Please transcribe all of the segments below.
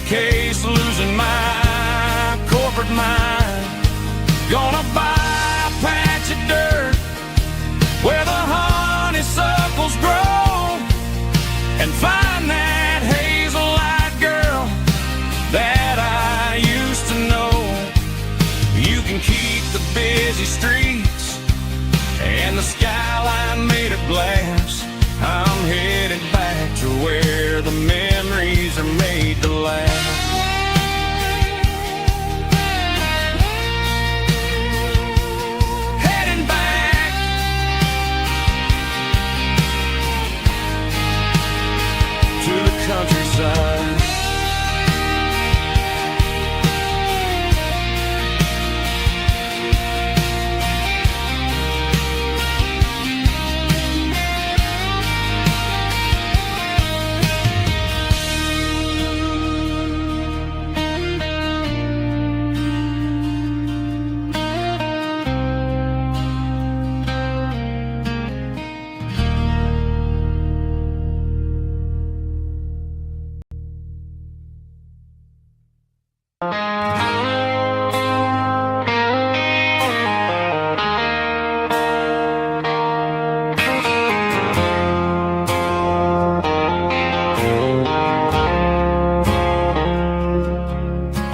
case, losing my corporate mind. Gonna buy a patch of dirt where the honeysuckles grow and find that hazel-eyed girl that I used to know. You can keep the busy streets and the skyline made of glass. I'm headed back to where the memories are made to last. Heading back to the countryside.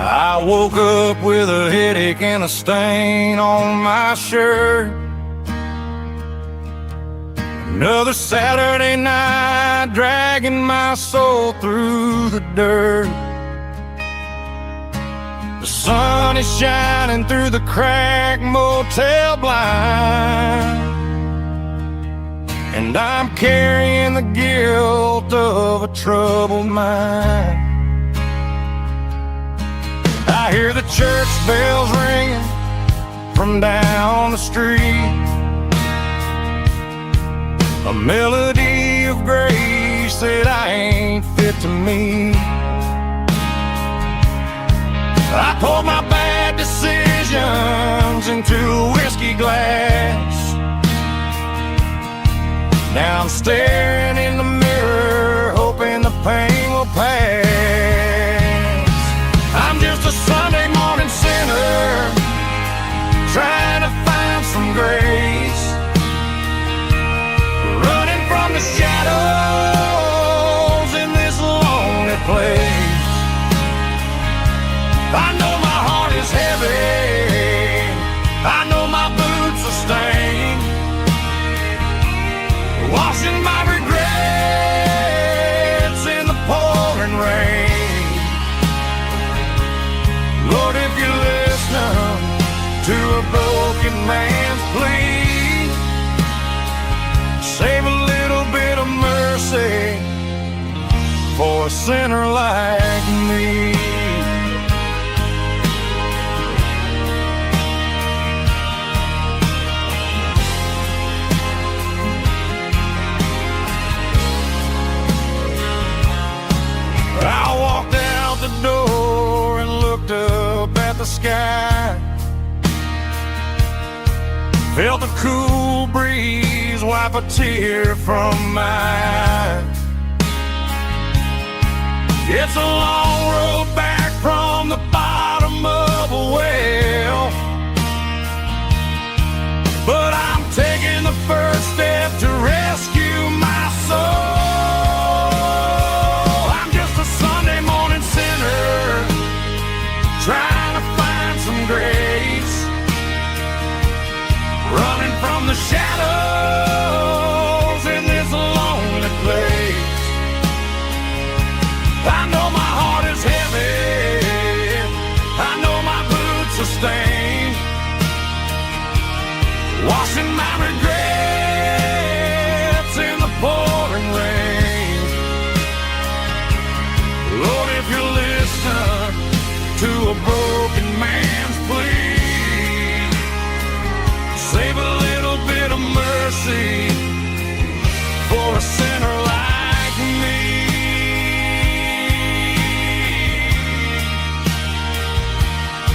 I woke up with a headache and a stain on my shirt. Another Saturday night dragging my soul through the dirt. The sun is shining through the cracked motel blind, and I'm carrying the guilt of a troubled mind. I hear the church bells ringing from down the street, a melody of grace that I ain't fit to meet. I poured my bad decisions into a whiskey glass. Now I'm staring in the mirror, hoping the pain will pass. I'm just a Sunday morning sinner, trying to find some grace, running from the shadows in this lonely place. I know my heart is heavy, I know my boots are stained, washing my regrets in the pouring rain. Lord, if you're listening to a broken man's plea, save a little bit of mercy for a sinner like me. I walked out the door and looked up at the sky, felt the cool breeze wipe a tear from my eye. It's a long road back from the bottom of a well, but I'm taking the first step to rescue my soul. Trying to find some grace, running from the shadows in this lonely place. I know my heart is heavy, I know my boots are stained, washing my regrets in the pouring rain. Lord, if you're listening to a broken man's plea, save a little bit of mercy for a sinner like me.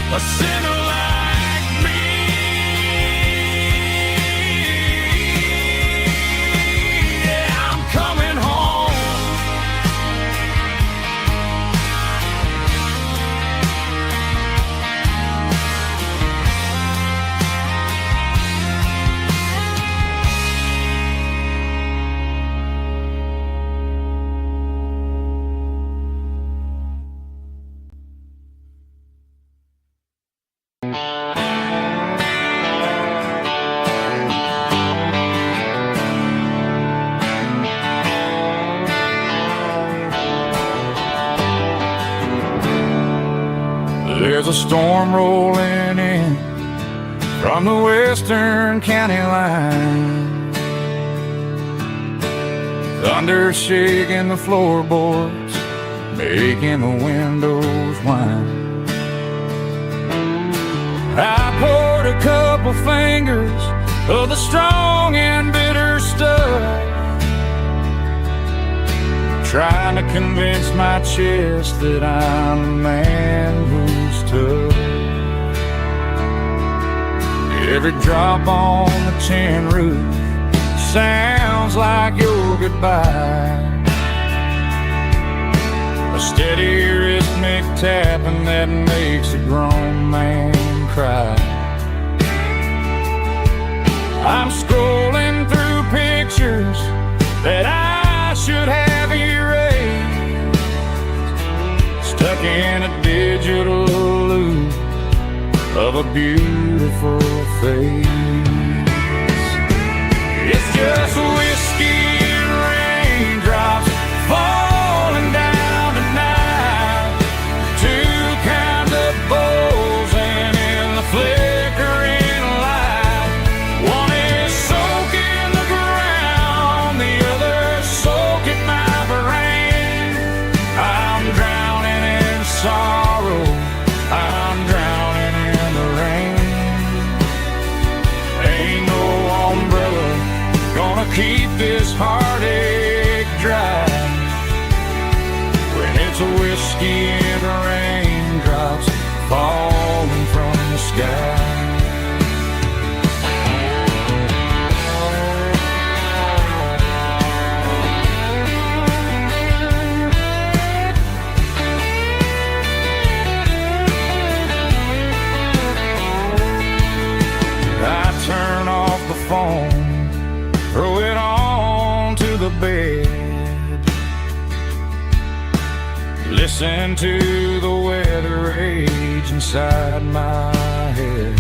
A sinner like me. Yeah, I'm coming home. There's a storm rolling in from the western county line, thunder shaking the floorboards, making the windows whine. I poured a couple fingers of the strong and bitter stuff, trying to convince my chest that I'm a man who's tough. Every drop on the tin roof sounds like your goodbye, a steady rhythmic tapping that makes a grown man cry. I'm scrolling through pictures that I should have erased, stuck in a digital loop of a beautiful face. It's just whiskey and raindrops falling down tonight, two kinds of bowls and in the flickering light. One is soaking the ground, the other soaking my brain. I'm drowning in sorrow, I'm drowning in the rain. Ain't no umbrella gonna keep this heartache dry when it's a whiskey and raindrops falling from the sky. Turn off the phone, throw it on to the bed, listen to the weather rage inside my head.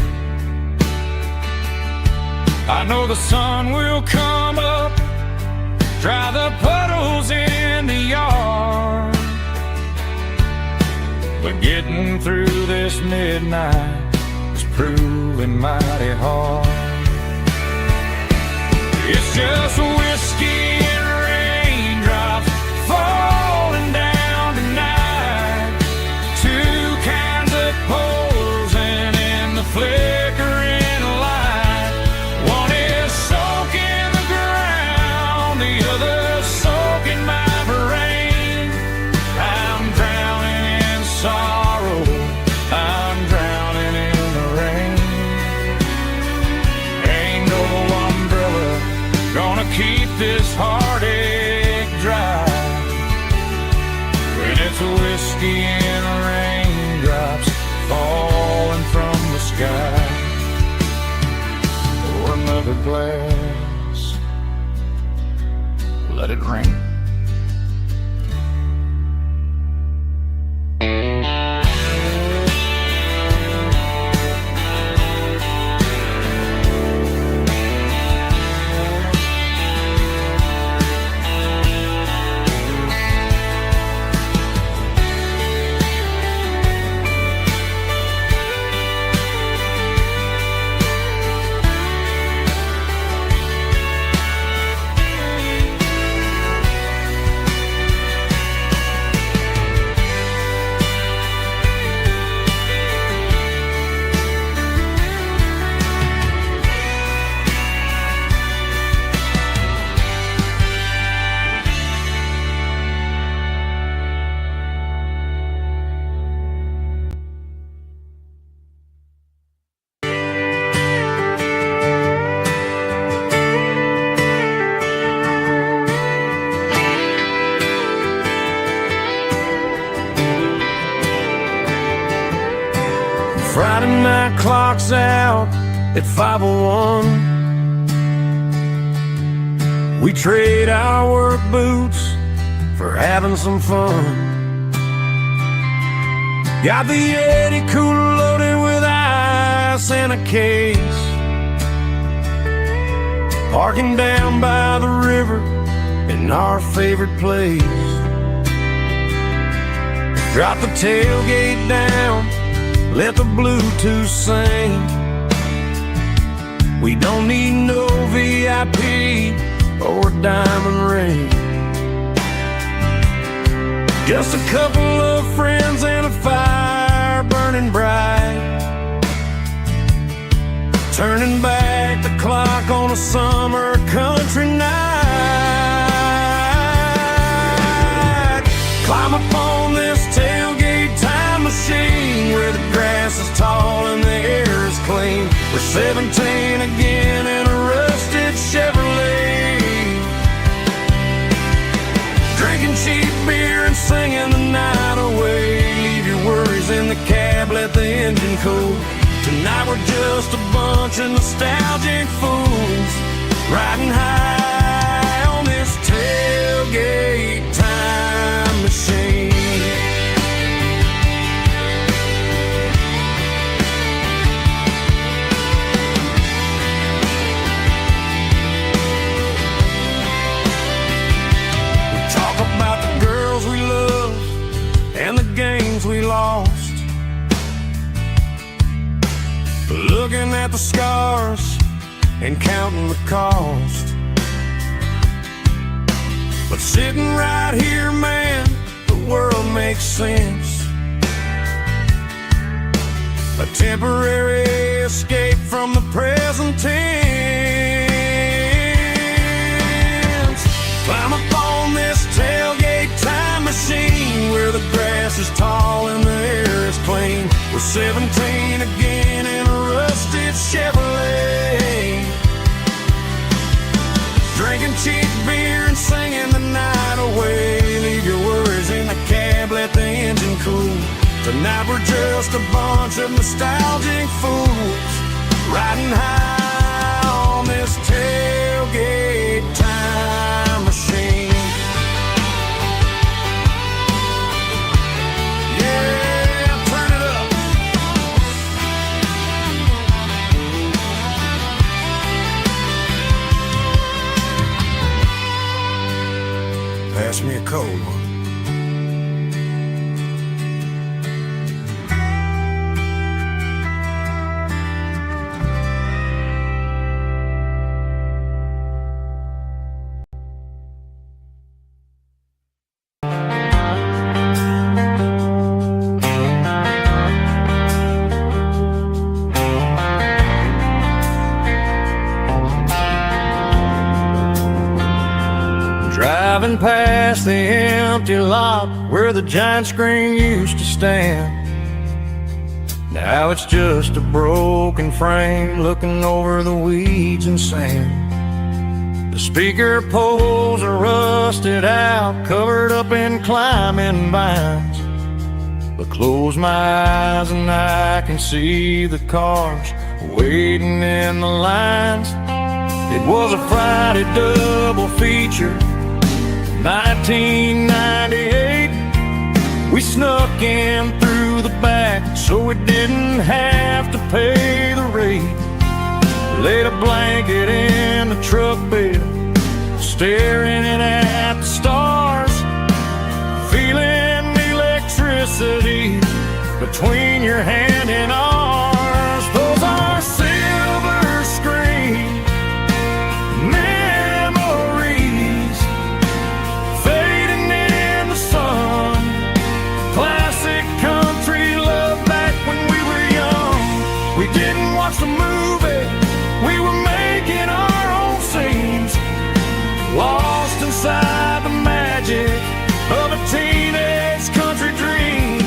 I know the sun will come up, dry the puddles in the yard, but getting through this midnight is proving mighty hard. It's just whiskey and raindrops falling down tonight, two kinds of poles and in the flickering light. One is soaking the ground, the other soaking my brain. I'm drowning in sorrow, I'm drowning in the rain. Ain't no umbrella gonna keep this heartache dry when it's a whiskey and raindrops falling from the sky. Pour another glass, let it rain. Friday night clock's out at 5:01. We trade our work boots for having some fun. Got the Yeti cooler loaded with ice and a case, parking down by the river in our favorite place. Drop the tailgate down, let the Bluetooth sing. We don't need no VIP or a diamond ring. Just a couple of friends and a fire burning bright, turning back the clock on a summer country night. Climb up on this tailgate time machine where the grass is tall and the air is clean. We're 17 again in a rusted Chevrolet, drinking cheap beer and singing the night away. Leave your worries in the cab, let the engine cool. Tonight we're just a bunch of nostalgic fools, riding high on this tailgate time machine. We talk about the girls we love and the games we lost, looking at the scars and counting the cost. But sitting right here, man, the world makes sense. A temporary escape from the present tense. Climb up on this tailgate time machine where the grass is tall and the air is clean. We're 17 again in a rusted Chevrolet, drinking cheap beer and singing the night away. Leave your worries in the cab, let the engine cool. Tonight we're just a bunch of nostalgic fools, riding high on this tailgate time machine. Pass me a cold one. Driving past the empty lot where the giant screen used to stand. Now it's just a broken frame looking over the weeds and sand. The speaker poles are rusted out, covered up in climbing vines. But close my eyes and I can see the cars waiting in the lines. It was a Friday double feature, 1998. We snuck in through the back so we didn't have to pay the rate. Laid a blanket in the truck bed, staring at the stars, feeling the electricity between your hand and ours. Those are silver screen memories fading in the sun. Classic country love back when we were young. We didn't watch the movie, we were making our own scenes, lost inside the magic of a teenage country dream.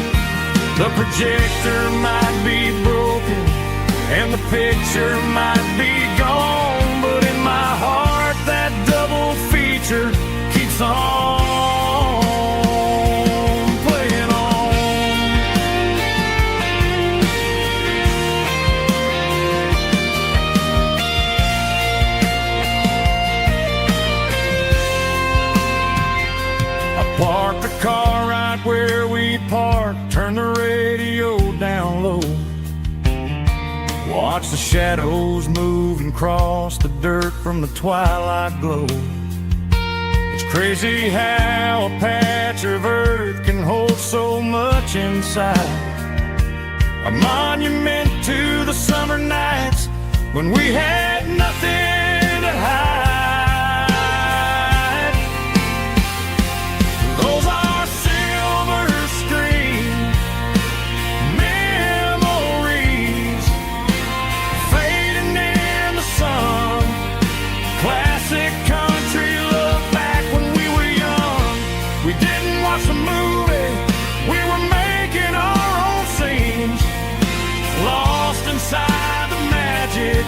The projector might be broken and the picture might be gone, but in my heart that double feature keeps on playing on. I parked the car right where we parked, turned the radio down low, watch the shadows move and cross the dirt from the twilight glow. It's crazy how a patch of earth can hold so much inside. a monument to the summer nights when we had nothing to hide. Those are silver screen memories fading in the sun. Classic country look back when we were young. We didn't watch the movie, we were making our own scenes, lost inside the magic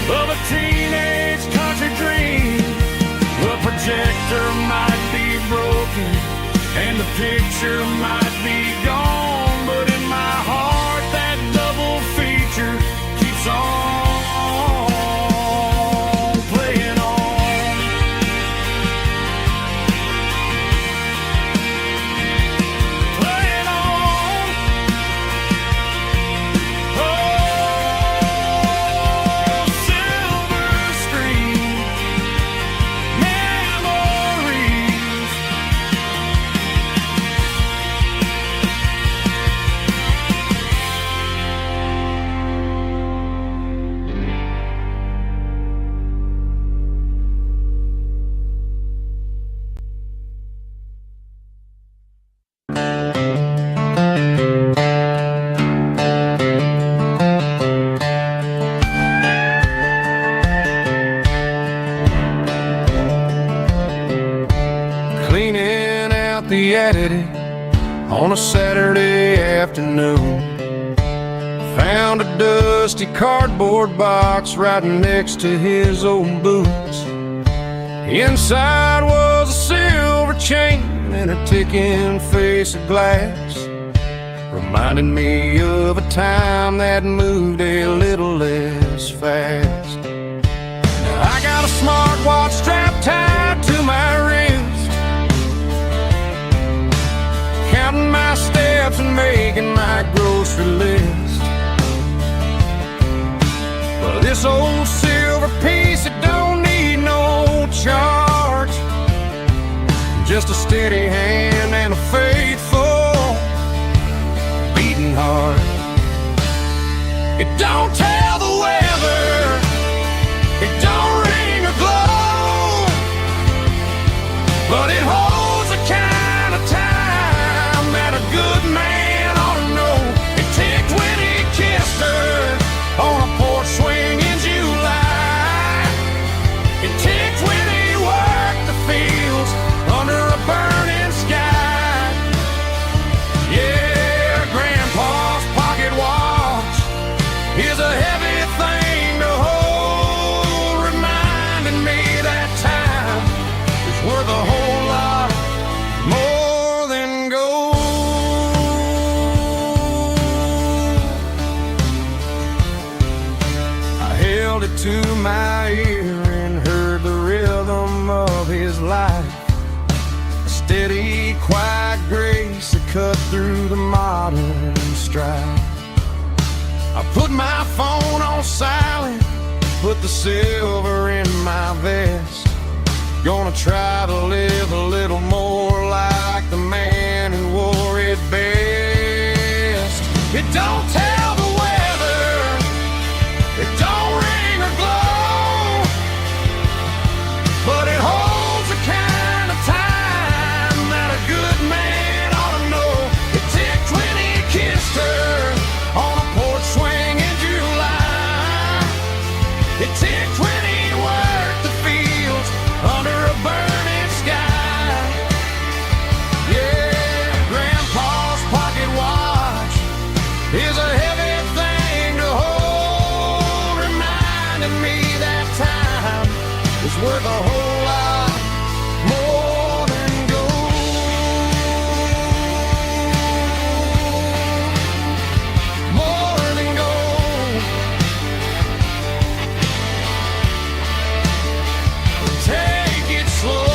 of a teenage country dream. The projector might be broken and the picture might be gone, but in my heart that double feature keeps on playing on. Playing on. Oh, silver screen memories. Cleaning out the attic on a Saturday afternoon, found a dusty cardboard box right next to his old boots. Inside was a silver chain and a ticking face of glass, reminding me of a time that moved a little less fast. Now I got a smartwatch strapped tied to my wrist, counting my steps and making my grocery list. But this old silver piece, it don't need no charge, just a steady hand and a faithful beating heart. It don't tell the weather, it don't ring or glow, but it holds the kind of time that a good man ought to know. It ticked when he kissed her on a porch swing in July. It ticked when he worked the fields under a burning sky. Yeah, Grandpa's pocket watch is a heavy thing to hold, reminding me that time is worth a whole lot more than gold. I held it to my ear and heard the rhythm of his life, a steady, quiet grace that cut through the modern strife. I put my phone on silent, put the silver in my vest. Gonna try to live a little more like the man who wore it best. It don't tell the weather, it don't ring or glow, but it holds the kind of time that a good man ought to know. It ticked when he kissed her on a porch swing in July. It ticked when he worked the fields under a burning sky. Yeah, Grandpa's pocket watch is a heavy thing to hold, reminding me that time is worth a whole lot more than gold. More than gold. Take it slow.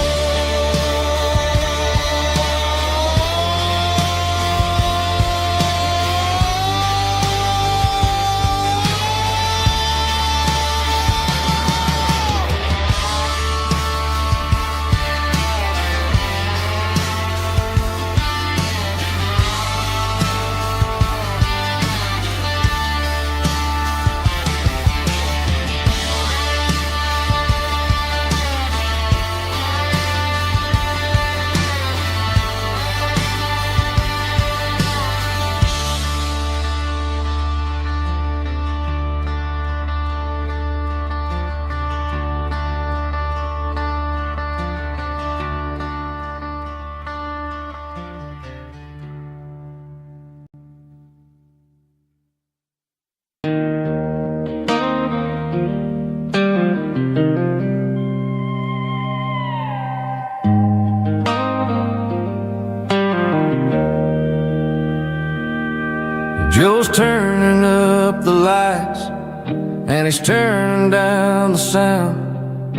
Joe's turning up the lights, and he's turning down the sound.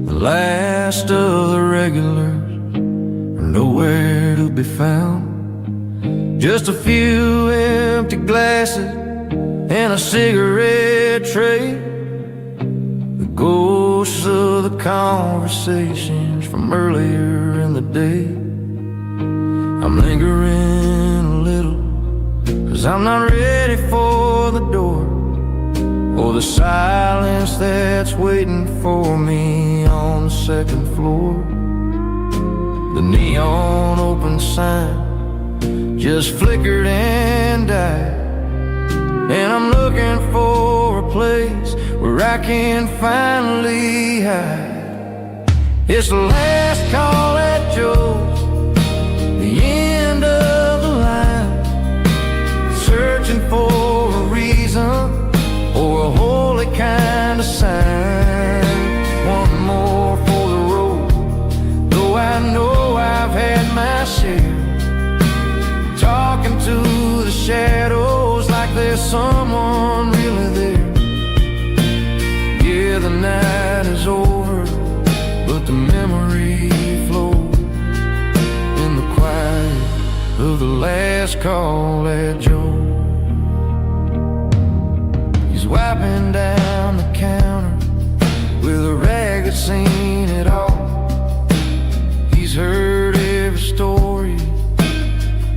The last of the regulars are nowhere to be found. Just a few empty glasses and a cigarette tray, the ghosts of the conversations from earlier in the day. I'm lingering a little, 'cause I'm not ready for the door, or the silence that's waiting for me on the second floor. The neon open sign just flickered and died, and I'm looking for a place where I can finally hide. It's the last call at Joe's, the end of the line, searching for a reason or a holy kind of sign. One more for the road, though I know I've had my share. Talking to the shadows like there's someone really there. Yeah, the night is over, but the memory flows in the quiet of the last call at Joe. He's wiping down the counter with a rag that's seen it all. He's heard every story,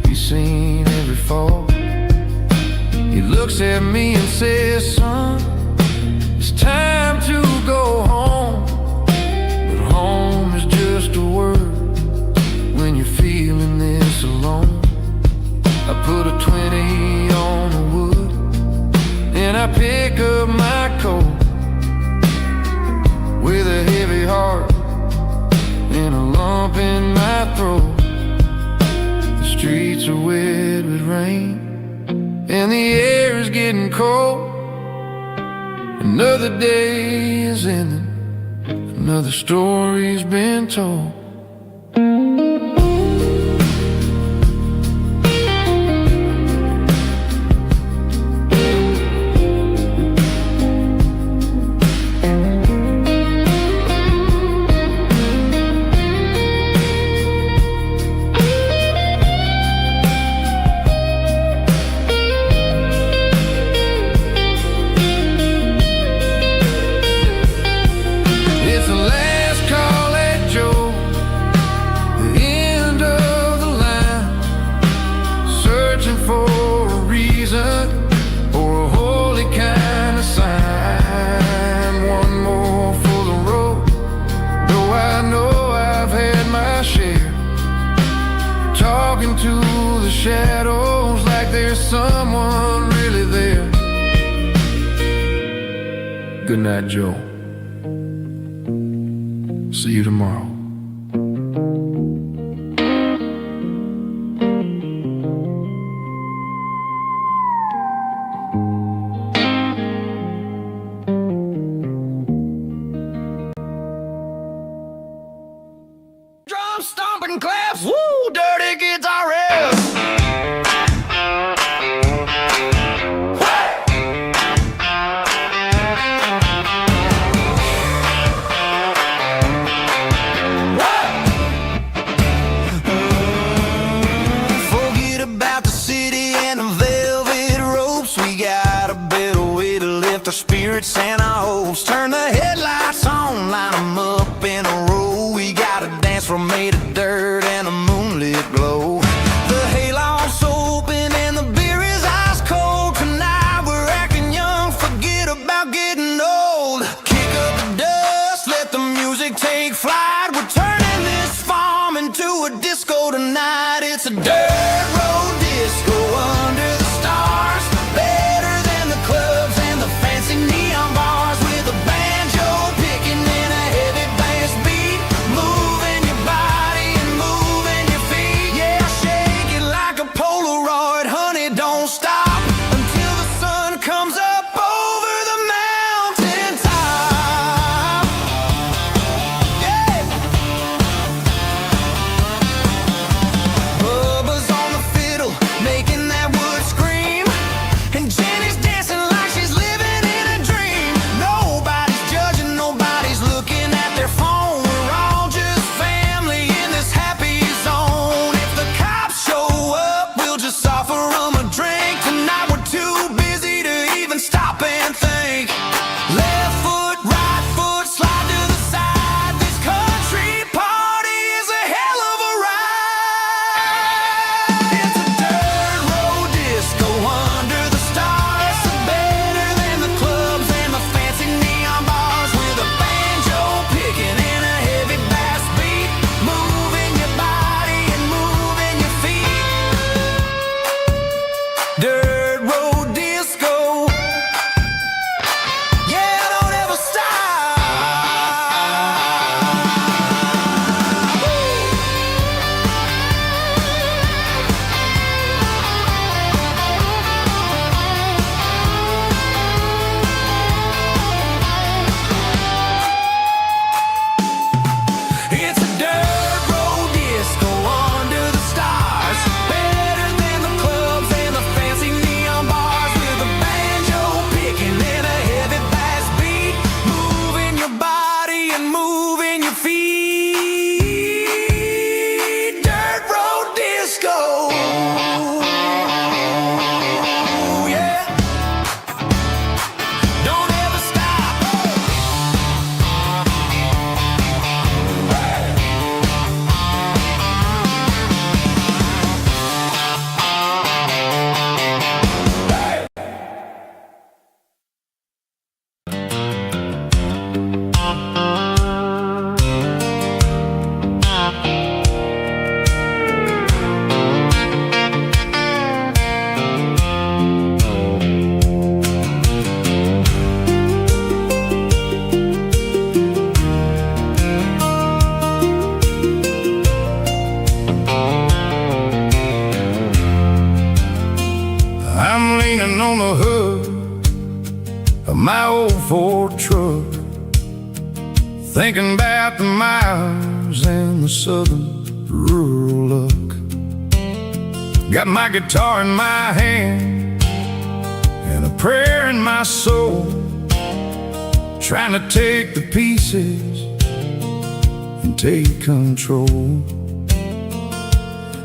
he's seen every fall. He looks at me and says, son, it's time to go home. But home is just a word when you're feeling this alone. I put a 20 on the wood, and I pick up my coat with a heavy heart and a lump in my throat. The streets are wet with rain, and the air is getting cold. Another day is ending, another story's been told. To the shadows like there's someone really there. Good night, Joe. See you tomorrow. Drum stomping claps, woo, dirty guitar riffs. Forget about the city and the velvet ropes. We got a better way to lift our spirits and our hopes. Turn the headlights on, line them up in a row. We got a dance floor made of dirt and a moonlit glow. The hayloft's open and the beer is ice cold. Tonight we're acting young, forget about getting old. Kick up the dust, let the music take flight. We're turning this farm into a disco tonight. It's a dirt road disco under the stars, better than the clubs and the fancy neon bars. With a banjo picking in a heavy bass beat, moving your body and moving your feet. Yeah, shake it like a Polaroid, honey, don't stop until the sun comes up over the mountain top. Yeah. Bubba's on the fiddle, making that wood scream. I'm leaning on the hood of my old Ford truck, thinking about the miles and the southern rural luck. Got my guitar in my hand and a prayer in my soul, trying to take the pieces and take control.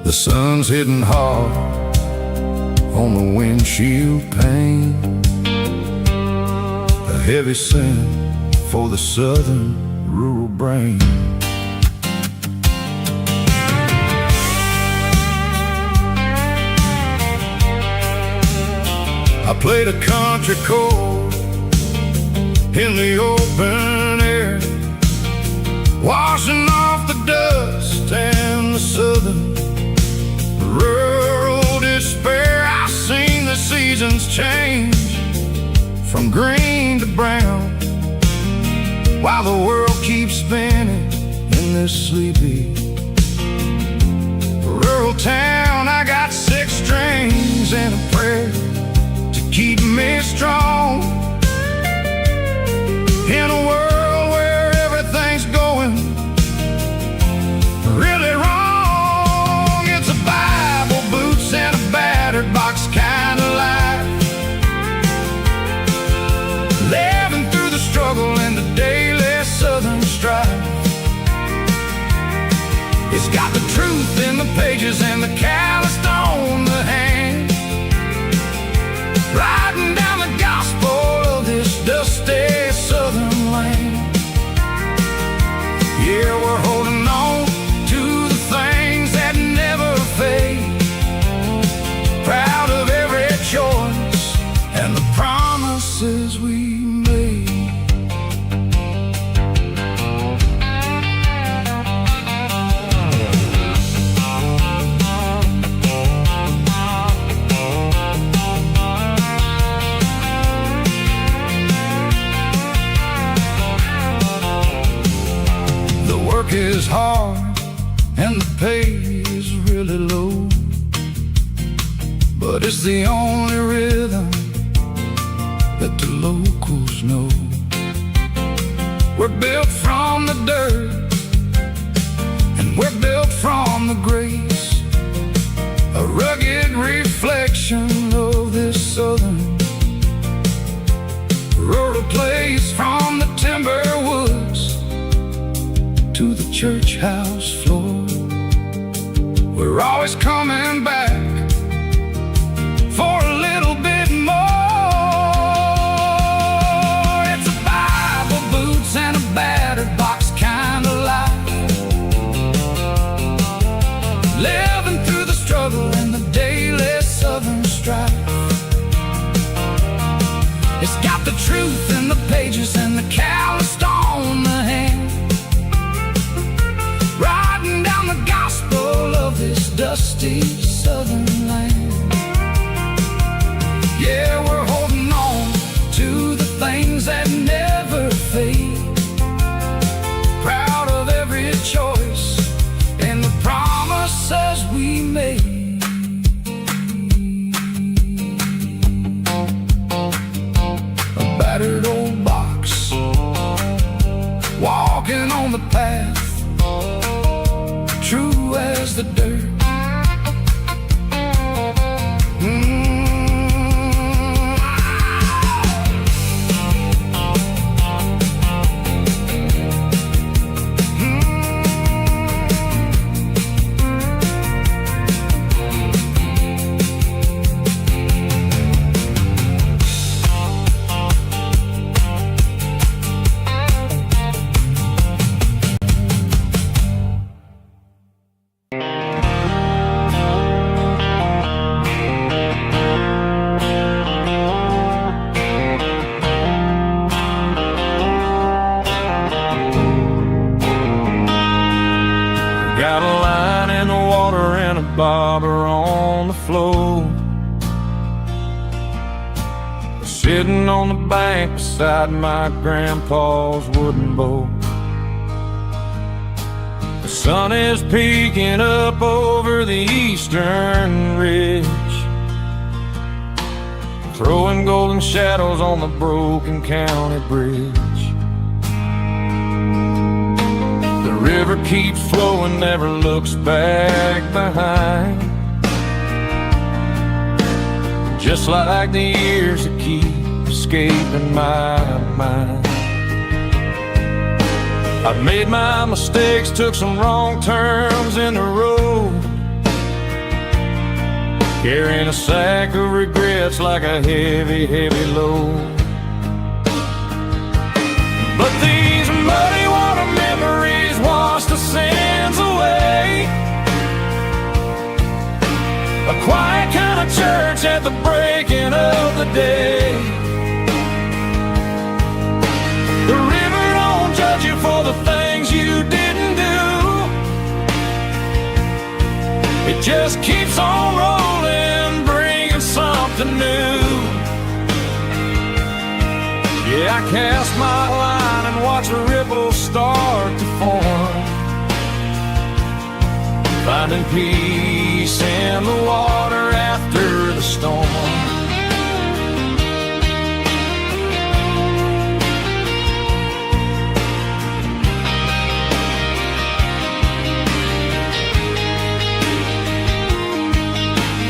The sun's hitting hard on the windshield pane, a heavy scent for the southern rural brain. I played a country chord in the open air, washing off the dust and the southern rural despair. I've seen the seasons change from green to brown, while the world keeps spinning in this sleepy rural town. I got 6 strings and a prayer to keep me strong in a world where everything's going really wrong. It's a Bible, boots, and a battered box kind of life, living through the struggle and the daily southern strife. It's got the truth in the pages and the calloused on the hand, riding down the gospel of this dusty southern land. Yeah, we're holding on to the things that never fade, proud of every choice and the promises we made. The work is hard and the pay is really low, but it's the only rhythm that the locals know. We're built from the dirt and we're built from the grace, a rugged reflection of this southern rural place. From the timber woods to the church house floor, we're always coming back for a little bit more. It's a Bible, boots, and a battered box kind of life, living through the struggle and the daily southern strife. It's got the truth in the pages and the calloused on the hand, riding down the gospel of this dusty southern land. Yeah, we're holding on to the things that never fade, proud of every choice and the promises we made. A battered old box, walking on the path, true as the dirt. Got a line in the water and a bobber on the floor, sitting on the bank beside my grandpa's wooden boat. The sun is peeking up over the eastern ridge, throwing golden shadows on the broken county bridge. The river keeps flowing, never looks back behind, just like the years that keep escaping my mind. I've made my mistakes, took some wrong turns in the road, carrying a sack of regrets like a heavy, heavy load. But these muddy water memories wash the sins away. A quiet kind of church at the breaking of the day. The river don't judge you for the things you didn't do. It just keeps on rolling, bringing something new. Yeah, I cast my line and watch a ripple start to form, finding peace in the water after the storm.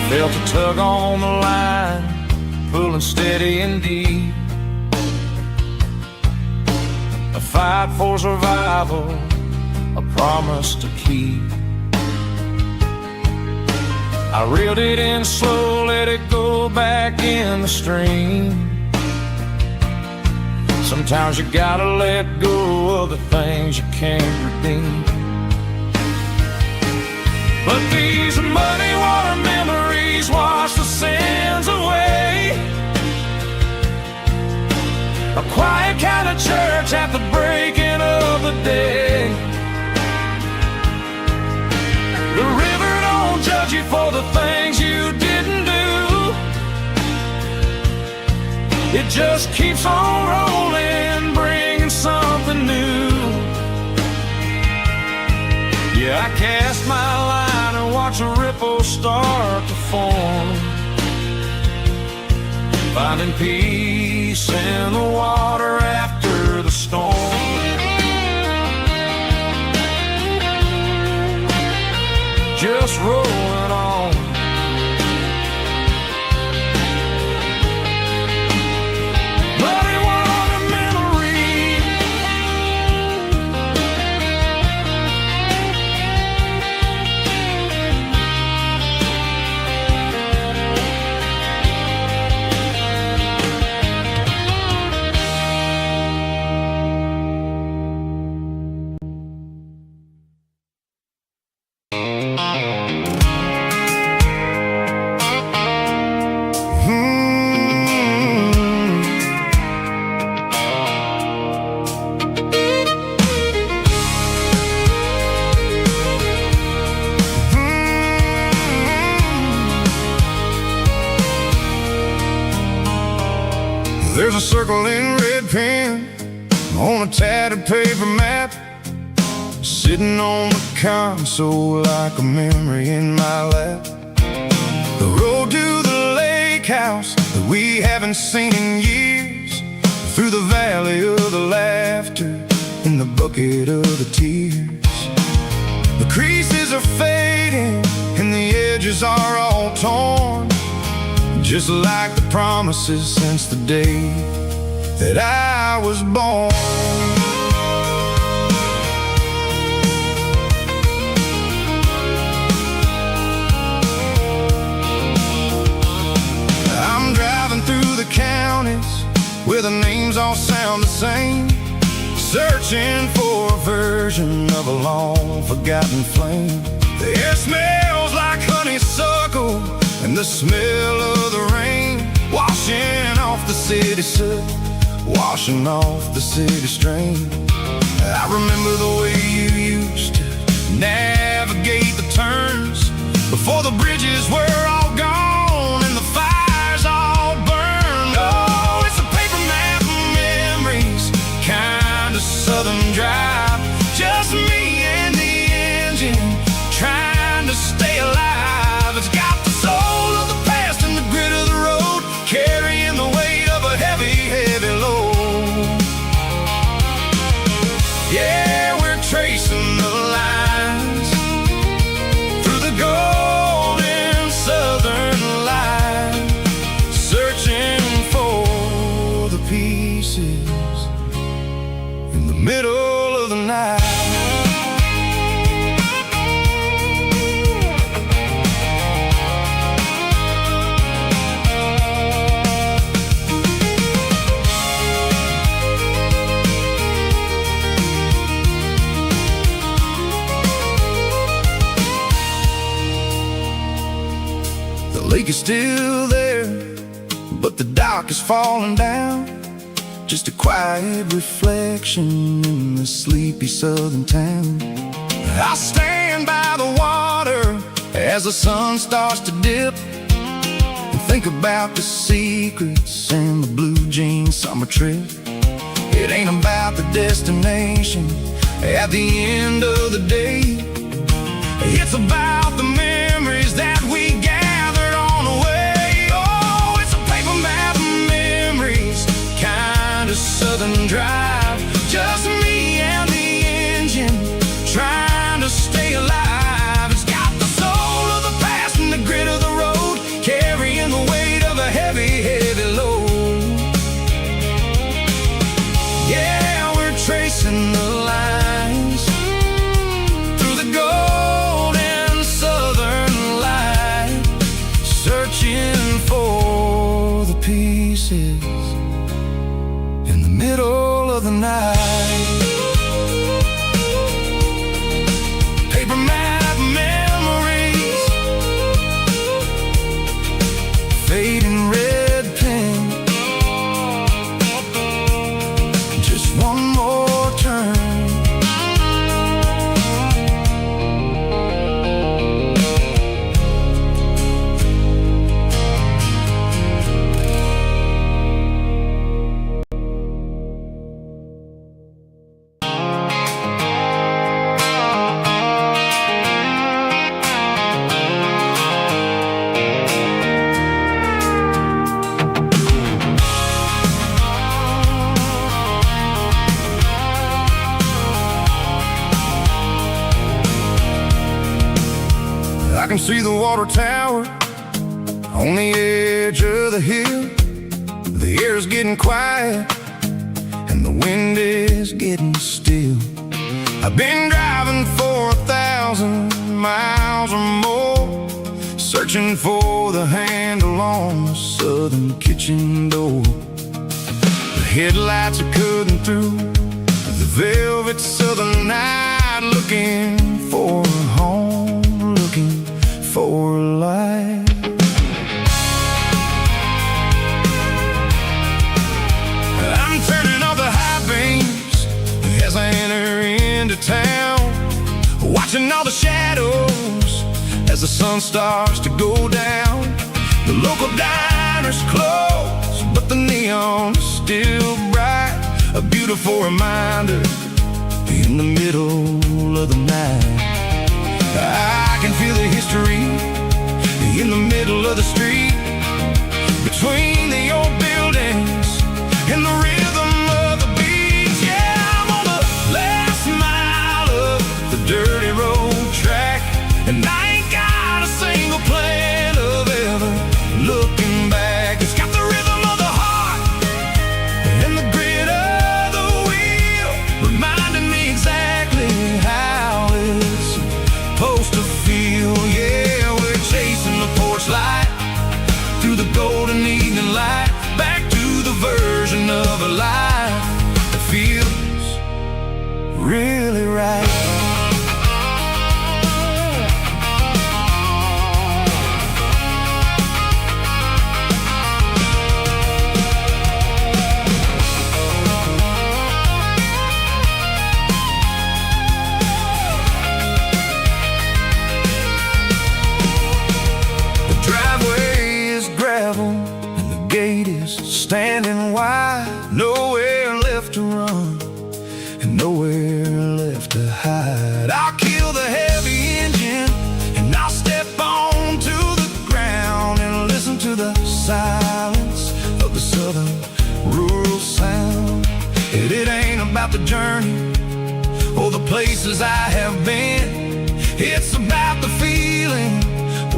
Felt a tug on the line, pulling steady and deep. A fight for survival, a promise to keep. I reeled it in slow, let it go back in the stream. Sometimes you gotta let go of the things you can't redeem. But these muddy water memories wash the sins away. A quiet kind of church at the breaking of the day. The river don't judge you for the things you didn't do. It just keeps on rolling, bringing something new. Yeah, I cast my line and watch a ripple start to form, finding peace in the water after the storm. Just rolling on. Muddy water memory. There's a circle in red pen on a tattered paper map, sitting on the console like a memory in my lap. The road to the lake house that we haven't seen in years, through the valley of the laughter and the bucket of the tears. The creases are fading and the edges are all torn, just like the promises since the day that I was born. I'm driving through the counties where the names all sound the same, searching for a version of a long forgotten flame. The air smells like honeysuckle and the smell of the rain, washing off the city soot, washing off the city strain. I remember the way you used to navigate the turns before the bridges were all gone and the fires all burned. Oh, it's a paper map of memories, kind of southern drive, just me and the engine trying to stay alive. It's got the soul of the past and the grit of the road, carrying but the dock is falling down. Just a quiet reflection in the sleepy southern town. I stand by the water as the sun starts to dip, and think about the secrets and the blue jean summer trip. It ain't about the destination at the end of the day. It's about the memories that we gathered on the way. Oh, it's a paper map of memories, kind of southern drive. Just me and the engine, trying to stay alive. It's got the soul of the past and the grit of the road, carrying the weight of a heavy, heavy load. Yeah, we're tracing the lines through the golden southern light, searching for the pieces in the middle of the night. Paper map memories, fading red pen. Just one more turn. I can see the water tower on the edge of the hill. The air's getting quiet and the wind is getting still. I've been driving for 1,000 miles or more, searching for the handle on the southern kitchen door. The headlights are cutting through the velvet southern night, looking for a home, looking for life. I'm turning off the high beams as I enter into town, watching all the shadows as the sun starts to go down. The local diner's closed, but the neon's still bright, a beautiful reminder in the middle of the night. I can feel the history in the middle of the street, between the old buildings and the rhythm of the beats. Yeah, I'm on the last mile of the dirty road track, and I ain't got a single plan of ever looking back. It's got the rhythm of the heart and the grit of the wheel, reminding me exactly how it's supposed to feel. Yeah, we're chasing the porch light through the golden evening light, back to the version of a life that feels really right. And the gate is standing wide, nowhere left to run and nowhere left to hide. I'll kill the heavy engine and I'll step onto the ground and listen to the silence of the southern rural sound. It ain't about the journey or the places I have been, it's about the feeling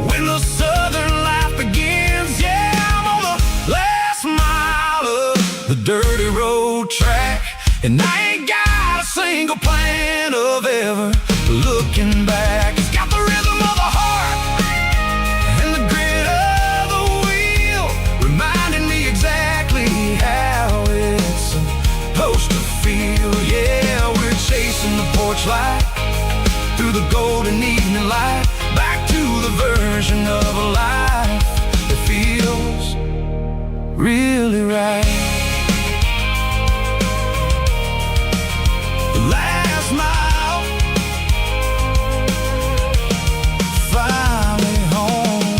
when the southern life begins. Yeah, I'm on the last mile of the dirty road track, and I ain't got a single plan of ever looking back. It's got the rhythm of the heart and the grit of the wheel, reminding me exactly how it's supposed to feel. Yeah, we're chasing the porch light through the golden evening light, back to the version of a life that feels really right. The last mile, finally home.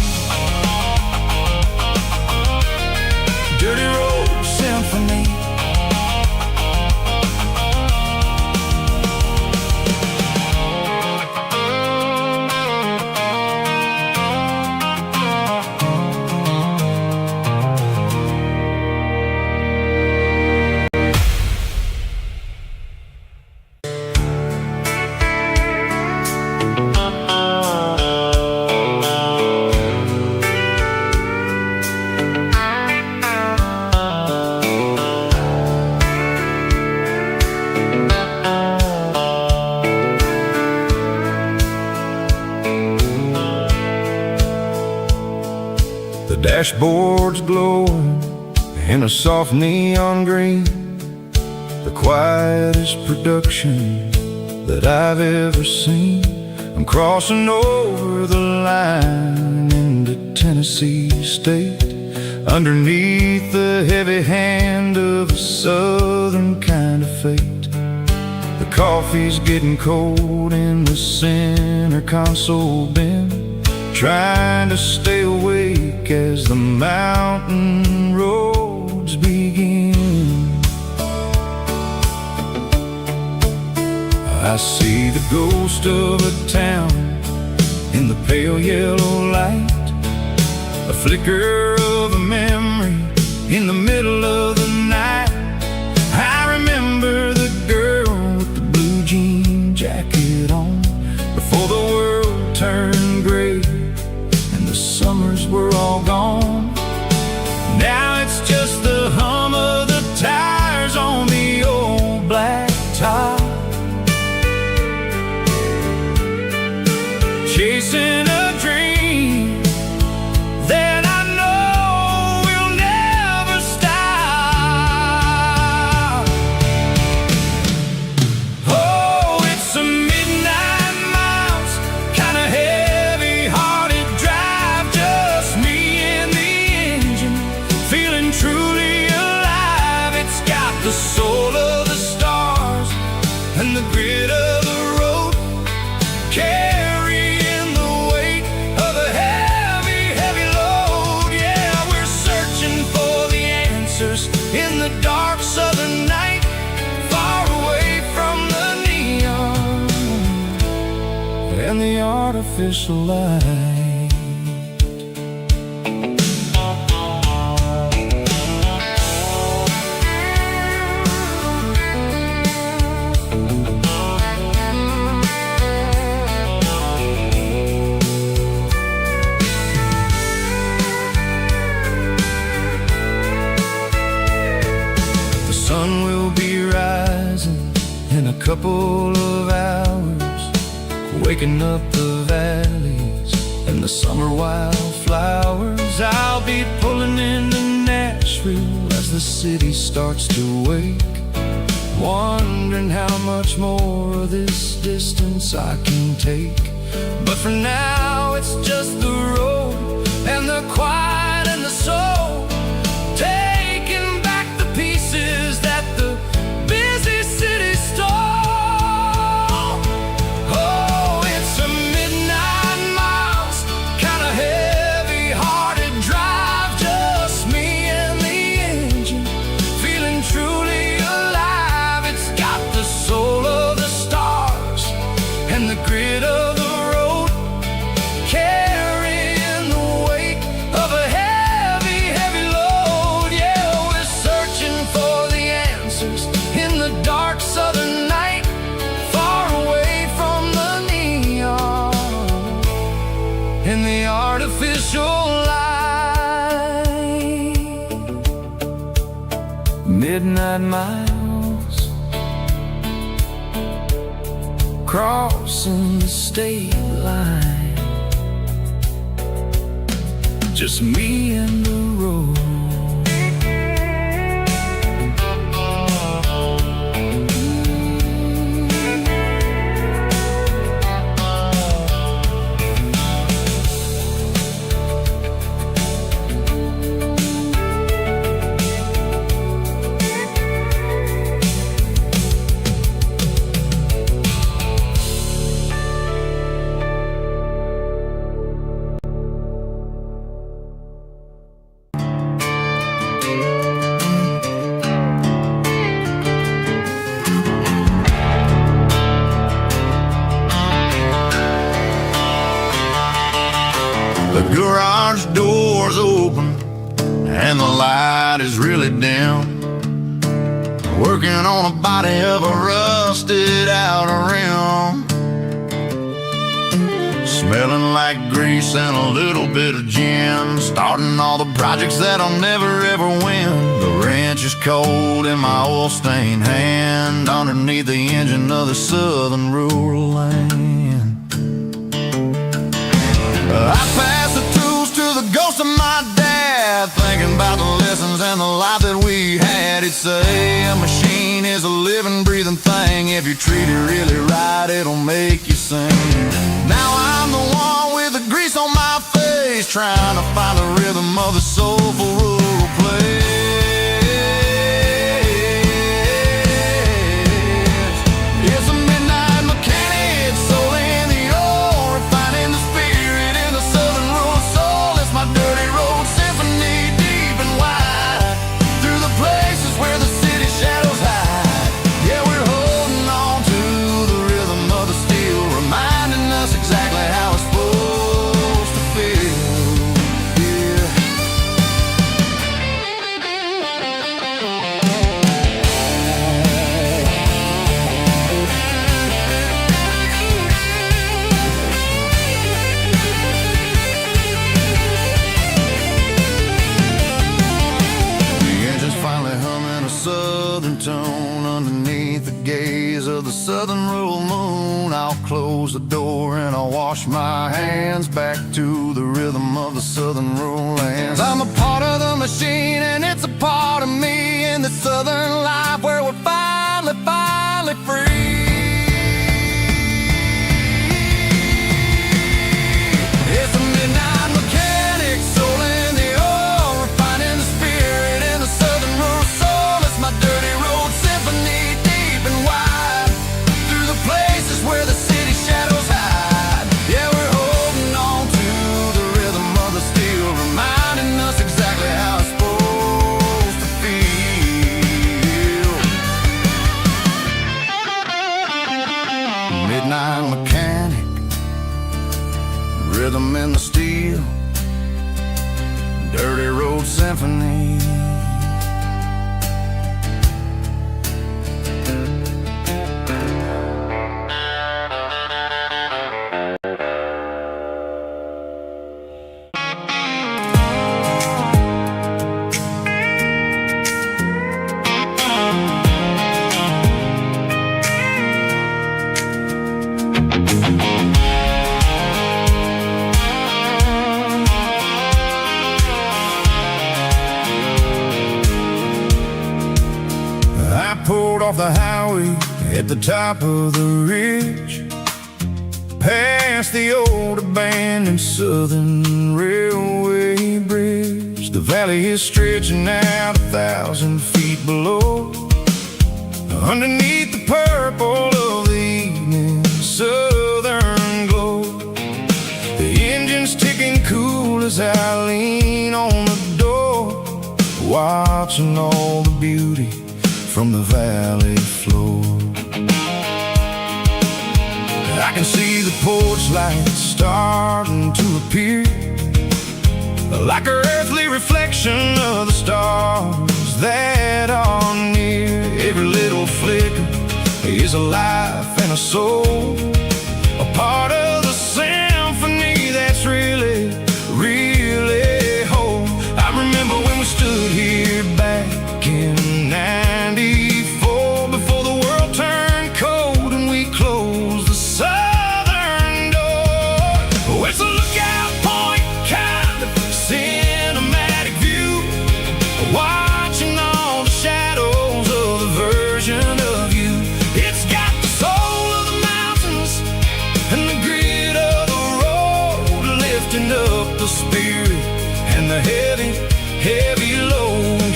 Dirty Road Symphony. The dashboard's glowing in a soft neon green, the quietest production that I've ever seen. I'm crossing over the line into Tennessee State, underneath the heavy hand of a southern kind of fate. The coffee's getting cold in the center console bin, trying to stay awake as the mountain roads begin. I see the ghost of a town in the pale yellow light, a flicker of a memory in the middle of the night. I remember the girl with the blue jean jacket on, before the world turned gray and the summers were all gone. Now it's just the hum of the tires on the old black top, chasing a dream that I know will never stop. Oh, it's a midnight miles, kinda heavy-hearted drive, just me and the engine, feeling truly alive. It's got the soul of the stars and the grit of the road, carrying the weight of a heavy, heavy load. Yeah, we're searching for the answers in the dark southern night, far away from the neon and the artificial light. The sun will be rising in a couple of hours, waking up the valleys and the summer wildflowers. I'll be pulling into Nashville as the city starts to wake, wondering how much more of this distance I can take. But for now it's just the road and the quiet and the soul, taking back the pieces that the busy city stole. Oh, it's a midnight miles, kinda heavy-hearted drive, just me and the engine, feeling truly alive. It's got the soul of the stars and the grit of the road, carrying the weight of a heavy, heavy load. Yeah, we're searching for the answers in the dark southern night, far away from the neon and the artificial light. Midnight miles, crossing the state line, just me and the road. the light is really dim, working on a body of a rusted out rim, smelling like grease and a little bit of gin, starting all the projects that I'll never ever win. The wrench is cold in my oil-stained hand, underneath the engine of the southern rural land. I pass the tools to the ghost of my dad, thinking about the lessons and the life that we had. He'd say a machine is a living, breathing thing. If you treat it really right, it'll make you sing. Now I'm the one with the grease on my face, trying to find the rhythm of the soulful rural place. It's a midnight mechanic, soul in the ore, refining the spirit in the southern rural soul. It's my dirty road symphony, deep and wide, through the places where the city shadows hide. Yeah, we're holding on to the rhythm of the steel, reminding us exactly how it's supposed to feel. Southern tone underneath the gaze of the southern rural moon. I'll close the door and I'll wash my hands, back to the rhythm of the southern rural lands. I'm a part of the machine and it's a part of me, in the southern life where we're finally free. It's a midnight mechanic, soul in the ore, refining the spirit in the southern rural soul. It's my dirty road symphony, deep and wide, through the places where the city shadows hide. Yeah, we're holding on to the rhythm of the steel, reminding us exactly how it's supposed to feel. Midnight mechanic, rhythm in the steel, dirty road symphony. Pulled off the highway at the top of the ridge, past the old abandoned southern railway bridge. The valley is stretching out 1,000 feet below, underneath the purple of the evening southern glow. The engine's ticking cool as I lean on the door, watching all the beauty from the valley floor. I can see the porch lights starting to appear, like an earthly reflection of the stars that are near. Every little flicker is a life and a soul, a part of the symphony that's really whole. I remember when we stood here back in '94, before the world turned cold and we closed the southern door. Oh, it's a lookout point, kind of cinematic view, watching all the shadows of the version of you. It's got the soul of the mountains and the grit of the road, lifting up the spirit and the heavy load.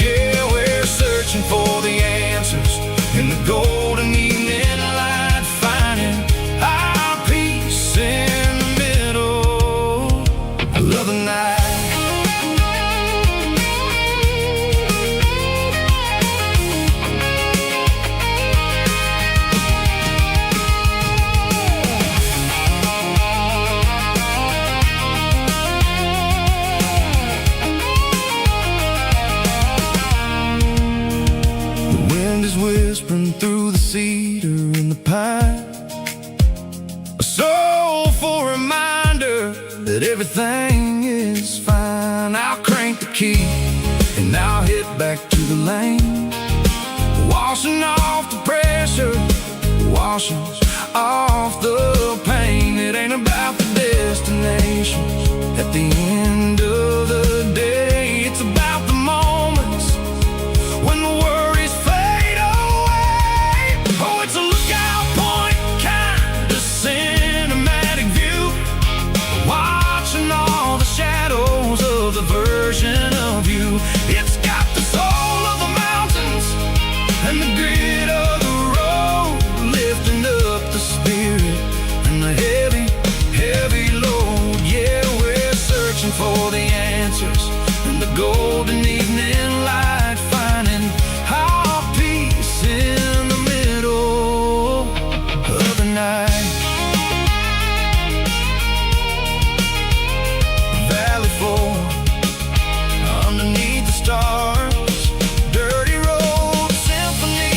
whispering through the cedar and the pine. A soulful reminder that everything is fine. I'll crank the key and I'll hit back to the lane, washing off the pressure, washing off the pain. It ain't about the destination at the end of the day. It's about the moments when the worries fade away. Oh, it's a lookout point, kind of cinematic view, watching all the shadows of the version of you. It's got the soul of the mountains and the grit of the road, lifting up the spirit and the heavy, heavy load. Yeah, we're searching for the answers in the golden evening light, finding our peace in the middle of the night. Valley floor underneath the stars, dirty road symphony.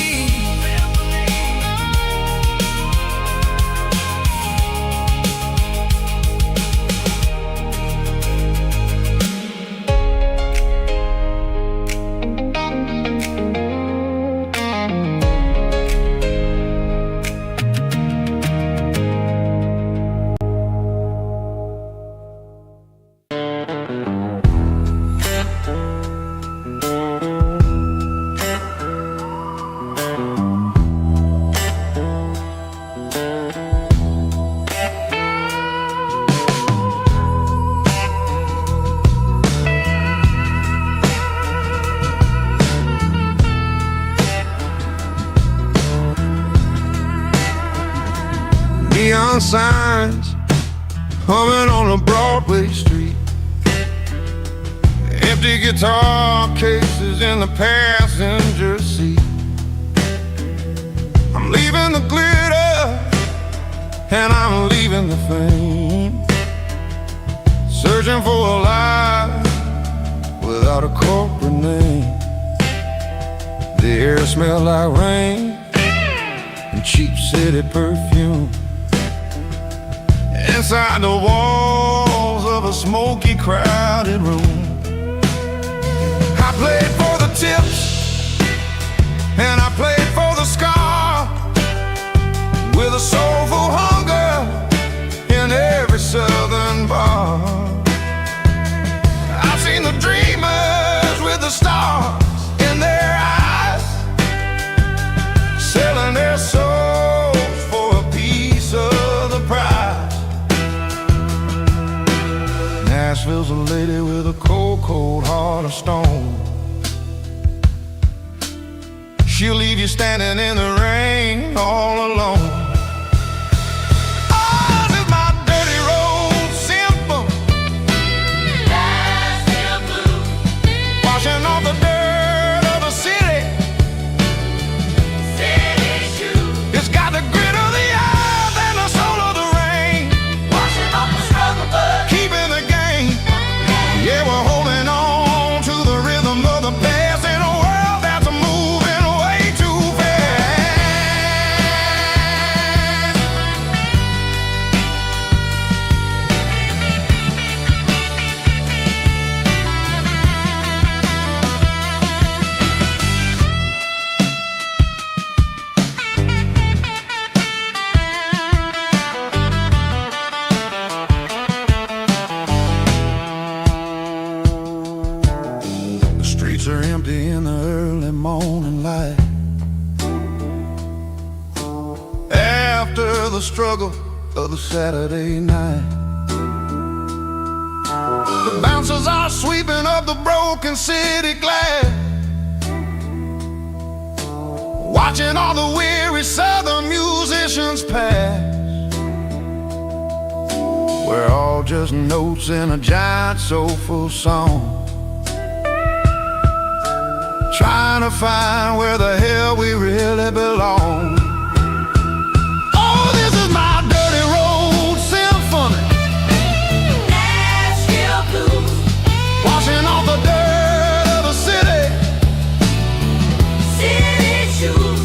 Neon signs humming on a Broadway street, empty guitar cases in the passenger seat. I'm leaving the glitter and I'm leaving the fame, searching for a life without a corporate name. The air smells like rain and cheap city perfume. Inside the walls of a smoky, crowded room, I played for the tips and I played for the scar, with a soulful hunger in every southern bar. I've seen the dreamers with the stars in their eyes, selling their souls for a piece of the prize. Nashville's a lady with a cold, cold heart of stone. She'll leave you standing in the rain all alone. Oh, this is my dirty road symphony, Nashville blues, washing off the dirt of the city, city shoes. It's got the grit of the earth and the soul of the rain, washing off the struggle but keeping the game. Yeah, we're holding on to the rhythm of the past in a world that's moving way too fast. The streets are empty in the early morning light, after the struggle of the Saturday night. The bouncers are sweeping up the broken city glass, watching all the weary southern musicians pass. We're all just notes in a giant soulful song, trying to find where the hell we really belong. Oh, this is my dirty road symphony, Nashville blues, washing off the dirt of the city, city shoes.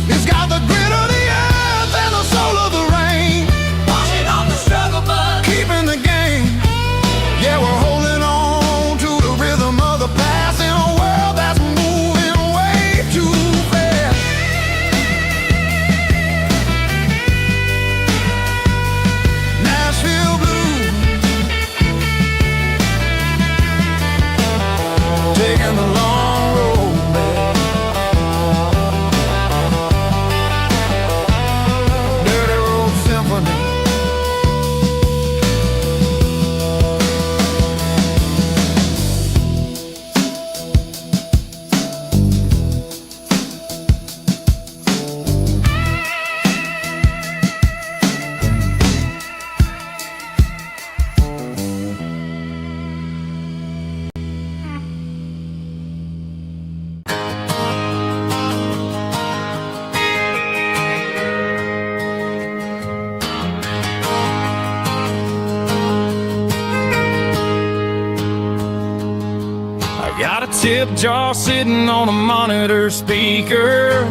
tip jar sitting on a monitor speaker,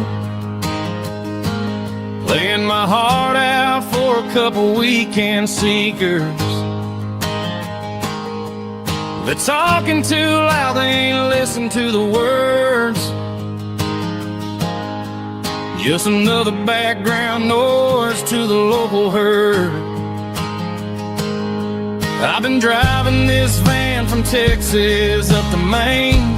playing my heart out for a couple weekend seekers. They're talking too loud, they ain't listen to the words. Just another background noise to the local herd. I've been driving this van from Texas up to Maine,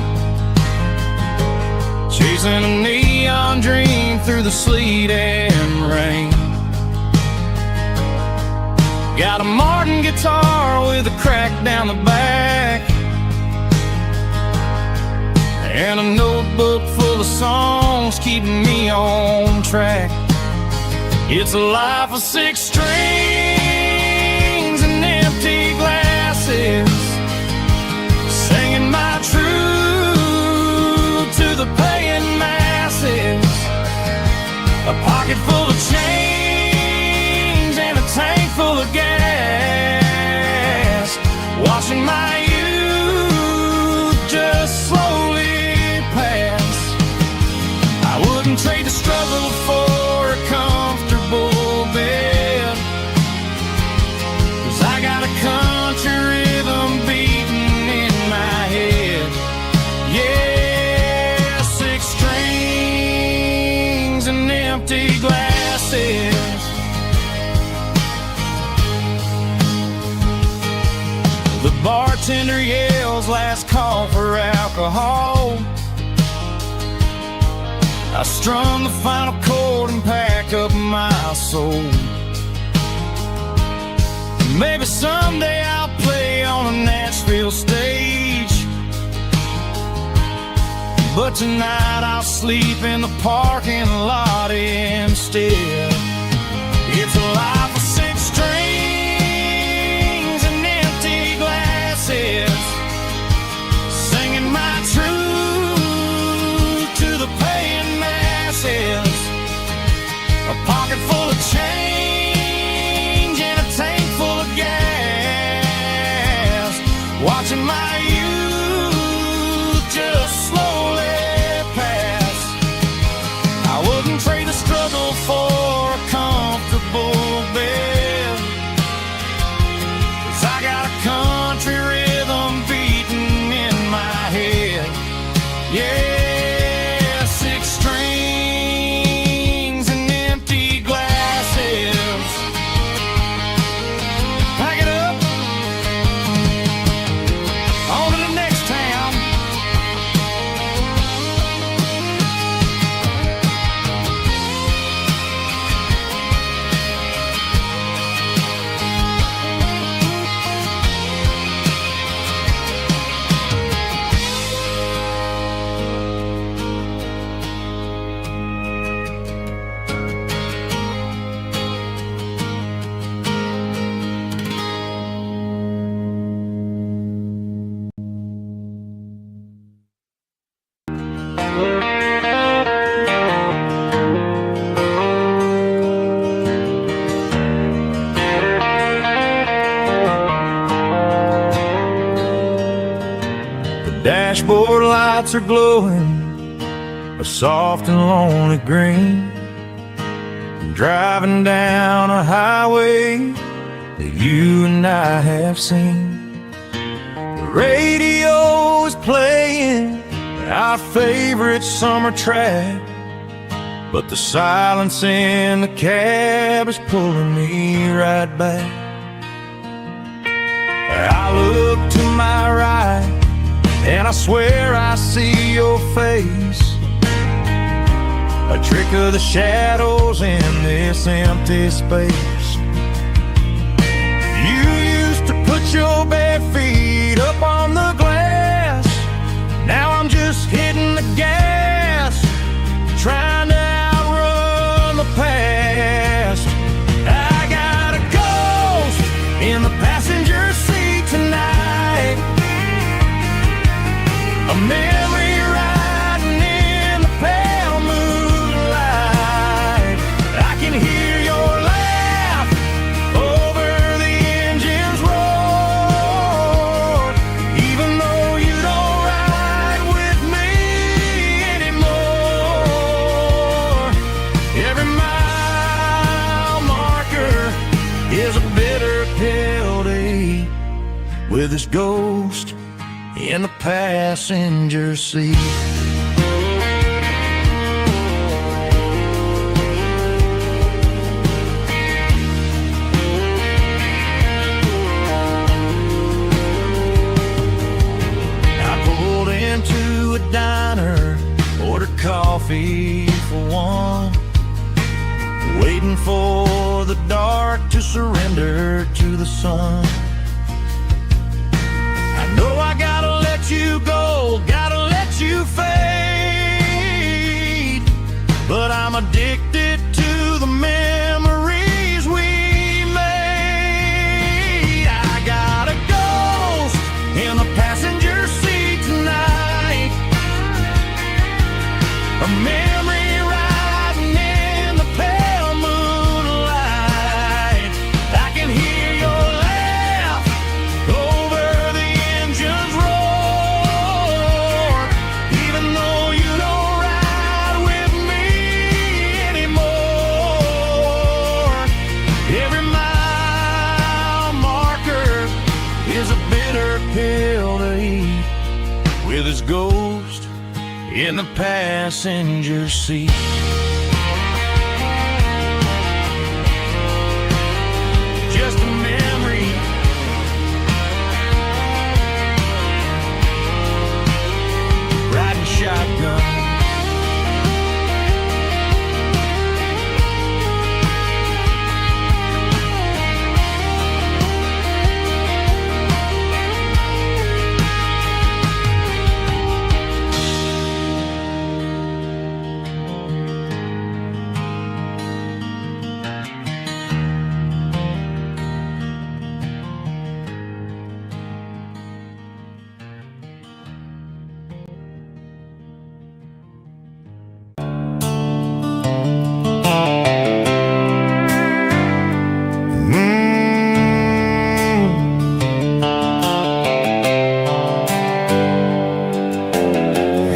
chasing a neon dream through the sleet and rain. Got a Martin guitar with a crack down the back, and a notebook full of songs keeping me on track. It's a life of 6 strings and empty glasses, singing my truth to the paying masses. A pocket full of change and a tank full of gas, watching my youth just slowly pass. I wouldn't trade the struggle for a comfortable bed, 'cause I got a country rhythm beating in my head. Yeah, 6 strings and empty glasses. The bartender yells last call for alcohol. I strum the final chord and pack up my soul. Maybe someday I'll play on a Nashville stage, but tonight I'll sleep in the parking lot instead. It's a life of 6 strings and empty glasses, singing my truth to the paying masses. A pocket full of change and a tank full of gas, watching my youth just slowly pass. I wouldn't trade the struggle for a comfortable bed, 'cause I got a country rhythm beating in my head. Yeah, 6 strings and empty glasses. Pack it up, on to the next town. Dashboard lights are glowing a soft and lonely green. I'm driving down a highway that you and I have seen. The radio is playing our favorite summer track, but the silence in the cab is pulling me right back. I look to my right and I swear I see your face, a trick of the shadows in this empty space. You used to put your bare feet up on the glass. Now I'm just hitting the gas, trying to outrun the past. I got a ghost in the passenger seat tonight, a memory riding in the pale moonlight. I can hear your laugh over the engine's roar, even though you don't ride with with his ghost in the passenger seat. Into a diner, ordered coffee for one, waiting for the dark to surrender to the sun. I know I gotta let you go, gotta let you fade, but I'm addicted to the memories we made. I got a ghost in the passenger seat tonight, a memory riding in the pale moonlight. I can hear your laugh over the engine's roar, even though you don't ride with me anymore. Every mile marker is a bitter pill to eat, with his ghost in the passenger seat. Just a memory, riding shotgun.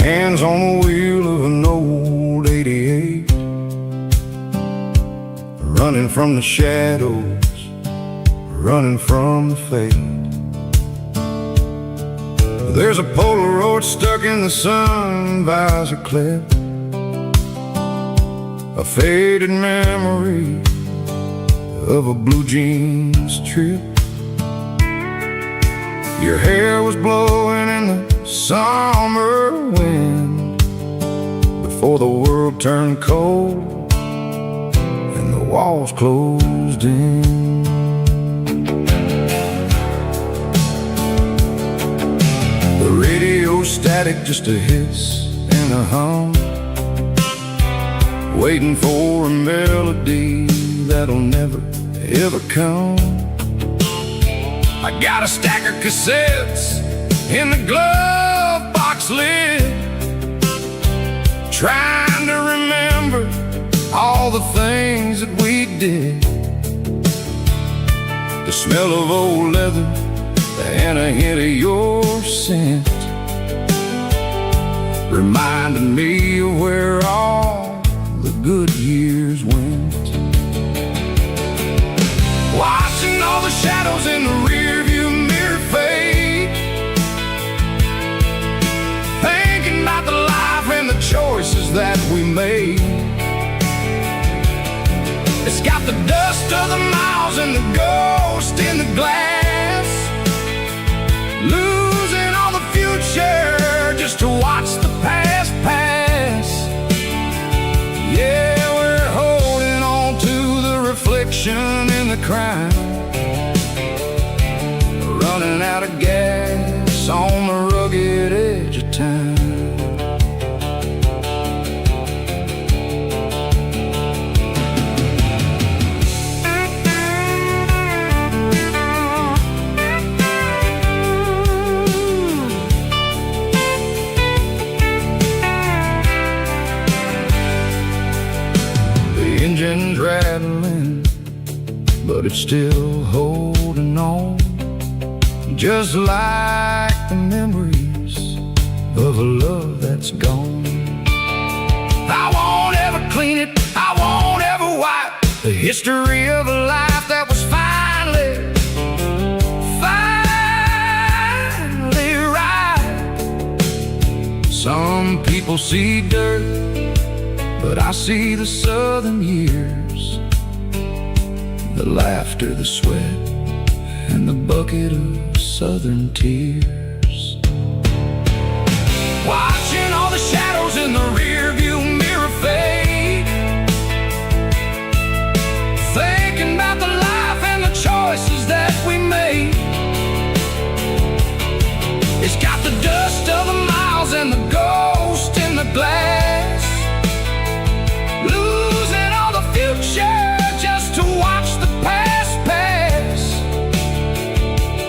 Hands on the wheel of an old 88, running from the shadows, running from the fate. There's a Polaroid stuck in the sun visor clip, a faded memory of a blue jeans trip. Your hair was blowing in the summer wind before the world turned cold and the walls closed in. The radio static, just a hiss and a hum, waiting for a melody that'll never ever come. I got a stack of cassettes in the glove box lid, trying to remember all the things that we did. The smell of old leather and a hint of your scent reminded me of where all the good years went. Watching all the shadows in the rearview mirror fade, thinking about the life and the choices that we made. It's got the dust of the miles and the ghost in the glass, losing all the future just to watch the past pass. Yeah, we're holding on to the reflection in the crowd, running out of gas on the rugged edge of town. The engine's rattling, but it's still holding on, just like the memories of a love that's gone. I won't ever clean it, I won't ever wipe the history of a life that was finally Some people see dirt, but I see the southern years, the laughter, the sweat, and the bucket of southern tears. Watching all the shadows in the rearview mirror fade, thinking about the life and the choices that we made. It's got the dust of the miles and the ghost in the glass, losing all the future just to watch the past pass.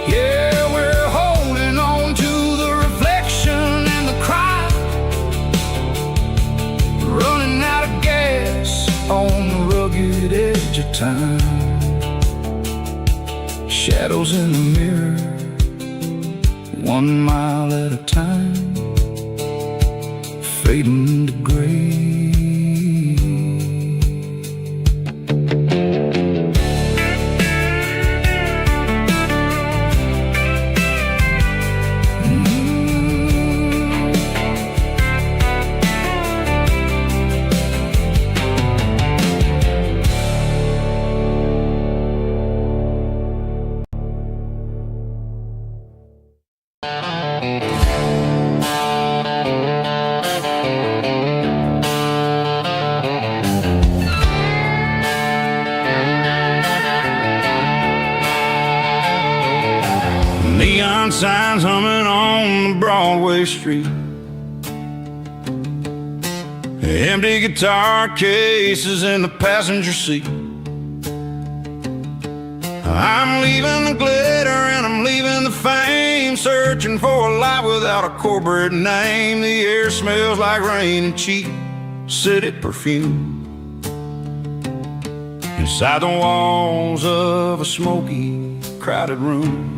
Yeah, we're holding on to the reflection and the cry, running out of gas on the rugged edge of time. Shadows in the mirror, 1 mile at a time, fading to gray. Neon signs humming on the Broadway street, empty guitar cases in the passenger seat. I'm leaving the glitter and I'm leaving the fame, searching for a life without a corporate name. The air smells like rain and cheap city perfume inside the walls of a smoky, crowded room.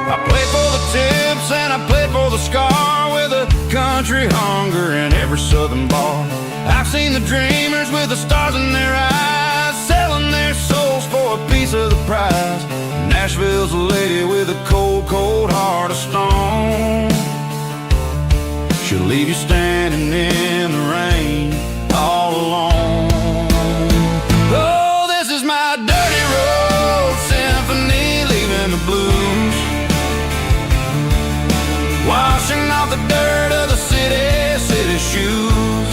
I played for the tips and I played for the scar, with a country hunger in every southern bar. I've seen the dreamers with the stars in their eyes, selling their souls for a piece of the prize. Nashville's a lady with a cold, cold heart of stone. She'll leave you standing in the rain all alone. Oh, this is my dirty road symphony, leaving the blues, washing off the dirt of the city shoes.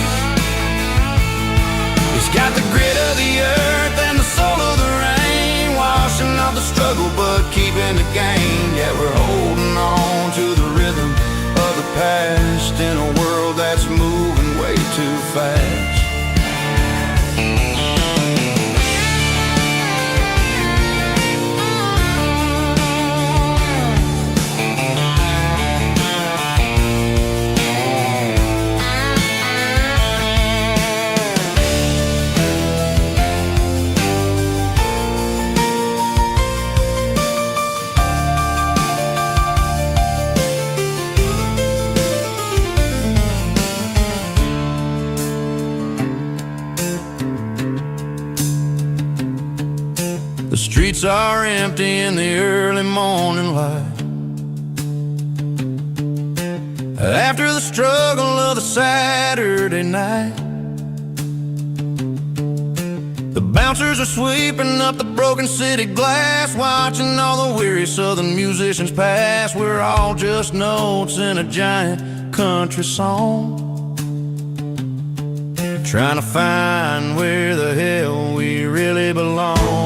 It's got the grit of the earth and the soul of the rain, washing off the struggle but keeping the gain. Yeah, we're holding on to the rhythm of the past in a world that's moving way too fast. The streets are empty in the early morning light, after the struggle of the Saturday night. The bouncers are sweeping up the broken city glass, watching all the weary southern musicians pass. We're all just notes in a giant country song, trying to find where the hell we really belong.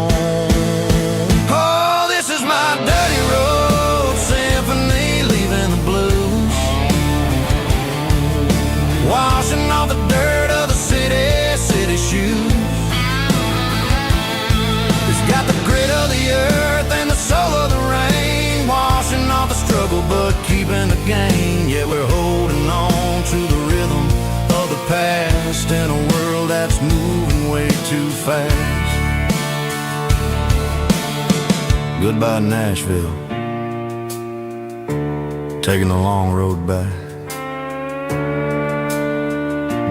My dirty road symphony, leaving the blues, washing off the dirt of the city shoes. It's got the grit of the earth and the soul of the rain, washing off the struggle but keeping the gain. Yeah, we're holding on to the rhythm of the past in a world that's moving way too fast. Goodbye, Nashville, taking the long road back.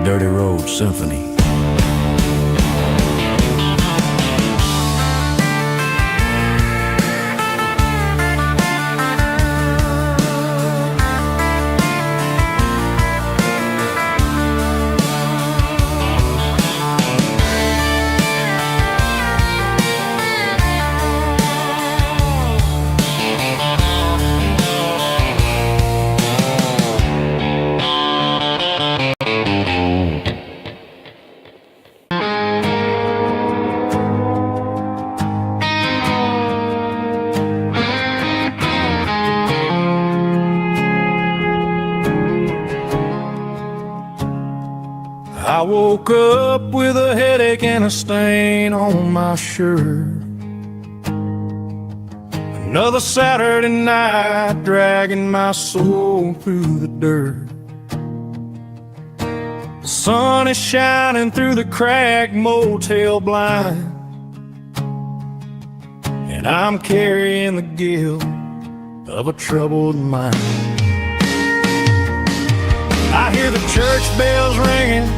Dirty Road Symphony. I woke up with a headache and a stain on my shirt. Another Saturday night dragging my soul through the dirt. The sun is shining through the cracked motel blind, and I'm carrying the guilt of a troubled mind. I hear the church bells ringing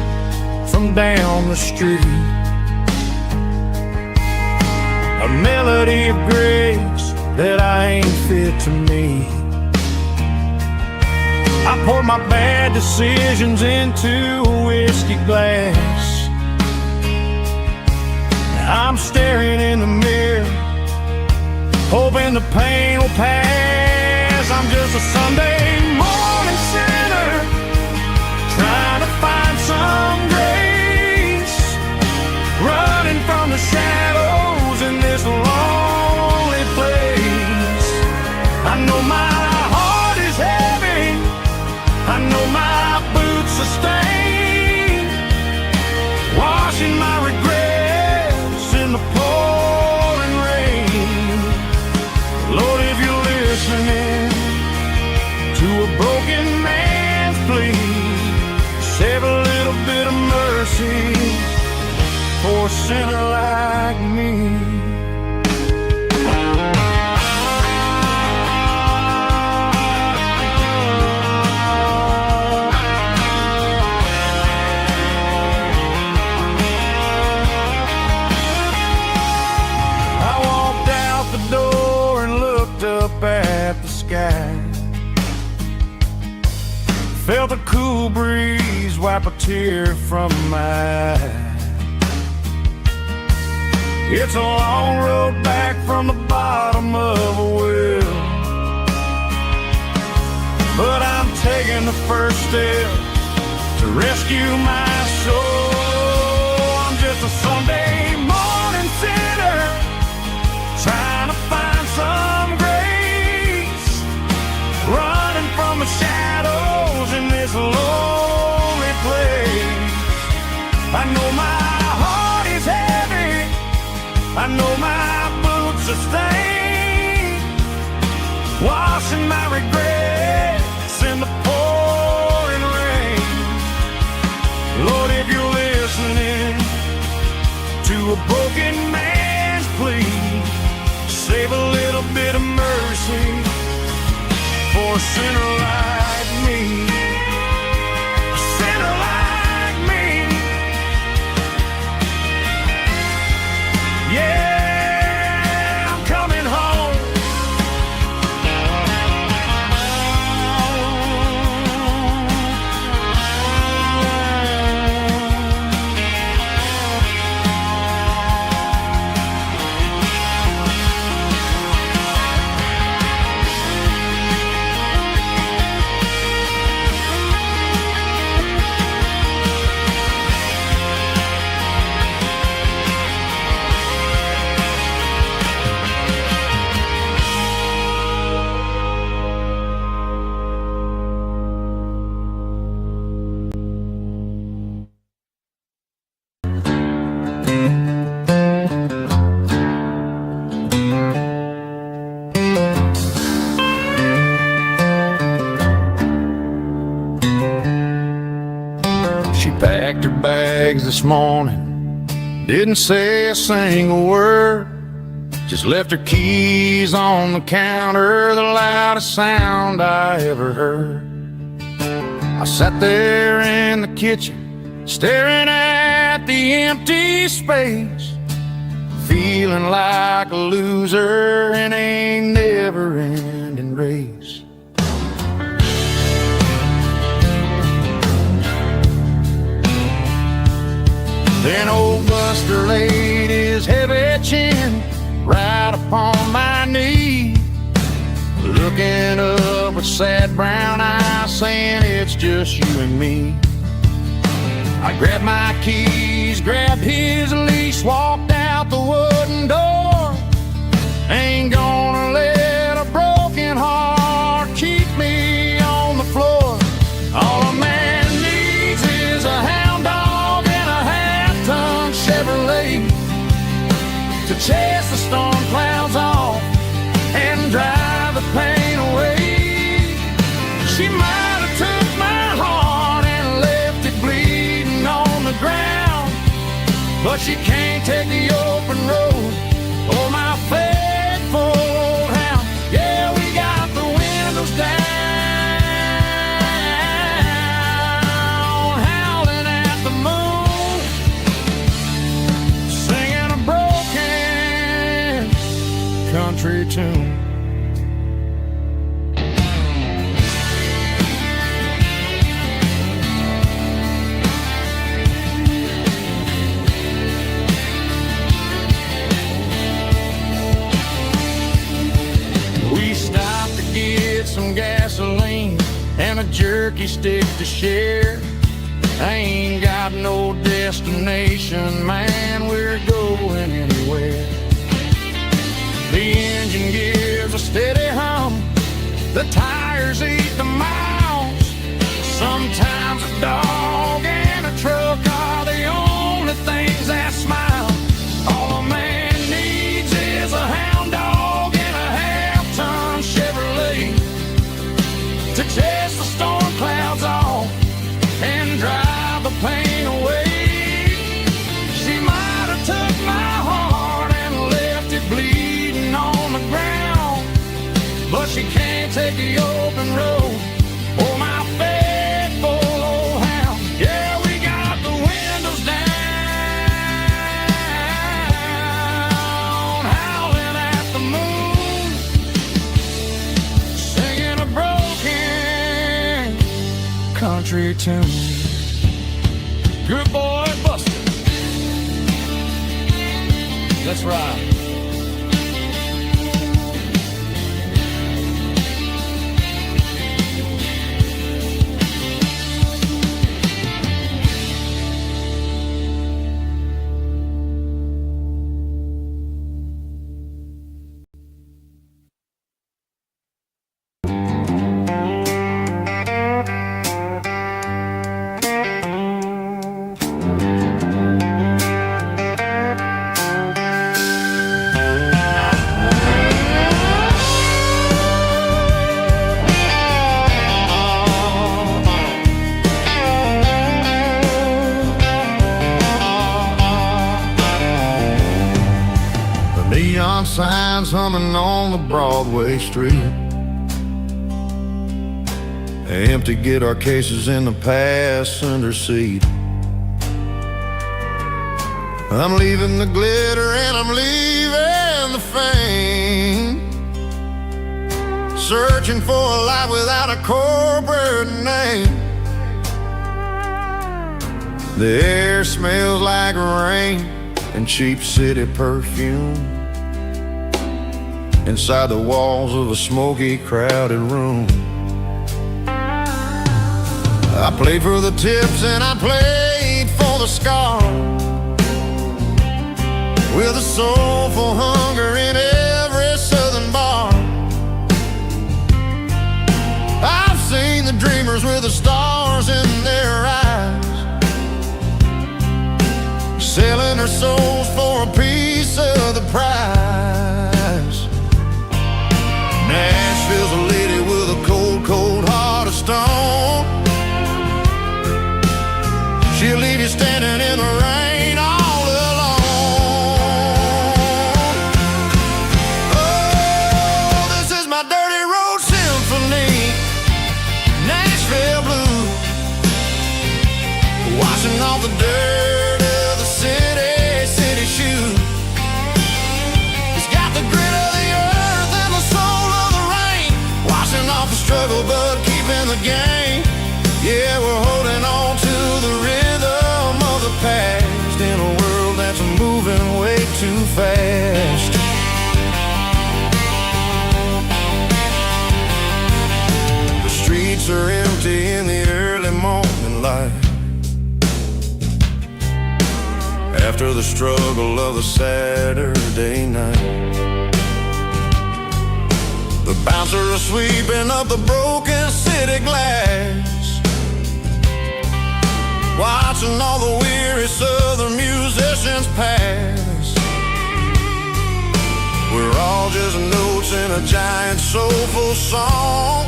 from down the street, a melody of grace that I ain't fit to meet. I pour my bad decisions into a whiskey glass. I'm staring in the mirror, hoping the pain will pass. I'm just a Sunday morning sinner, trying to find some grace, running from the shadows in this lonely place. I know my heart is heavy, I know my boots are stained, washing my regrets in the pouring rain. Lord, if you're listening to a broken man's plea, save a little bit of mercy for a sinner like me. I walked out the door and looked up at the sky, felt a cool breeze wipe a tear from my eye. It's a long road back from the bottom of a well, but I'm taking the first step to rescue my soul. I'm just a Sunday morning sinner, trying to find some grace, running from the shadows in this lonely place. I know my heart is heavy, I know my boots are stained, washing my regrets in the pouring rain. Lord, if you're listening to a broken man's plea, save a little bit of mercy for a sinner like me. A sinner like me. Yeah, I'm coming home. She packed her bags this morning, didn't say a single word, just left her keys on the counter, the loudest sound I ever heard. I sat there in the kitchen, staring at the empty space, feeling like a loser in a never-ending race. Then old Buster laid his heavy chin right upon my knee, looking up with sad brown eyes, saying it's just you and me. I grabbed my keys, grabbed his leash, walked out the wooden door. Ain't gonna let a broken heart keep me on the floor. All a man needs is a hound dog but she can't take the open road. Oh, my faithful old hound. Yeah, we got the windows down, howling at the moon, singing a broken country tune. Some gasoline and a jerky stick to share. I ain't got no destination, man, we're going anywhere. The engine gives a steady hum, the tires eat the miles. Sometimes a dog and a truck are the only things that smile. All a man needs is a hound dog and a half-ton Chevrolet to chase the storm clouds off and drive the pain away. She might have took my heart and left it bleeding on the ground, but she can't take the open road. Oh, my faithful old hound. Yeah, we got the windows down, howling at the moon, singing a broken country tune. Good boy, Buster. Let's ride. Neon signs humming on the Broadway street. Empty guitar cases in the passenger seat. I'm leaving the glitter and I'm leaving the fame, searching for a life without a corporate name. The air smells like rain and cheap city perfume inside the walls of a smoky, crowded room. I played for the tips and I played for the scars, with a soulful hunger in every southern bar. I've seen the dreamers with the stars in their eyes, selling their souls for a piece of the prize. Nashville's a lady with a cold, cold heart of stone. She'll leave you standing in the rain all alone. Oh, this is my dirty road symphony, Nashville blues, washing off the dirt of the city shoes. It's got the grit of the earth and the soul of the rain, washing off the struggle but keeping the game. Yeah, we're holding on to the rhythm of the past in a world that's moving way too fast. The streets are empty in the early morning light, after the struggle of the Saturday night. The bouncers are sweeping up the broken city glass, watching all the weary southern musicians pass. We're all just notes in a giant soulful song,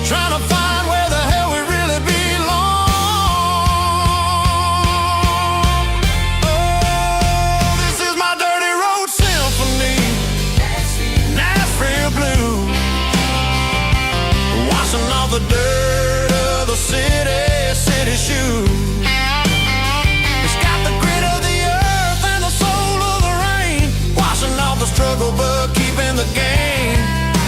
trying to find where the hell we really belong. the dirt of the city shoes. It's got the grit of the earth and the soul of the rain, washing off the struggle but keeping the game.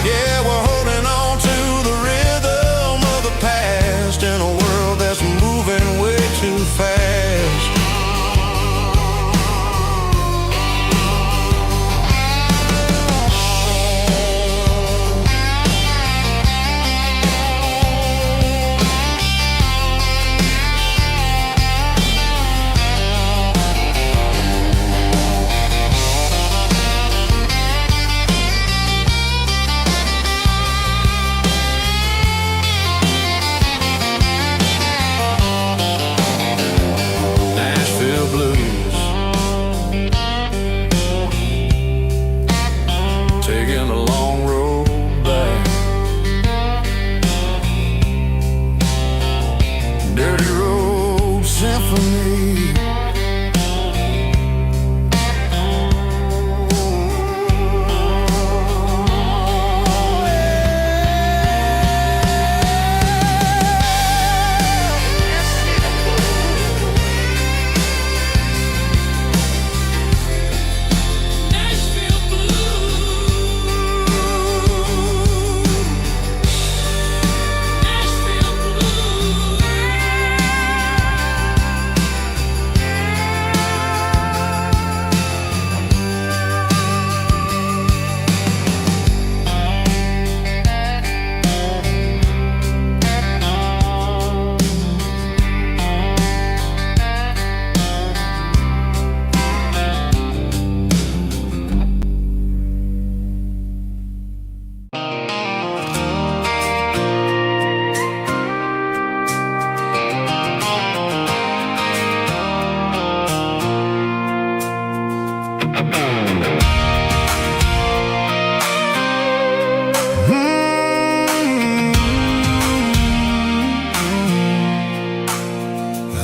Yeah, we're holding on to the rhythm of the past in a world that's moving way too fast.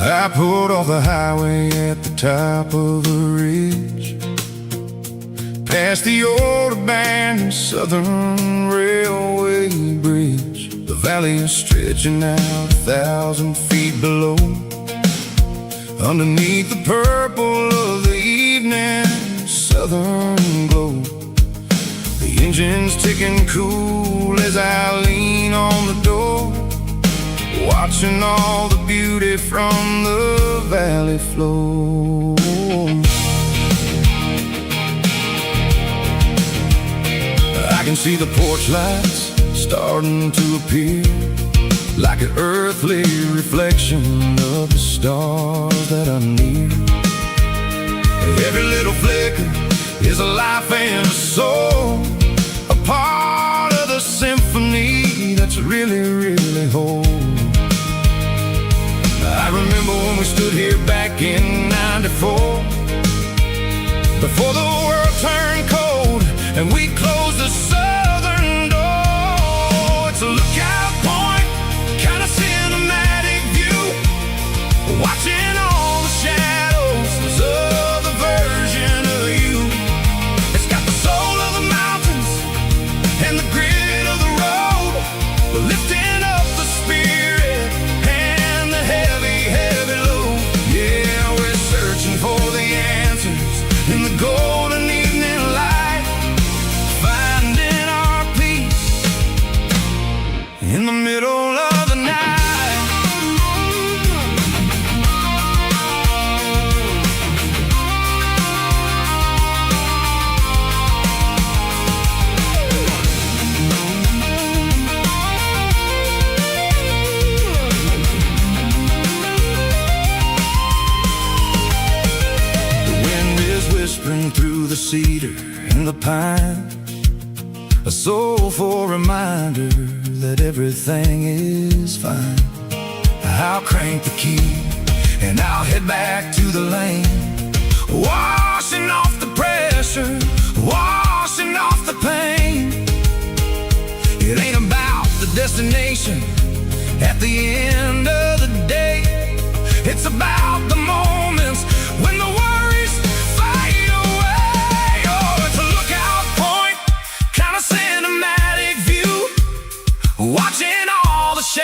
I pulled off the highway at the top of the ridge, past the old abandoned Southern Railway bridge. The valley is stretching out 1,000 feet below, underneath the purple of the evening southern glow. The engine's ticking cool as I lean on the door, watching all the beauty from the valley flow. I can see the porch lights starting to appear, like an earthly reflection of the stars that are near. Every little flicker is a life and a soul, a part of the symphony that's really, really whole. I remember when we stood here back in '94, before the world turned cold and we closed the southern door. It's a lookout point, kind of cinematic view, watching all the shadows of the version of you. It's got the soul of the mountains and the grit of the road, lifting up the spirit and the heavy, heavy load. Yeah, we're searching for the answers in the golden evening light, finding our peace in the middle of the night. Whispering through the cedar and the pine, a soulful reminder that everything is fine. I'll crank the key and I'll head back to the lane, washing off the pressure, washing off the pain. It ain't about the destination at the end of the day, it's about the moments when the worries fade away. Oh, it's a lookout point, kind of cinematic view, watching all the shadows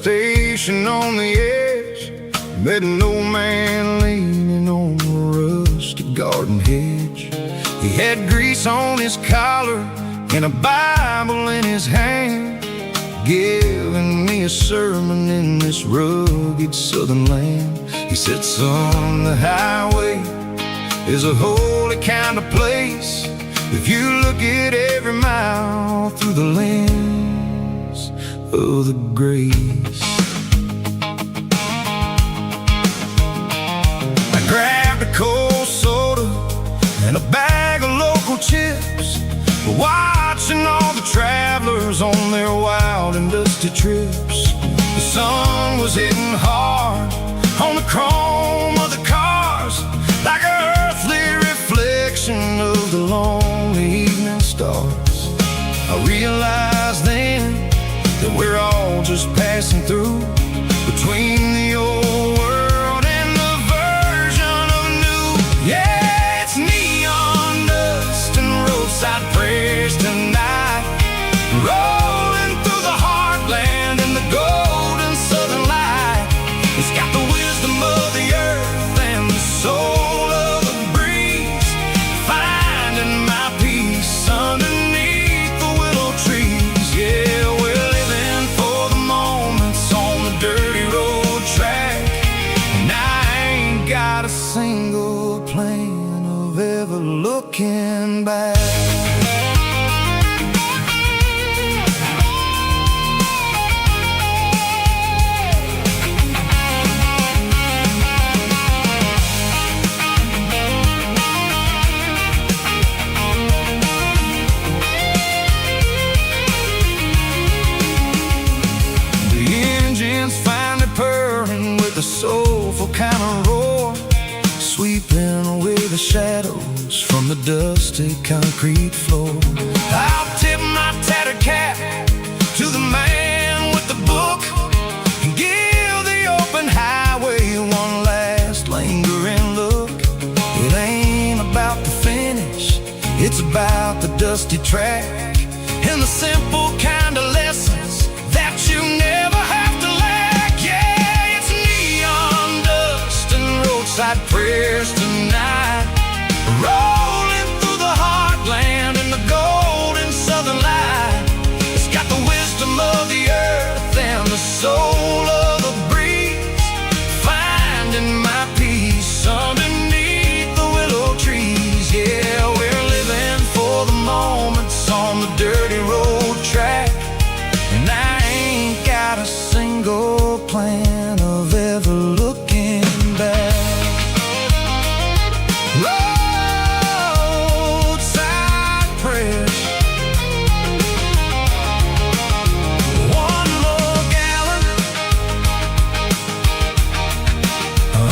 station on the edge, met an old man leaning on a rusty garden hedge. He had grease on his collar and a Bible in his hand, giving me a sermon in this rugged southern land. He said, son, the highway is a holy kind of place if you look at every mile through the lens of the grace. I grabbed a cold soda and a bag of local chips, watching all the travelers on their wild and dusty trips. The sun was hitting hard on the chrome of the cars, like an earthly reflection of the lonely evening stars. I realized then that we're all just passing through, between the old world and the version of new. Yeah, it's neon dust and roadside prayers tonight, rolling through the heartland in the golden southern light. It's got the wisdom of the earth and the soul of the breeze, finding my peace underneath the willow trees. Yeah, we're living for the moments on the dirty road track, and I ain't got a single plan of ever looking back. Finally purring with a soulful kind of roar, sweeping away the shadows from the dusty concrete floor. I'll tip my tattered cap to the man with the book and give the open highway one last lingering look. It ain't about the finish, it's about the dusty track and the simple kind of lessons that you never have to lack. Yeah, it's neon dust and roadside prayers tonight, rolling through the heartland in the golden southern light. It's got the wisdom of the earth and the soul of the breeze, finding my peace underneath the willow trees. Yeah, we're living for the moments on the dirty road track, and I ain't got a single plan of ever looking back. Roadside prayers, one more gallon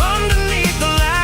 underneath the light.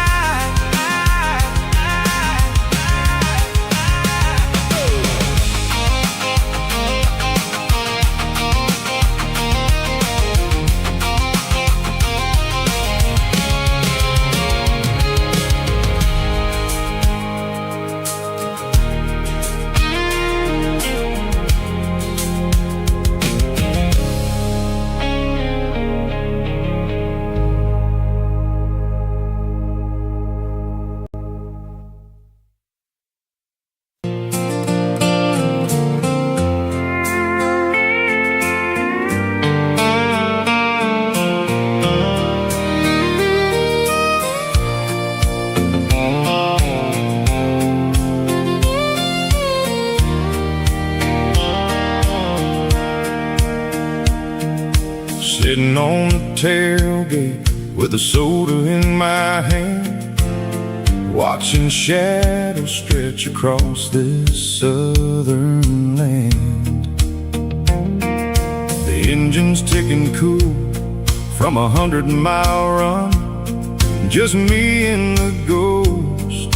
Sitting on the tailgate with a soda in my hand, watching shadows stretch across this southern land. The engine's ticking cool from 100-mile run, just me and the ghost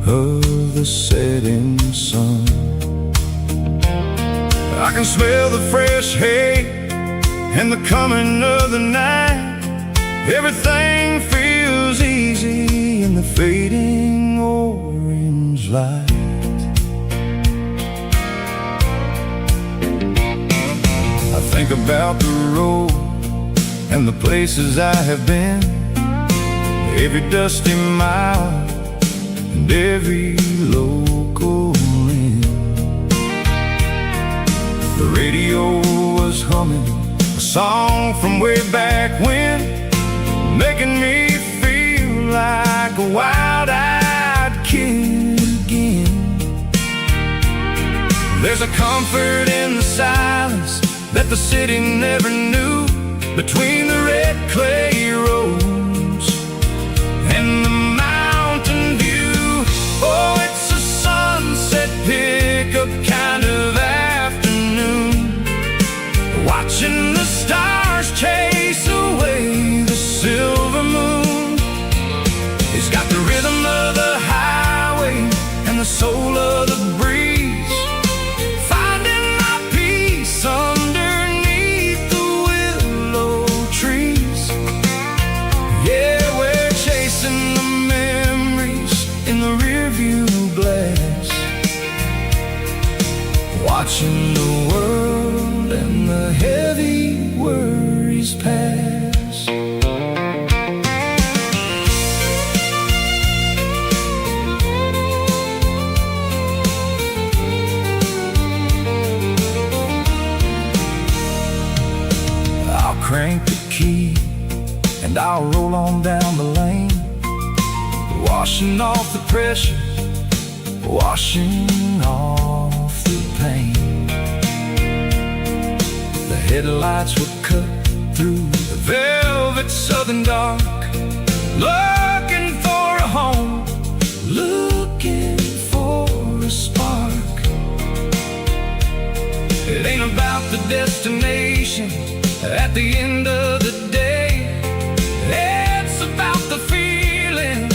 of the setting sun. I can smell the fresh hay and the coming of the night. Everything feels easy in the fading orange light. I think about the road and the places I have been, every dusty mile and every local inn. The radio was humming a song from way back when, making me feel like a wild-eyed kid again. There's a comfort in the silence that the city never knew, between the red clay roads and the mountain view. Oh, it's a sunset pickup kind of afternoon, watching the stars chase away the silver moon. It's got the rhythm of the highway and the soul of the breeze, finding my peace underneath the willow trees. Yeah, we're chasing the memories in the rearview glass, watching the world and the heavy worries pass. I'll crank the key and I'll roll on down the lane, washing off the pressure, washing off the pain. The headlights would cut through the velvet southern dark, looking for a home, looking for a spark. It ain't about the destination at the end of the day, it's about the feeling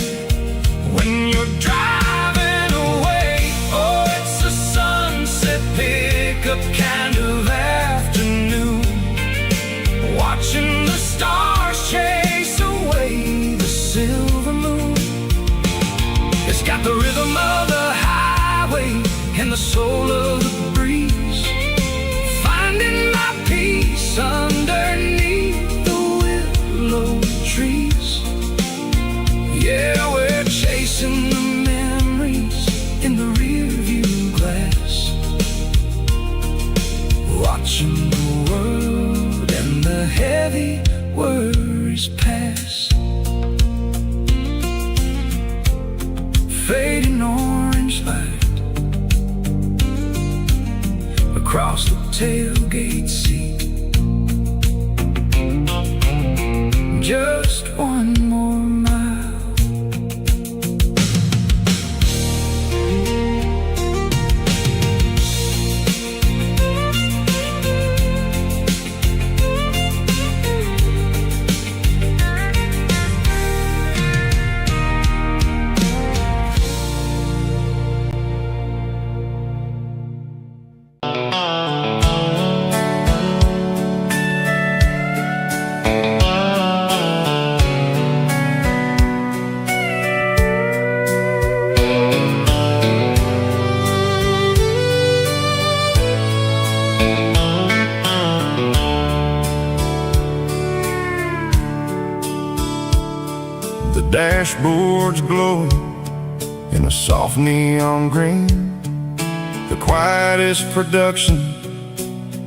when you're driving away. Oh, it's a sunset pickup kind of afternoon, watching the stars chase away the silver moon. It's got the rhythm of the highway and the soul of the breeze, finding my peace underneath the willow trees. Yeah, we're chasing the memories in the rearview glass, watching the world and the heavy worries pass. Fading orange light across the tailgate seat, just one more mile. The dashboard's glowing in a soft neon green, the quietest production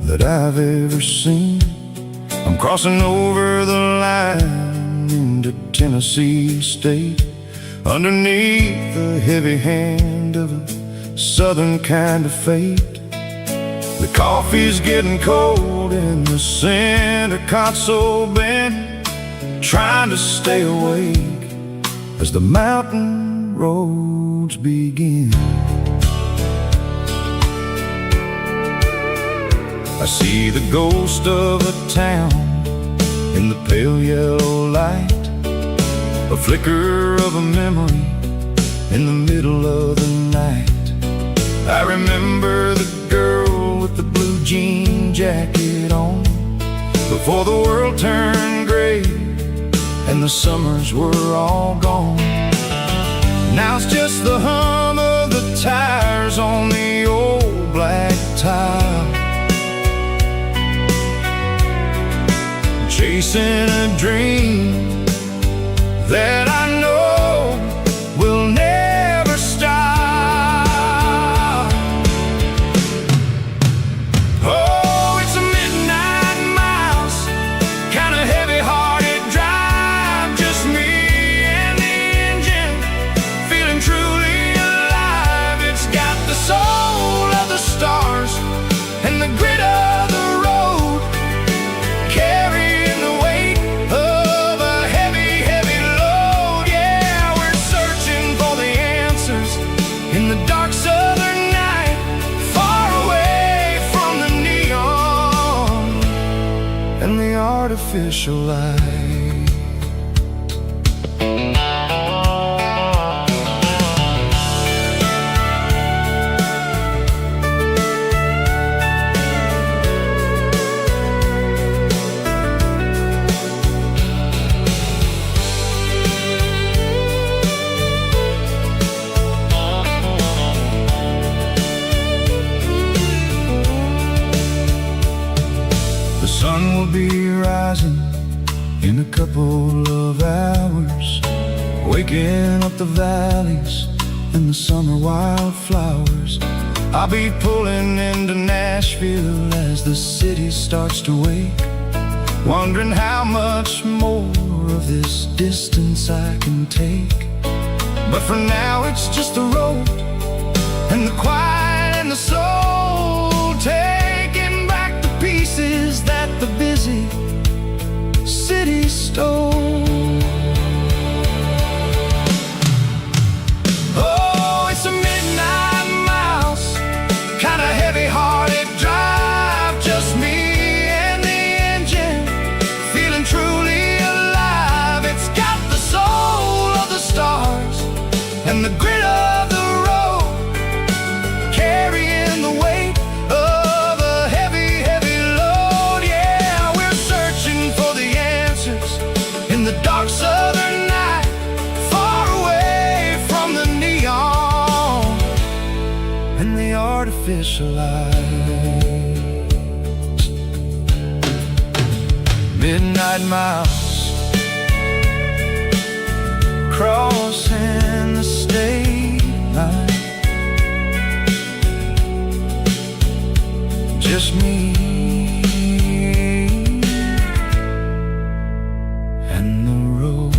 that I've ever seen. I'm crossing over the line into Tennessee State, underneath the heavy hand of a southern kind of fate. The coffee's getting cold in the center console bin, trying to stay awake as the mountain roads begin. I see the ghost of a town in the pale yellow light, a flicker of a memory in the middle of the night. I remember the girl with the blue jean jacket on, before the world turned gray and the summers were all gone. Now it's just the hum of the tires on the old black tile, chasing a dream that I know will never stop. Oh, it's a midnight mouse, kind of heavy-hearted drive, just me and the engine, feeling truly alive. It's got the soul of the stars and the grit of the road, carrying the weight of a heavy, heavy load. Yeah, we're searching for the answers in the dark southern night, far away from the neon and the artificial light. The sun will be rising in a couple of hours, waking up the valleys and the summer wildflowers. I'll be pulling into Nashville as the city starts to wake, wondering how much more of this distance I can take. But for now it's just the road and the quiet and the soul, taking back the pieces that the busy city stole. Oh, it's a midnight mouse, kind of heavy-hearted drive, just me and the engine, feeling truly alive. It's got the soul of the stars and the grit of the road, carrying the weight of a heavy, heavy load. Yeah, we're searching for the answers in the dark southern night, far away from the neon and the artificial lights. Midnight mouse, crossing the state line, just me and the road.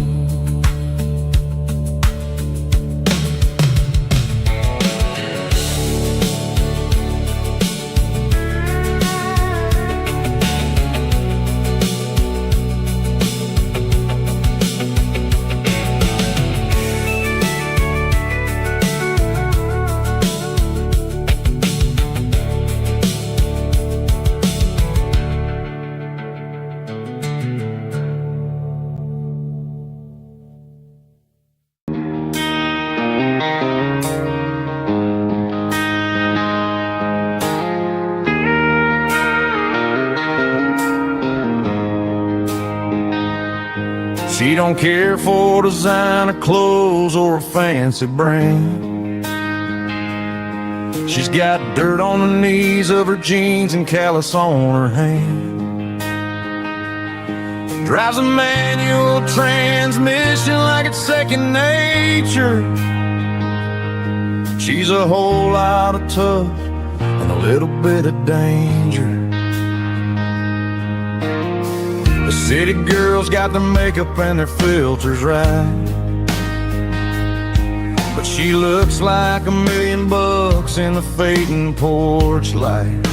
She don't care for designer clothes or a fancy brand. She's got dirt on the knees of her jeans and callus on her hand. Drives a manual transmission like it's second nature. She's a whole lot of tough and a little bit of danger. The city girls got their makeup and their filters right, but she looks like $1,000,000 in the fading porch light.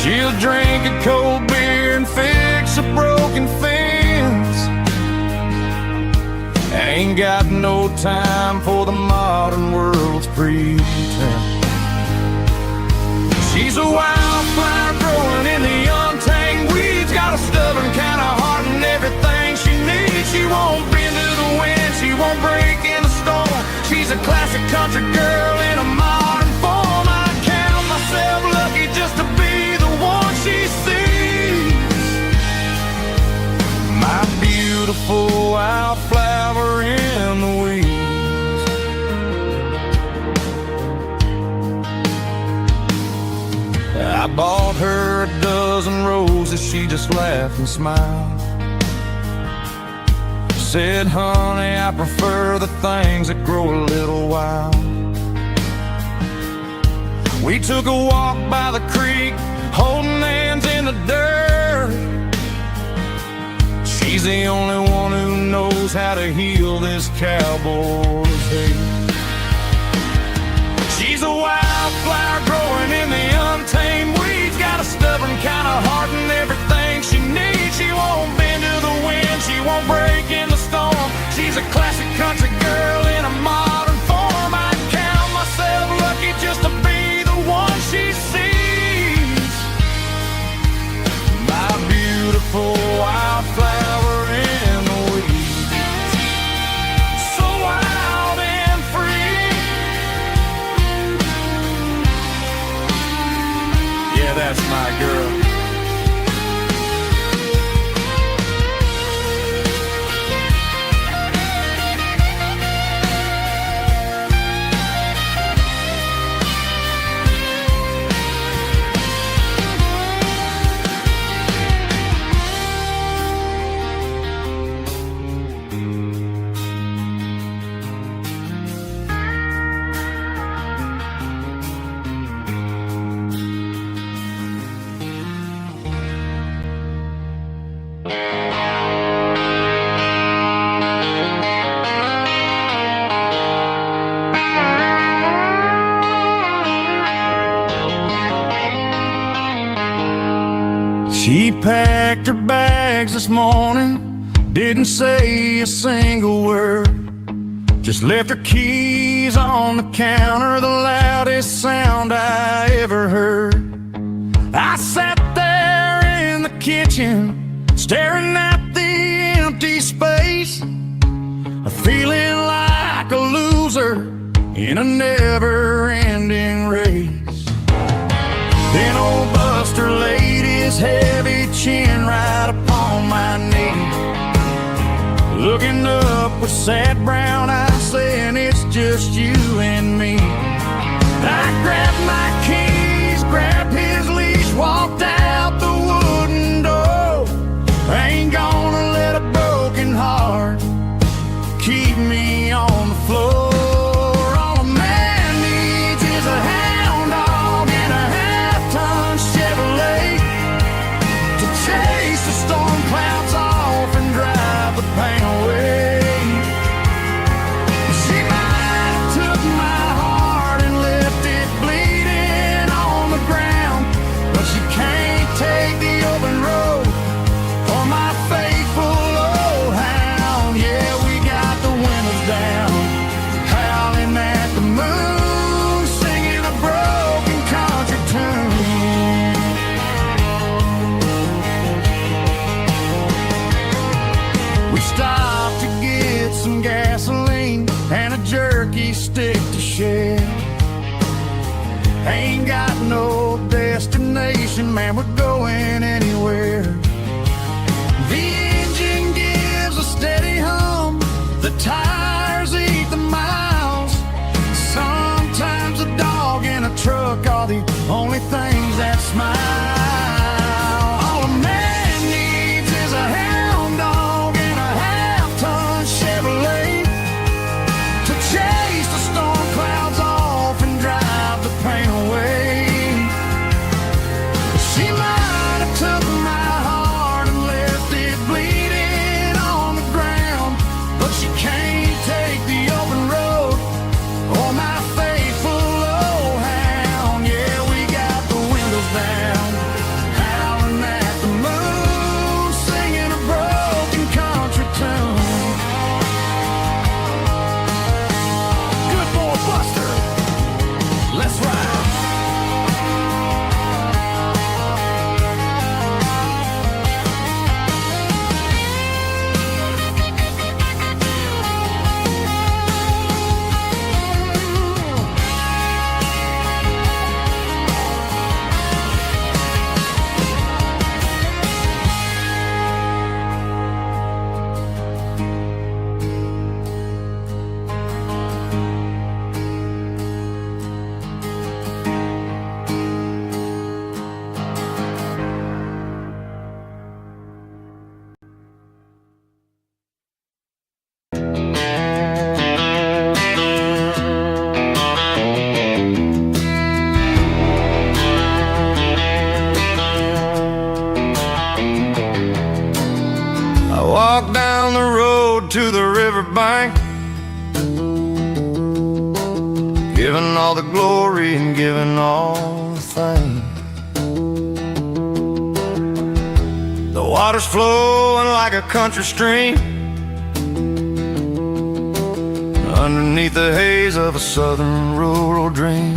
She'll drink a cold beer and fix a broken fence. Ain't got no time for the modern world's pretense. She's a wildflower growing in the untamed weeds, got a stubborn kind of heart and everything she needs. She won't bend to the wind, she won't break in the storm. She's a classic country girl in a modern form. I count myself lucky just to be the one she sees. My beautiful wildflower in the weeds. I bought her a dozen roses she just laughed and smiled. She said, honey, I prefer the things that grow a little wild. We took a walk by the creek, holding hands in the dirt. She's the only one who knows how to heal this cowboy's hate. She's a wildflower growing in the untamed weeds. Got a stubborn kind of heart and everything she needs. She won't bend to the wind, she won't break in the storm. She's a classic country girl in a modern form. I count myself lucky just to be the one she sees. My beautiful wildflower in the weeds, so wild and free. Yeah, that's my girl. She packed her bags this morning, didn't say a single word. Just left her keys on the counter, the loudest sound I ever heard. I sat there in the kitchen, staring at the empty space, feeling like a loser in a never-ending race. Then old Buster laid his heavy chin right upon my knee, looking up with sad brown eyes, saying it's just you and me. I grabbed my keys, grabbed his leash, walked out the wooden door. I ain't gonna let a broken heart keep me on the floor. All a man needs is a hound dog and a half-ton Chevrolet to chase the storm clouds off and drive the pain away. She might have took my heart and left it bleeding on the ground, but she can't take the open road for my faithful old hound. Yeah, we got the windows down, howling at the moon, singing a broken country tune. We stopped to get some gasoline and a jerky stick to share. Ain't got no destination, man, we're going anywhere. The engine gives a steady hum, the tires eat the miles. Sometimes a dog and a truck are the only things that smile. All a man needs is a hound dog and a half-ton Chevrolet to chase the storm clouds off and drive the pain away. She might have took my giving all the glory and giving all the fame. The water's flowing like a country stream underneath the haze of a southern rural dream.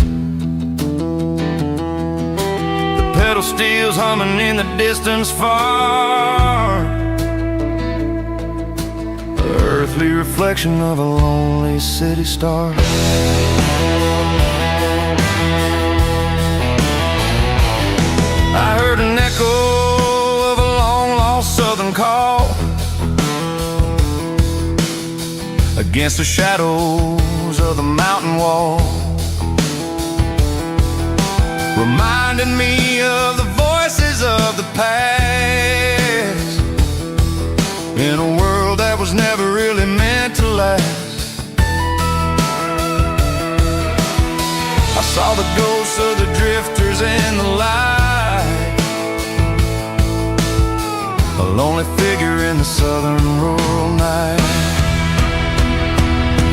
The pedal steel's humming in the distance far, the earthly reflection of a lonely city star. I heard an echo of a long-lost southern call against the shadows of the mountain wall, reminding me of the voices of the past in a world that was never really meant to last. I saw the ghosts of the drifters in the light, a lonely figure in the southern rural night.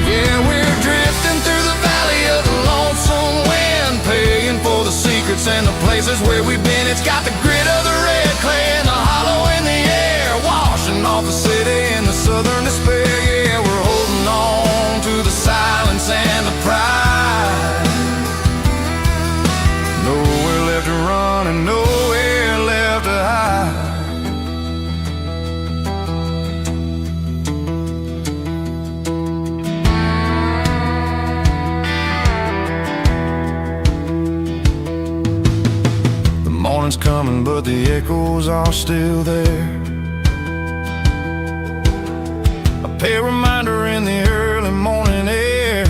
Yeah, we're drifting through the valley of the lonesome wind, paying for the secrets and the places where we've been. It's got the grit of the red clay and the hollow in the air, washing off the city and the southern despair. Yeah, we're holding on to the silence and the pride. Nowhere left to run and nowhere left to hide. Morning's coming, but the echoes are still there. A pale reminder in the early morning air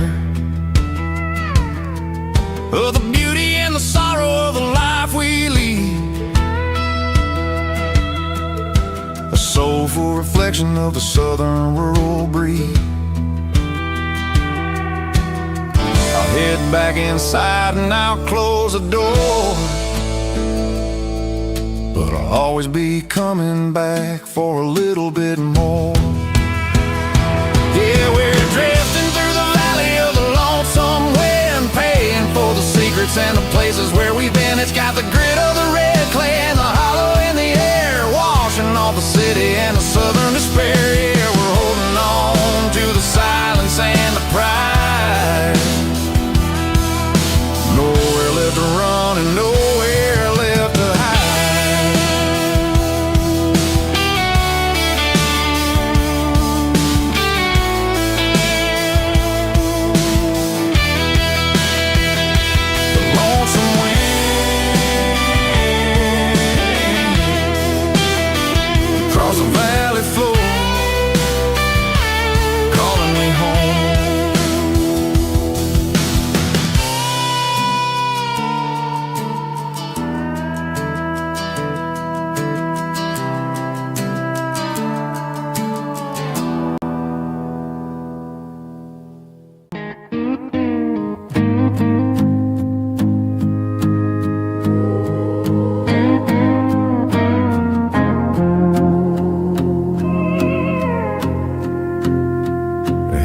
of the beauty and the sorrow of the life we lead, a soulful reflection of the southern rural breed. I'll head back inside and I'll close the door, but I'll always be coming back for a little bit more. Yeah, we're drifting through the valley of the lonesome wind, paying for the secrets and the places where we've been. It's got the grit of the red clay and the hollow in the air, washing off the city and the southern despair. Yeah, we're holding on to the silence and the pride. Nowhere left to run and nowhere left to hide.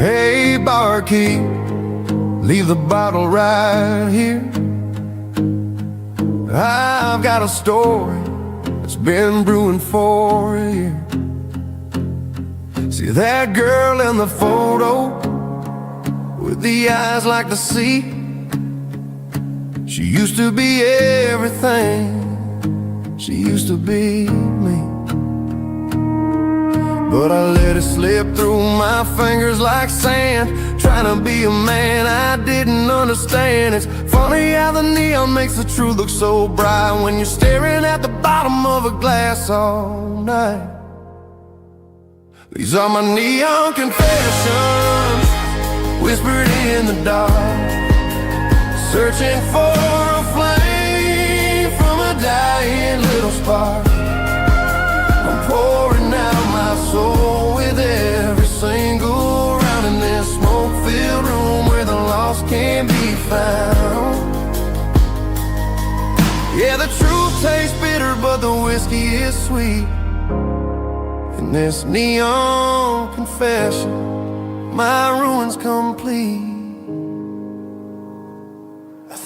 Hey, barkeep, leave the bottle right here. I've got a story that's been brewing for a year. See that girl in the photo with the eyes like the sea? She used to be everything, she used to be me. But I let it slip through my fingers like sand, trying to be a man I didn't understand. It's funny how the neon makes the truth look so bright when you're staring at the bottom of a glass all night. These are my neon confessions, whispered in the dark, searching for a flame from a dying little spark. I'm pouring out my soul with every single round in this smoke-filled room where the lost can't be found. Yeah, the truth tastes bitter, but the whiskey is sweet. In this neon confession, my ruin's complete.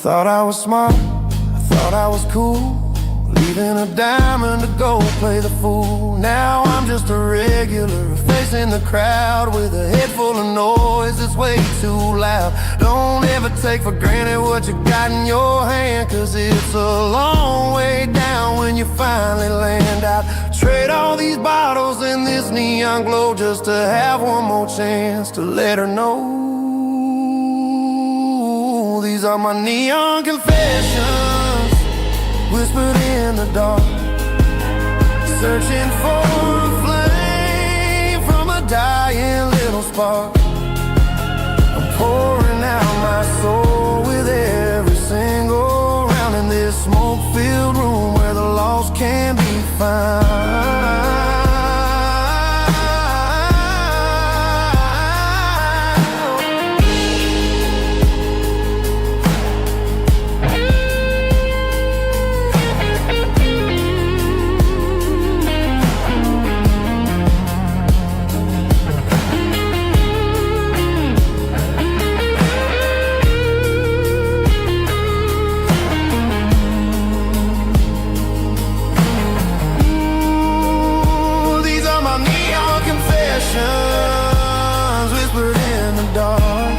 Thought I was smart, I thought I was cool, leaving a diamond to go play the fool. Now I'm just a regular, facing the crowd with a head full of noise that's way too loud. Don't ever take for granted what you got in your hand, 'cause it's a long way down when you finally land out. Trade all these bottles and this neon glow just to have one more chance to let her know. These are my neon confessions, whispered in the dark, searching for a flame from a dying little spark. I'm pouring out my soul with every single round in this smoke-filled room where the lost can be found. Whispered in the dark,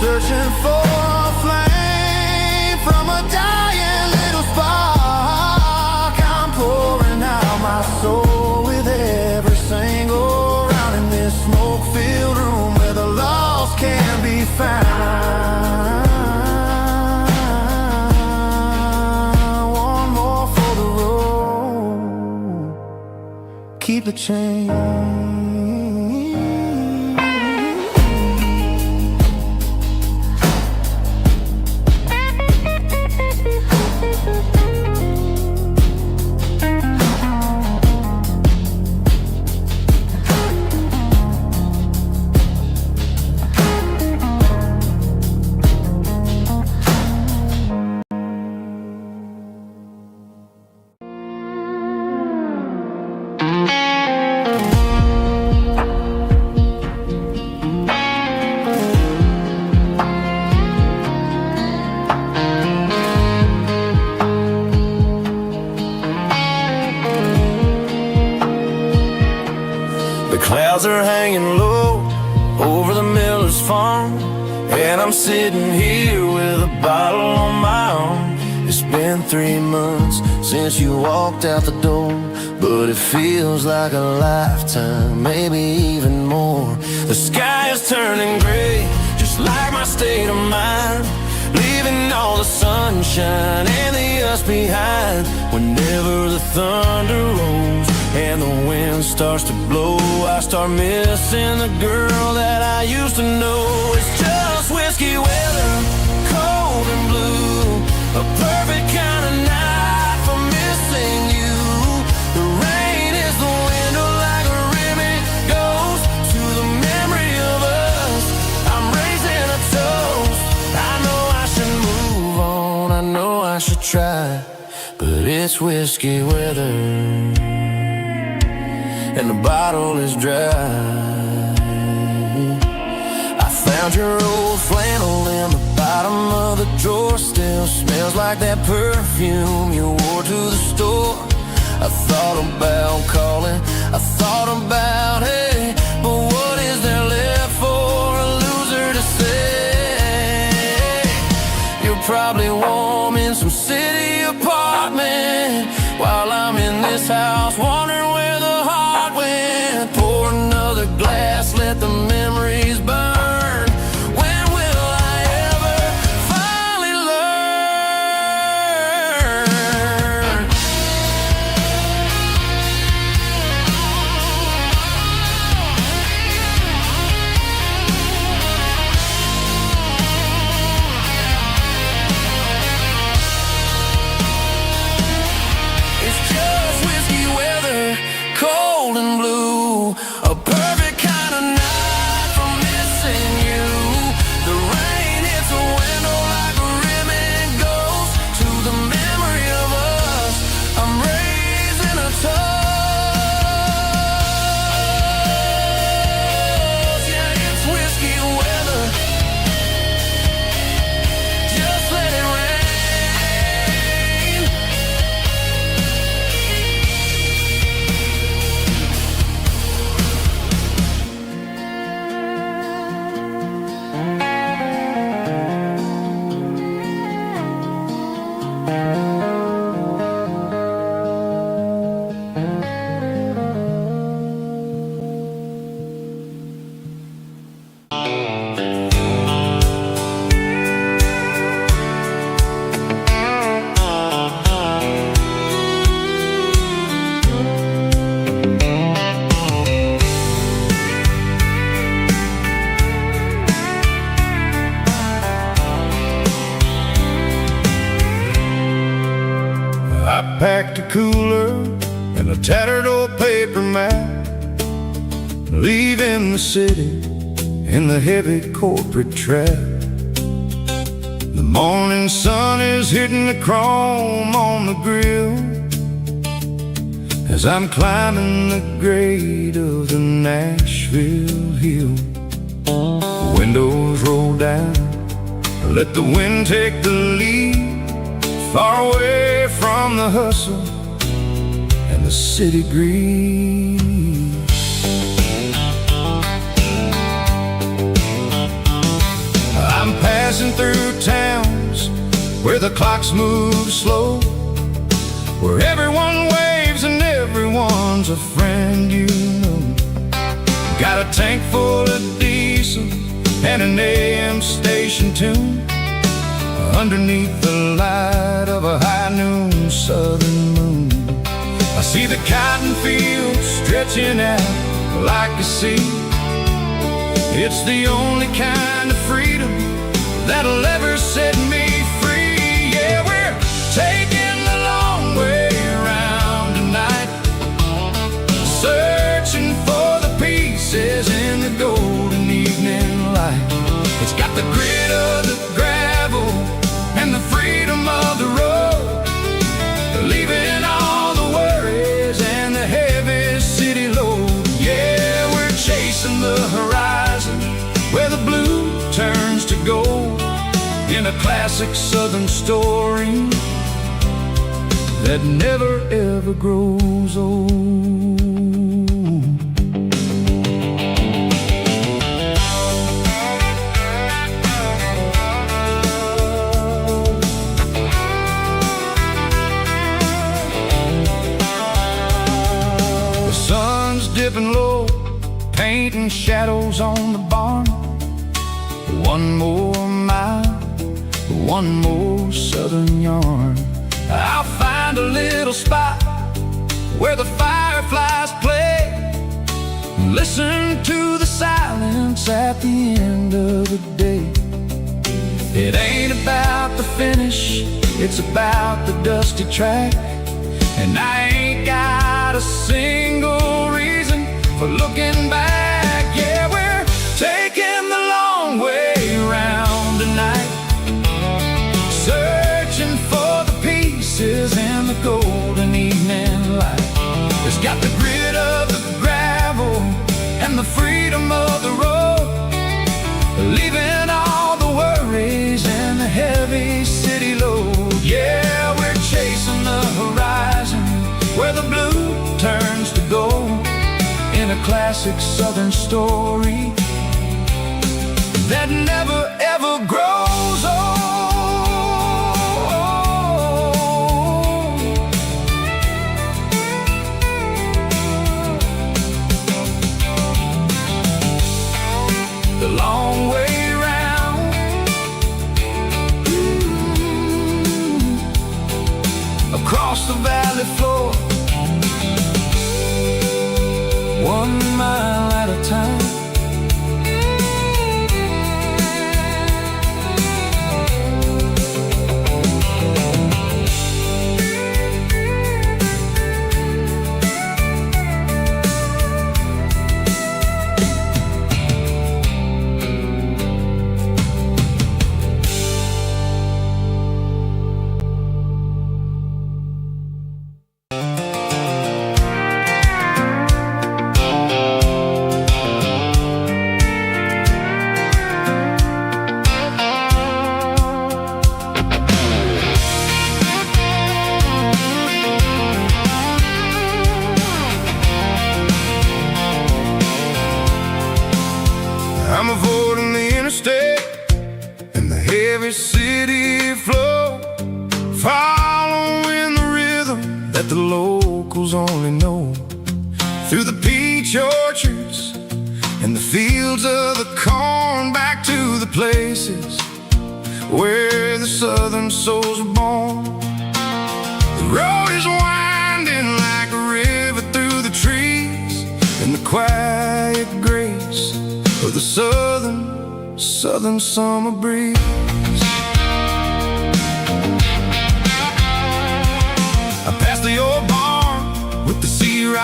searching for a flame from a dying little spark. I'm pouring out my soul with every single round in this smoke-filled room where the lost can be found. One more for the road, keep the change. Clouds are hanging low over the miller's farm, and I'm sitting here with a bottle on my arm. It's been 3 months since you walked out the door, but it feels like a lifetime, maybe even more. The sky is turning gray, just like my state of mind, leaving all the sunshine and the us behind. Whenever the thunder rolls and the wind starts to blow, I start missing the girl that I used to know. It's just whiskey weather, cold and blue, a perfect kind of night for missing you. The rain is the window like a ribbon goes to the memory of us. I'm raising a toast. I know I should move on, I know I should try, but it's whiskey weather and the bottle is dry. I found your old flannel in the bottom of the drawer, still smells like that perfume you wore to the store. I thought about calling, I thought about, hey, but what is there left for a loser to say? You're probably warm in some city apartment while I'm in this house wondering where the heart went. Pour another glass, let the memories burn. When will I ever finally learn? cooler and a tattered old paper map, leaving the city in the heavy corporate trap. The morning sun is hitting the chrome on the grill as I'm climbing the grade of the Nashville hill. Windows roll down, let the wind take the lead, far away from the hustle and the city greed. I'm passing through towns where the clocks move slow, where everyone waves and everyone's a friend you know. Got a tank full of diesel and an AM station tune underneath the light of a high noon southern moon. I see the cotton fields stretching out like a sea. It's the only kind of freedom that'll ever set me free. Yeah, we're taking the long way around tonight, searching for the pieces in the golden evening light. It's got the grit of the gravel and the freedom of the road, leaving all the worries and the heavy city load. Yeah, we're chasing the horizon where the blue turns to gold, in a classic southern story that never ever grows old. The sun's dipping low, painting shadows on the barn. One more mile, one more southern yarn. I'll find a little spot where the fireflies play, listen to the silence at the end of the day. It ain't about the finish, it's about the dusty track. And I ain't got a single reason for looking back. Yeah, we're taking the long way around tonight, searching for the pieces in the golden evening light. It's got the grit of the gravel and the freedom of the road, leaving all the worries and the heavy city load. Yeah, we're chasing the horizon where the blue turns to gold, in a classic southern story that never ever grows old. The long way round, across the valley floor, 1 mile at a time. I'm avoiding the interstate and the heavy city flow, following the rhythm that the locals only know, through the peach orchards and the fields of the corn, back to the places where the southern souls are born. The road is winding like a river through the trees, and the quiet grace of the southern summer breeze. I passed the old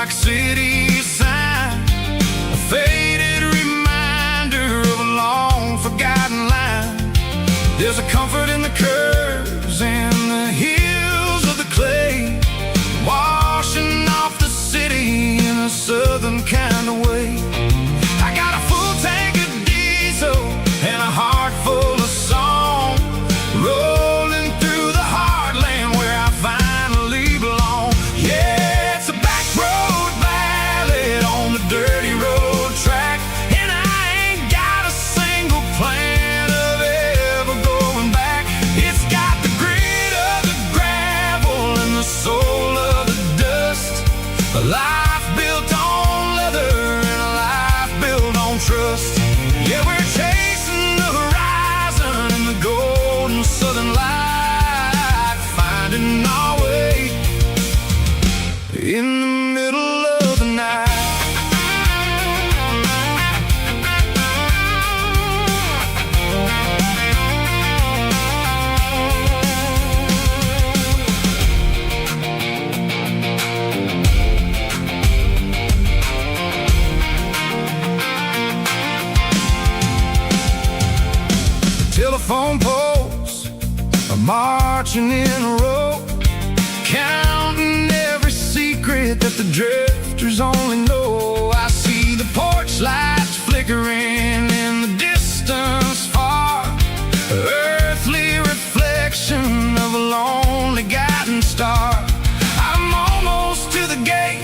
like city sign, a faded reminder of a long forgotten line. There's a comfort in the curves and the hills of the clay, washing off the city in a southern kind of way. I got a full tank of diesel and a heart full of song, rolling through the heartland where I finally belong. Yeah, it's a back road ballad on the dirty road track, and I ain't got a single plan of ever going back. It's got the grit of the gravel and the soul of the dust, a life built on leather and a life built on trust. Yeah, we're chasing the horizon in the golden southern light, finding our way in the middle of the night. Telephone poles are marching in a row, counting every secret that the drifters only know. I see the porch lights flickering in the distance far, earthly reflection of a lonely guiding star. I'm almost to the gate,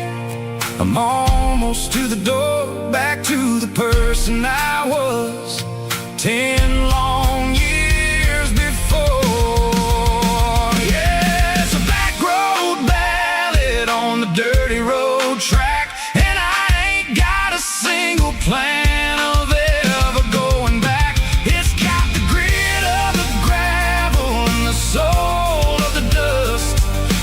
I'm almost to the door, back to the person I was 10 long years before. Yeah, it's a back road ballad on the dirty road track, and I ain't got a single plan of ever going back. It's got the grit of the gravel and the soul of the dust,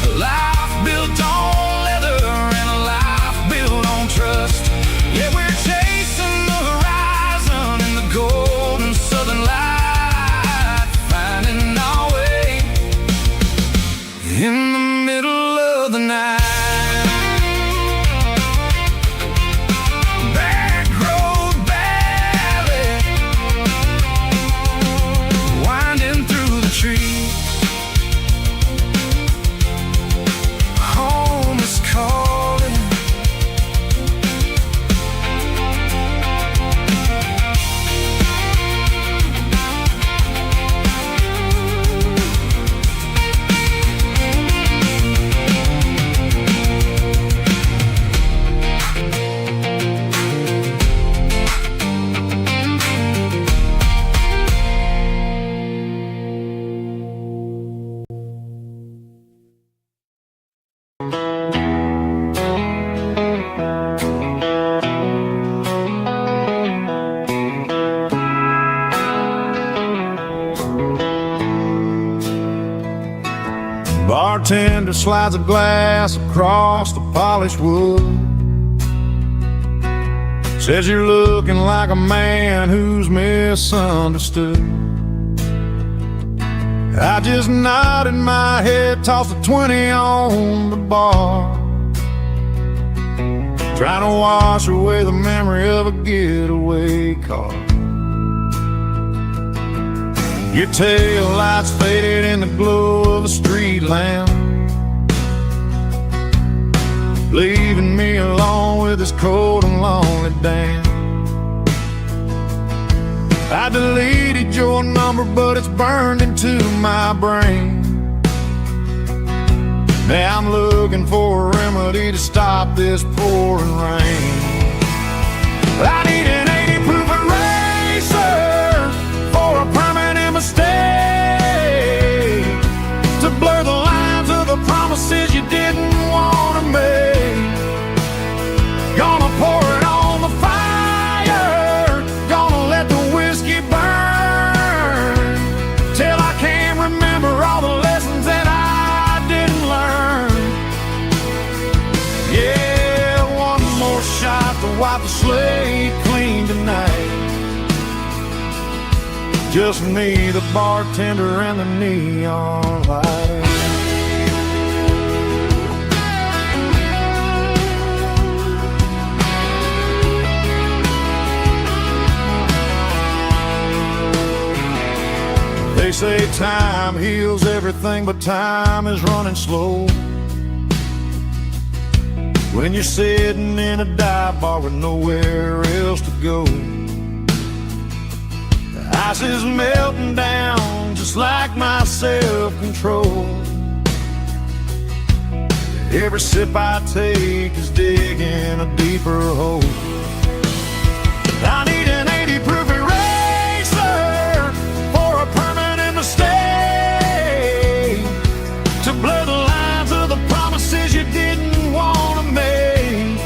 a life built on leather and a life built on trust. Yeah, we're chasing the horizon in the golden southern light, finding our way in the middle of the night. Back road ballad, winding through the trees. Home is calling. Bartender slides a glass across the polished wood, says you're looking like a man who's misunderstood. I just nodded my head, tossed a 20 on the bar, trying to wash away the memory of a getaway car. Your tail lights faded in the glow of a street lamp, leaving me alone with this cold and lonely damn. I deleted your number, but it's burned into my brain. Now I'm looking for a remedy to stop this pouring rain. I need an 80 proof eraser for a permanent mistake, to blur the lines of the promises you didn't want to make. Gonna pour it on the fire, gonna let the whiskey burn, till I can't remember all the lessons that I didn't learn. Yeah, one more shot to wipe the slate clean tonight. Just me, the bartender, and the neon light. They say time heals everything, but time is running slow when you're sitting in a dive bar with nowhere else to go. The ice is melting down just like my self-control. Every sip I take is digging a deeper hole. I need an 80 proof eraser for a permanent mistake, to blur the lines of the promises you didn't want to make.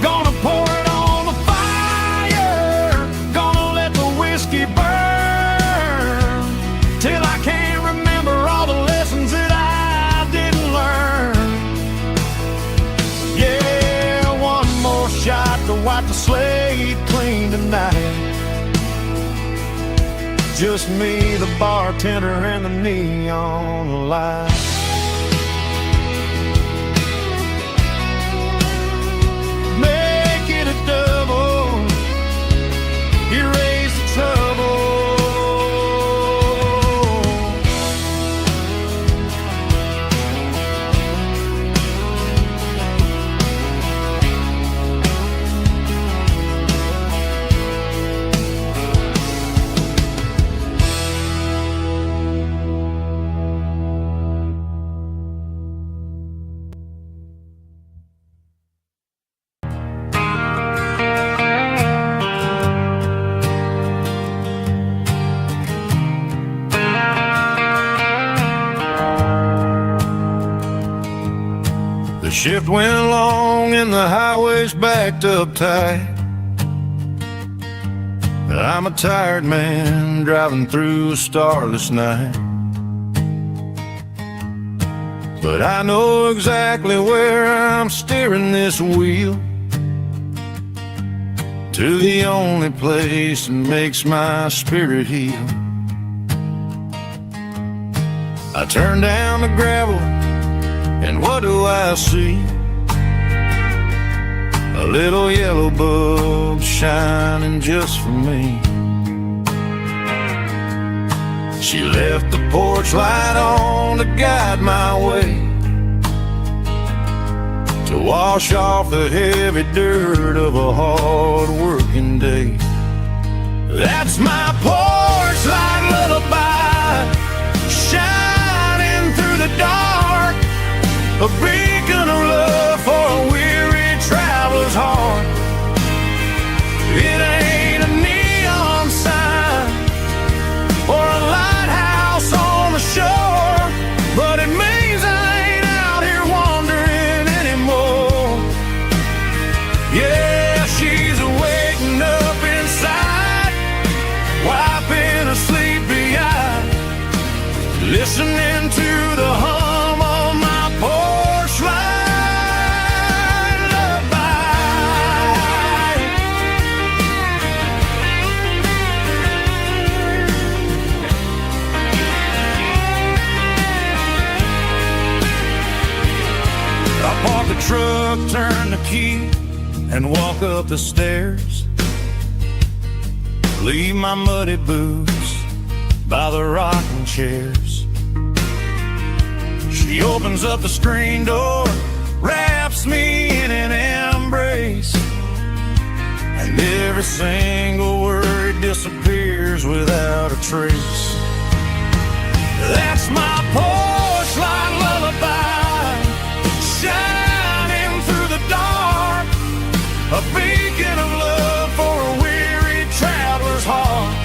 Gonna pour it on the fire, gonna let the whiskey burn till I can't remember all the lessons that I didn't learn. Yeah, one more shot to wipe the slate clean tonight. Just me, the bartender, and the neon light. Make it a double, erase the trouble. The shift went long and the highway's backed up tight. I'm a tired man driving through a starless night, but I know exactly where I'm steering this wheel, to the only place that makes my spirit heal. I turn down the gravel, and what do I see? A little yellow bulb shining just for me. She left the porch light on to guide my way, to wash off the heavy dirt of a hard-working day. That's my porch light lullaby, shining through the dark, a beacon of love for a weary traveler's heart. It ain't a neon sign or a lighthouse on the shore, but it means I ain't out here wandering anymore. Yeah, she's waking up inside, wiping a sleepy eye, listening to the hum of my porch light lullaby. I park the truck, turn the key, and walk up the stairs. Leave my muddy boots by the rocking chairs. She opens up the screen door, wraps me in an embrace, and every single word disappears without a trace. That's my porch light lullaby, shining through the dark, a beacon of love for a weary traveler's heart.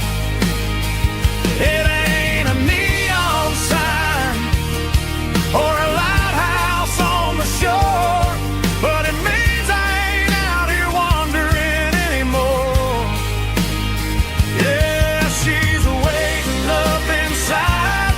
It ain't a neon sign or a lighthouse on the shore, but it means I ain't out here wandering anymore. Yeah, she's waking up inside,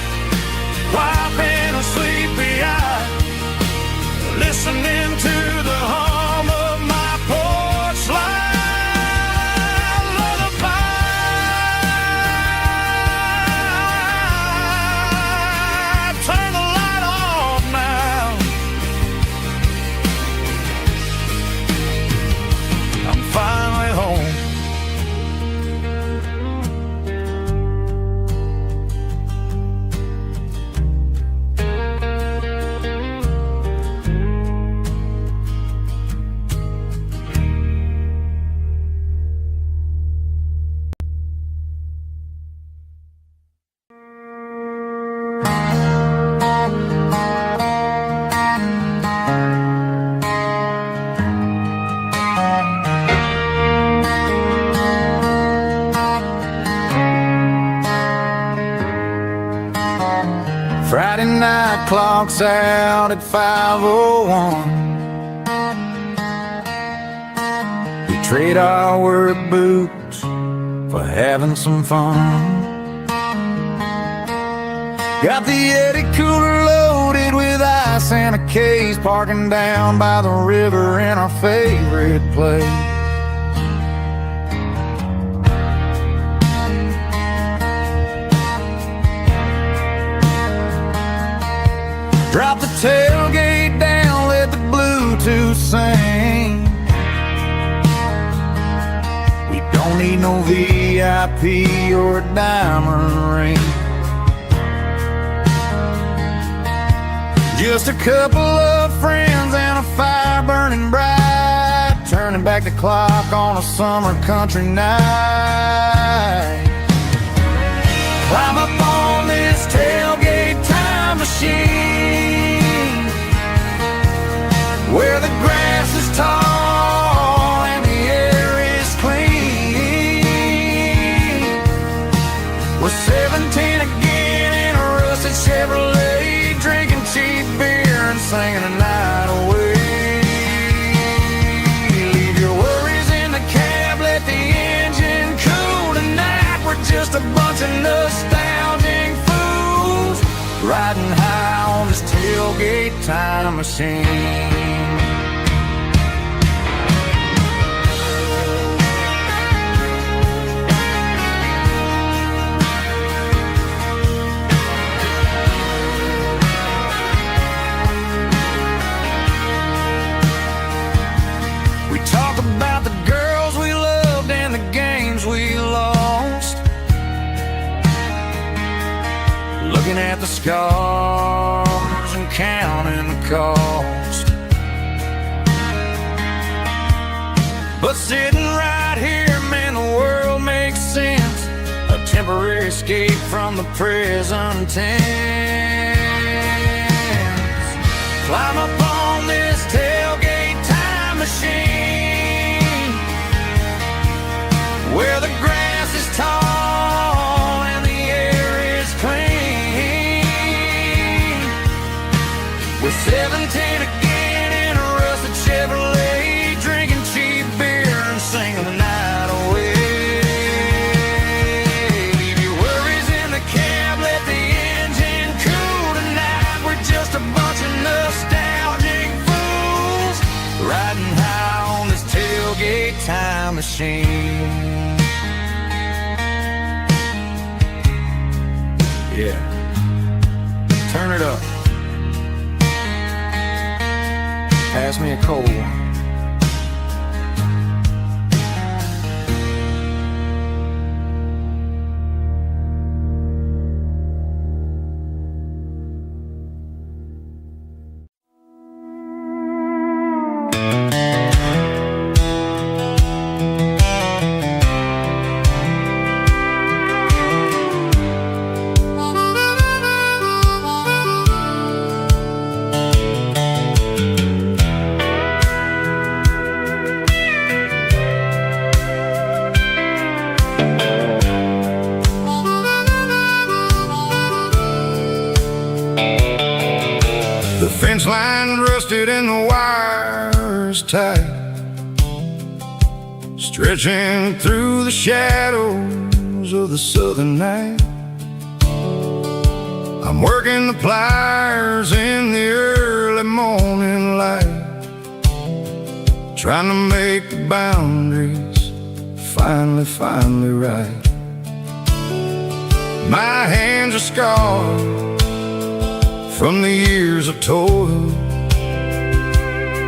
Friday night clocks out at 5:01. We trade our work boots for having some fun. Got the Yeti cooler loaded with ice and a case, parking down by the river in our favorite place. Drop the tailgate down, let the Bluetooth sing. We don't need no VIP or a diamond ring. Just a couple of friends and a fire burning bright, turning back the clock on a summer country night. Climb up on this tailgate time machine, where the grass is tall and the air is clean. We're 17 again in a rusted Chevrolet, drinking cheap beer and singing the night away. Leave your worries in the cab, let the engine cool tonight. We're just a bunch of nostalgic fools, riding high on this tailgate time machine. Talk about the girls we loved and the games we lost, looking at the scars and counting the cost. But sitting right here, man, the world makes sense, a temporary escape from the present tense. Climb up on this tailgate time machine, where the grass is tall and the air is clean. We're 17 again in a rusted Chevrolet, drinking cheap beer and singing the night away. Leave your worries in the cab, let the engine cool tonight. We're just a bunch of nostalgic fools, riding high on this tailgate time machine. Yeah, turn it up. Pass me a cold one. The fence line rusted and the wires tight, stretching through the shadows of the southern night. I'm working the pliers in the early morning light, trying to make the boundaries finally right. My hands are scarred from the years of toil,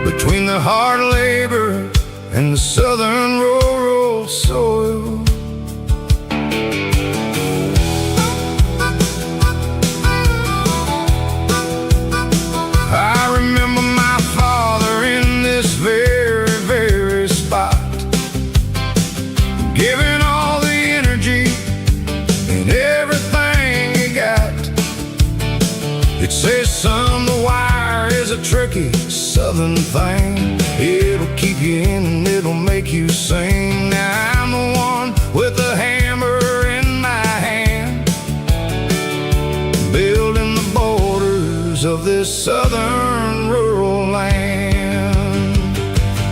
between the hard labor and the southern rural soil. I remember my father in this very spot, giving all the energy and everything he got. It says, son, the wire is a tricky southern thing. It'll keep you in and it'll make you sing. Now I'm the one with the hammer in my hand, building the boat of this southern rural land.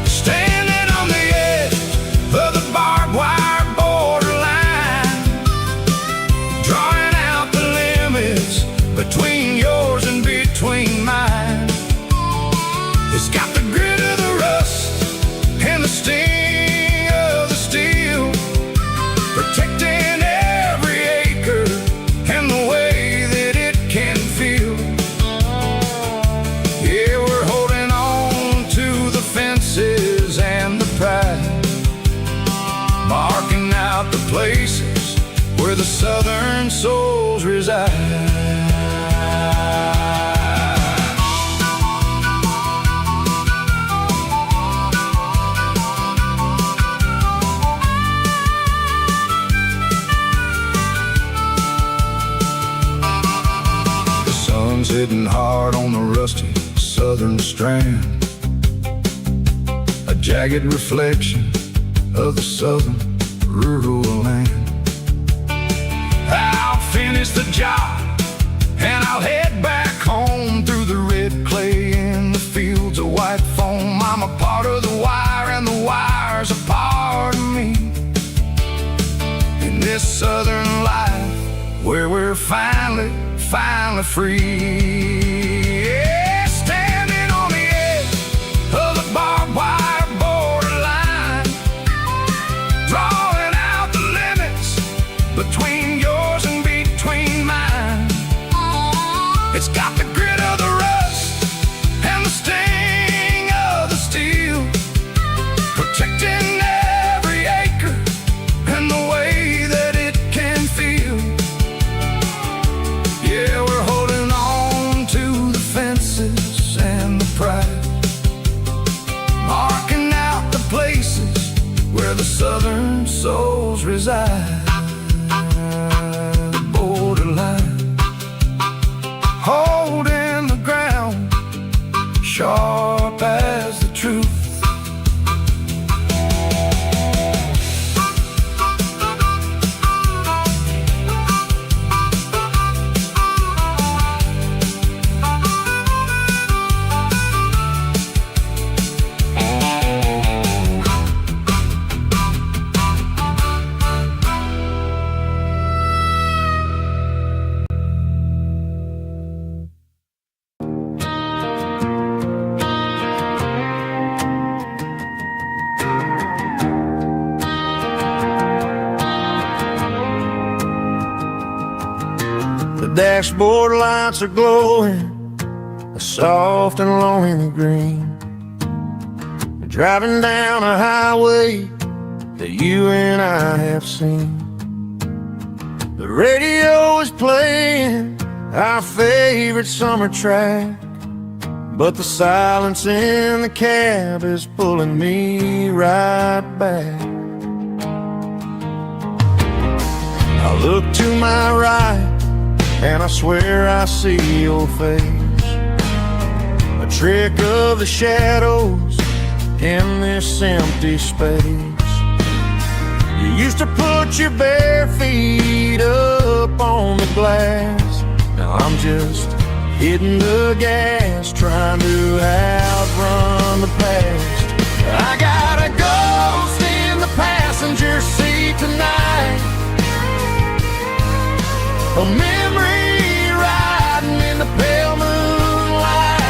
Standing on the edge of the barbed wire borderline, drawing out the limits between yours and between mine. It's got the grit of the rust and the sting of the steel, protecting every acre and the way that it can feel. Yeah, we're holding on to the fences and the pride, marking out the places where the southern souls reside. Sitting hard on the rusty southern strand, a jagged reflection of the southern rural land. I'll finish the job and I'll head back home through the red clay in the fields of white foam. I'm a part of the wire and the wire's a part of me. In this southern life where we're finally free. Yeah, standing on the edge of the barbed wire borderline, drawing out the limits between yours and between mine. It's got the grit of the rust and the sting of the steel, protecting every acre and the way that it can feel. Yeah, we're holding on to the fences and the pride, marking out the places where the southern souls reside. The borderline, holding the ground, sharp as the truth. Dashboard lights are glowing a soft and lonely green, driving down a highway that you and I have seen. The radio is playing our favorite summer track, but the silence in the cab is pulling me right back. I look to my right and I swear I see your face, a trick of the shadows in this empty space. You used to put your bare feet up on the glass. Now I'm just hitting the gas, trying to outrun the past. I got a ghost in the passenger seat tonight, a memory riding in the pale moonlight.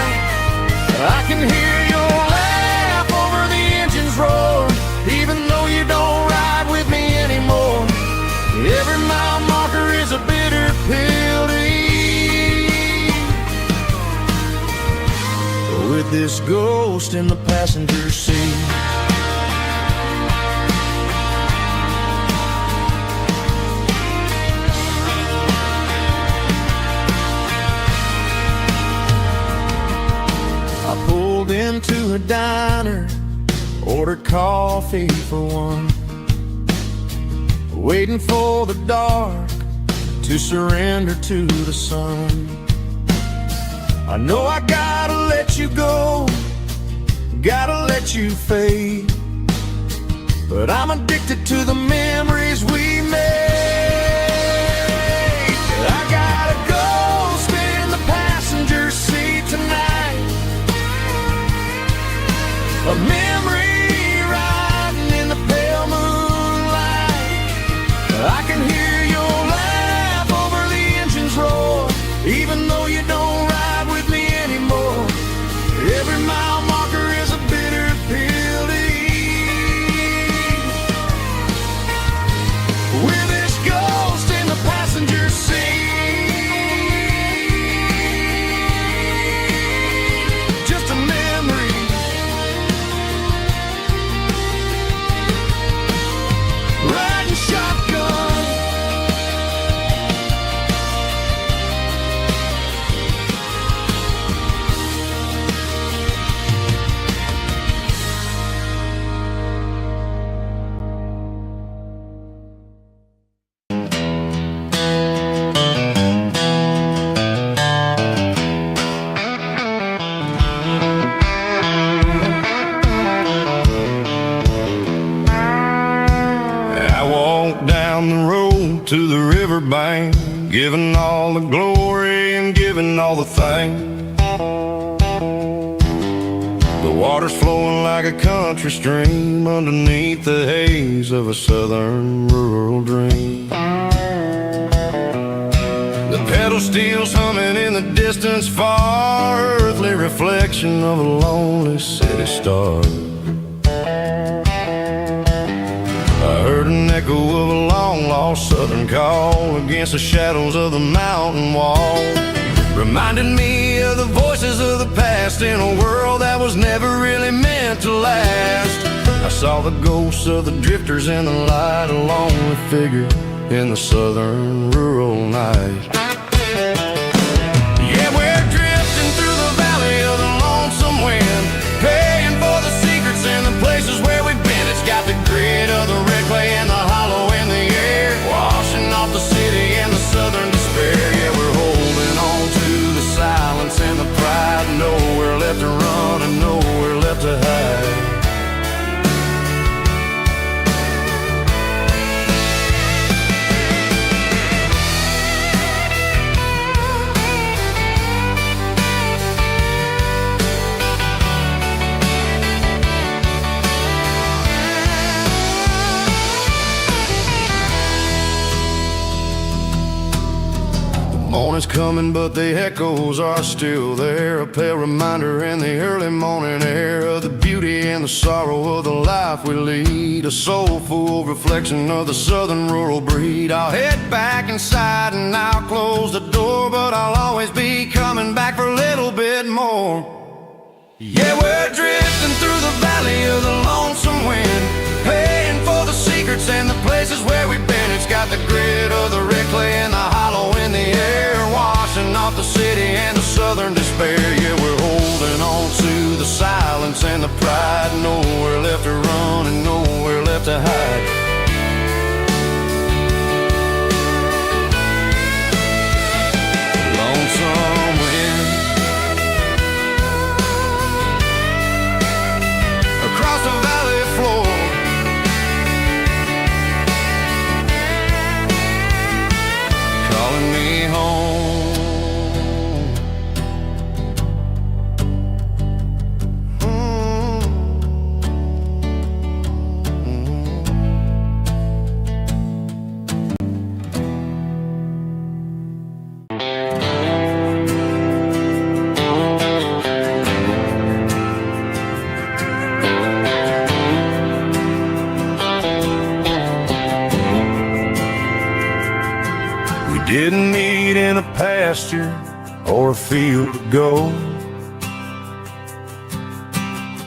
I can hear your laugh over the engine's roar, even though you don't ride with me anymore. Every mile marker is a bitter pill to eat, with this ghost in the passenger seat. Into a diner, ordered coffee for one, waiting for the dark to surrender to the sun. I know I gotta let you go, gotta let you fade, but I'm addicted to the memories we made. I got a ghost in the passenger seat, giving all the glory and giving all the thanks. The water's flowing like a country stream underneath the haze of a southern rural dream. The pedal steel's humming in the distance far, earthly reflection of a lonely city star. I heard an echo of a long-lost southern call against the shadows of the mountain wall, reminding me of the voices of the past in a world that was never really meant to last. I saw the ghosts of the drifters in the light, a lonely figure in the southern rural night. Yeah, we're drifting through the valley of the lonesome wind, paying for the secrets and the places where we've been. It's got the grit of the red clay and the hollow in the air, washing off the city and the southern despair. Yeah, we're holding on to the silence and the pride, nowhere left to run and nowhere left to hide. Morning's coming, but the echoes are still there, a pale reminder in the early morning air of the beauty and the sorrow of the life we lead, a soulful reflection of the southern rural breed. I'll head back inside and I'll close the door, but I'll always be coming back for a little bit more. Yeah, we're drifting through the valley of the lonesome wind, paying for the secrets and the places where we've been. It's got the grit of the red clay and the hollow in the air, washing off the city and the southern despair. Yeah, we're holding on to the silence and the pride, nowhere left to run and nowhere left to hide. Lonesome wind across the valley floor, calling me home. Didn't meet in a pasture or a field of gold.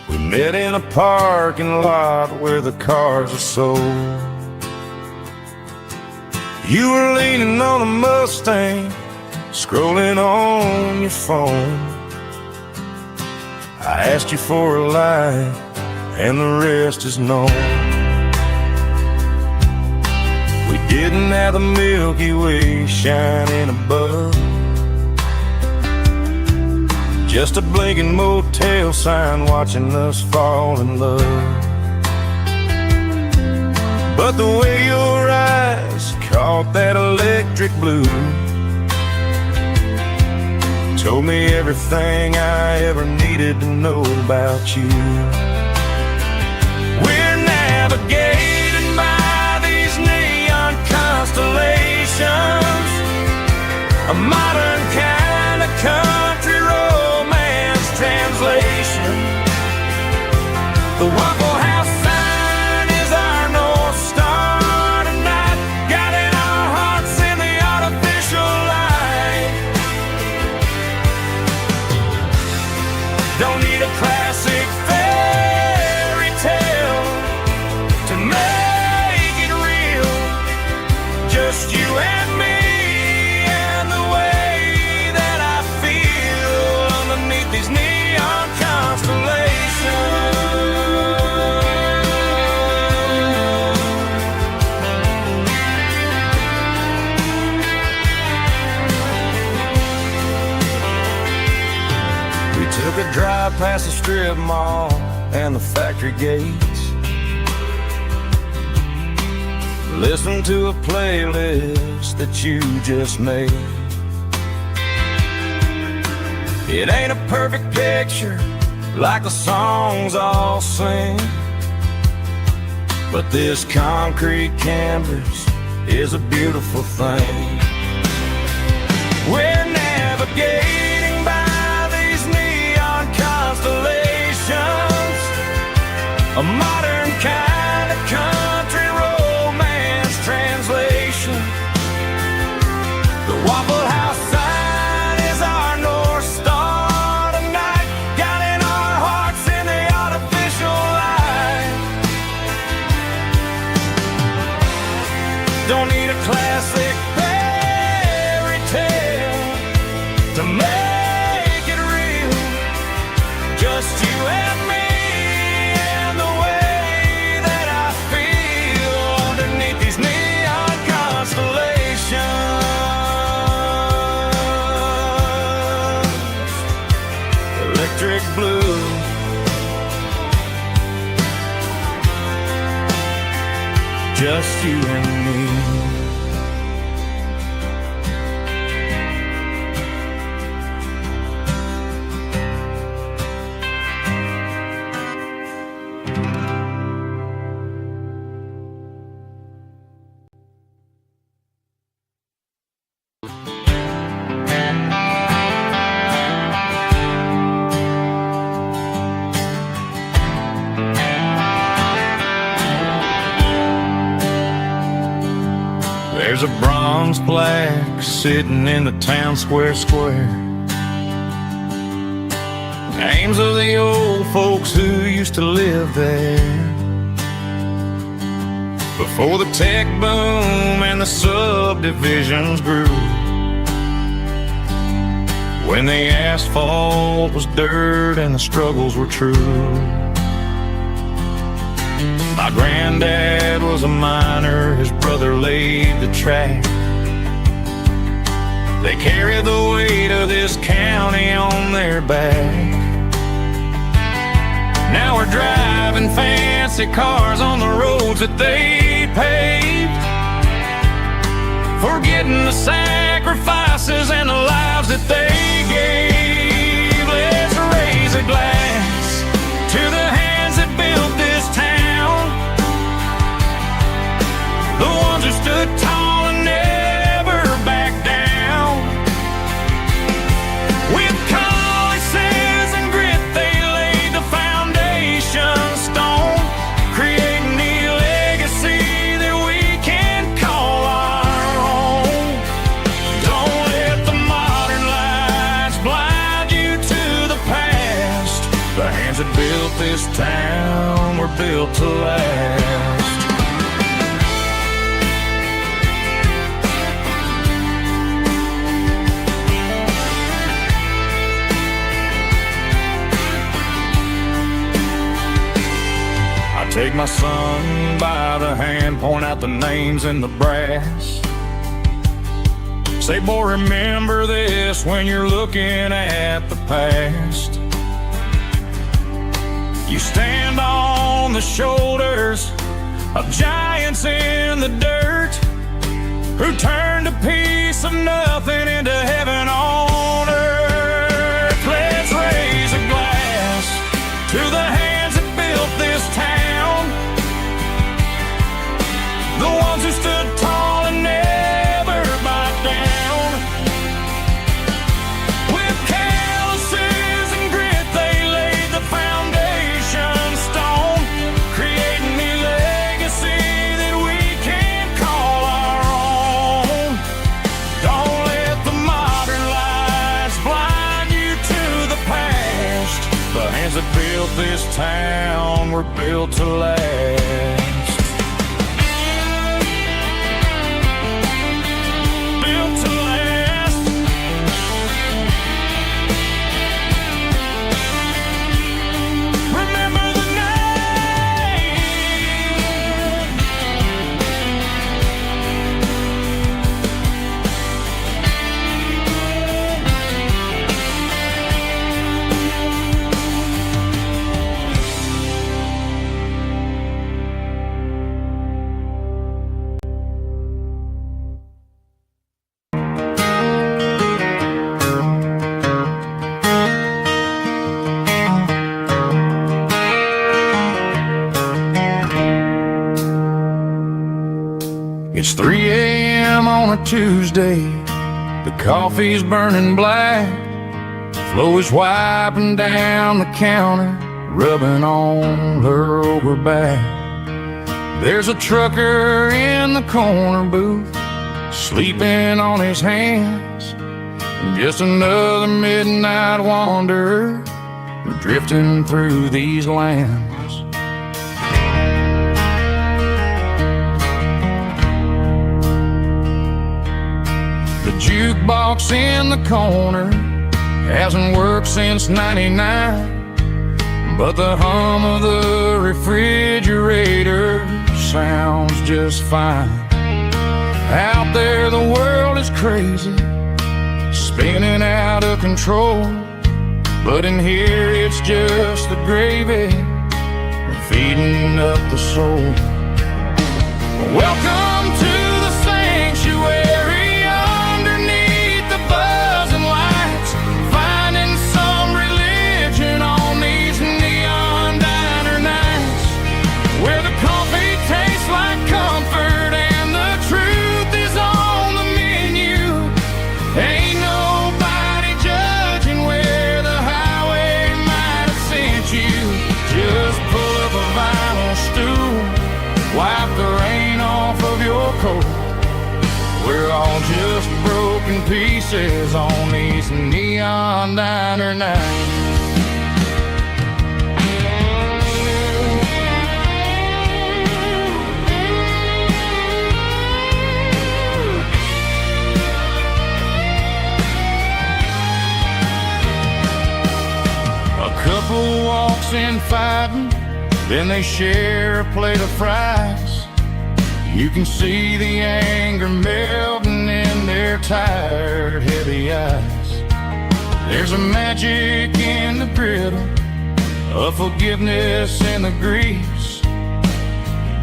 We met in a parking lot where the cars are sold. You were leaning on a Mustang, scrolling on your phone. I asked you for a light, and the rest is known. Didn't have the Milky Way shining above, just a blinking motel sign watching us fall in love. But the way your eyes caught that electric blue told me everything I ever needed to know about you. We're navigating by these neon constellations, a modern kind of country romance translation. The Waffle House sign is our North Star tonight, guiding our hearts in the artificial light. Don't need a classic fairy tale to make it real, just you and me and the way that I feel underneath these neon constellations. We took a drive past the strip mall and the factory gates. Listen to a playlist that you just made. It ain't a perfect picture like the songs all sing, but this concrete canvas is a beautiful thing. We're navigating by these neon constellations, a modern kind of country romance translation. The Waffle House sign is our North Star tonight, guiding our hearts in the artificial light. Don't need a classic fairy tale to make it real, just you and me and the way that I feel underneath these neon constellations. Electric blue, just you and me. There's a bronze plaque sitting in the town square. Names of the old folks who used to live there before the tech boom and the subdivisions grew, when the asphalt was dirt and the struggles were true. My granddad was a miner, his brother laid the track. They carried the weight of this county on their back. Now we're driving fancy cars on the roads that they paved, forgetting the sacrifices and the lives that they gave. Let's raise a glass to the hands that built this town, the ones who stood tall and never backed down. With calluses and grit, they laid the foundation stone, creating the legacy that we can call our own. Don't let the modern lights blind you to the past. The hands that built this town were built to last. Take my son by the hand, point out the names in the brass. Say, boy, remember this when you're looking at the past. You stand on the shoulders of giants in the dirt, who turned a piece of nothing into heaven on earth. Let's raise a glass to the hands that built this town, the ones who stood tall and never backed down. With calluses and grit, they laid the foundation stone, creating the legacy that we can call our own. Don't let the modern lights blind you to the past. The hands that built this town were built to last. 3 a.m. on a Tuesday. The coffee's burning black. Flo is wiping down the counter, rubbing on her over back. There's a trucker in the corner booth, sleeping on his hands. Just another midnight wanderer, drifting through these lands. The jukebox in the corner hasn't worked since '99, but the hum of the refrigerator sounds just fine. Out there the world is crazy, spinning out of control, but in here it's just the gravy feeding up the soul. Welcome to the sanctuary underneath the buzzing lights, finding some religion on these neon diner nights, where the coffee tastes like comfort and the truth is on the menu. Ain't nobody judging where the highway might have sent you. Just pull up a vinyl stool, wipe the rain off of your coat. We're all just broken pieces on these neon diner nights. A couple walks in fighting, then they share a plate of fries. You can see the anger melting in their tired, heavy eyes. There's a magic in the griddle, a forgiveness in the grease,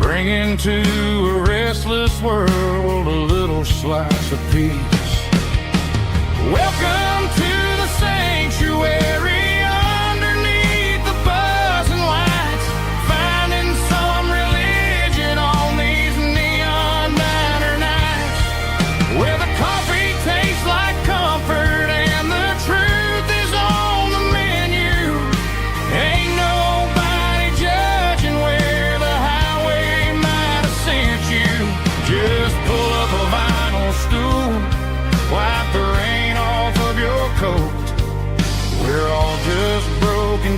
bringing to a restless world a little slice of peace. Welcome to the sanctuary.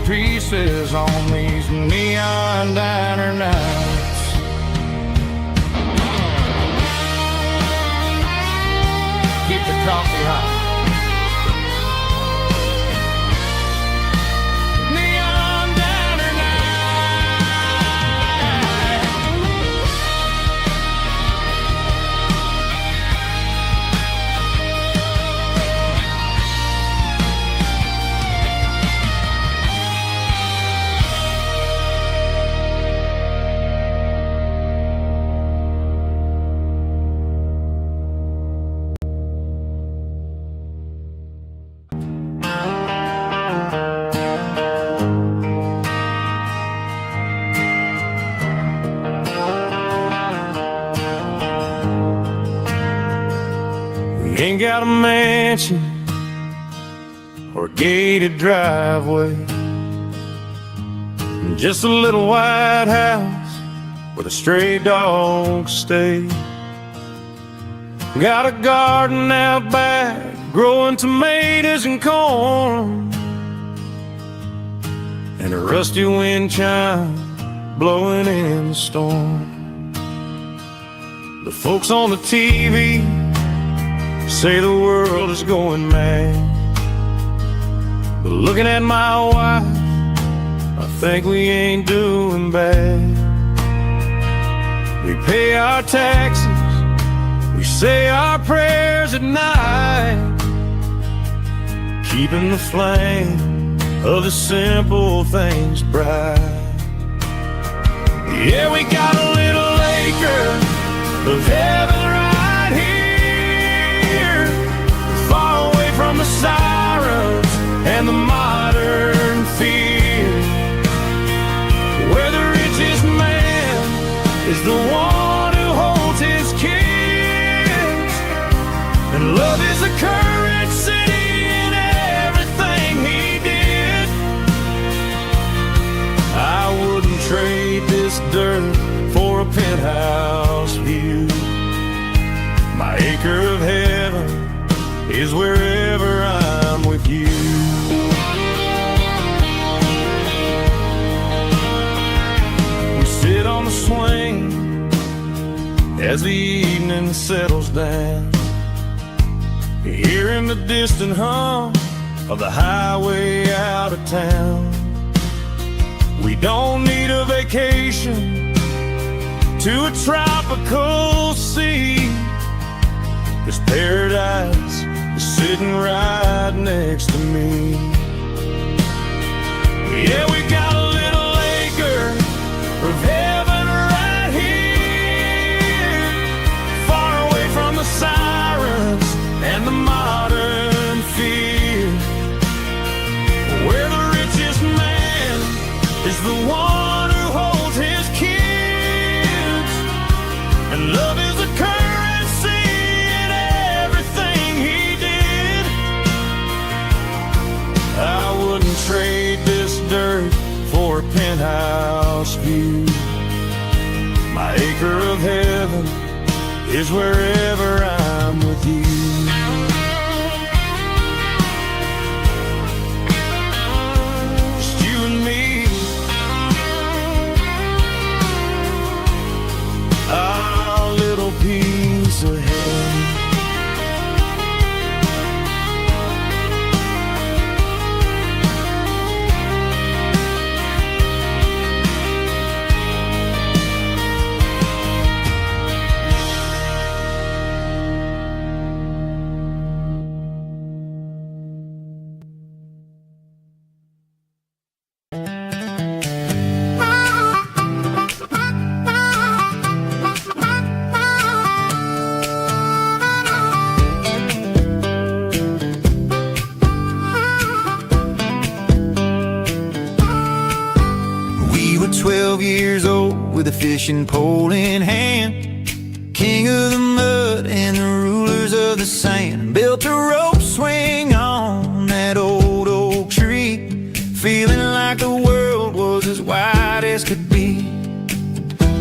Pieces on these neon diner nights. Keep the coffee hot. Neon diner Ain't got a mansion or a gated driveway, just a little white house where the stray dogs stay. Got a garden out back growing tomatoes and corn, and a rusty wind chime blowing in the storm. The folks on the TV say the world is going mad, but looking at my wife, I think we ain't doing bad. We pay our taxes, we say our prayers at night, keeping the flame of the simple things bright. Yeah, we got a little acre of heaven right here, far away from the sirens and the modern fear, where the richest man is the one who holds his key, And love is the currency in everything he did. I wouldn't trade this dirt for a penthouse view. My acre of heaven is wherever I'm with you. We sit on the swing as the evening settles down, hearing the distant hum of the highway out of town. We don't need a vacation to a tropical sea. This paradise is sitting right next to me. Yeah, we got a little acre of heaven right here, far away from the sirens and the modern fear, where the richest man is the one who holds his kids, and love is a currency in everything he did. I wouldn't trade this dirt for a penthouse view. My acre of heaven is wherever I'm with you. Just you and me, our little piece of heaven. We were 12 years old with a fishing pole in hand, king of the mud and the rulers of the sand. Built a rope swing on that old oak tree, feeling like the world was as wide as could be.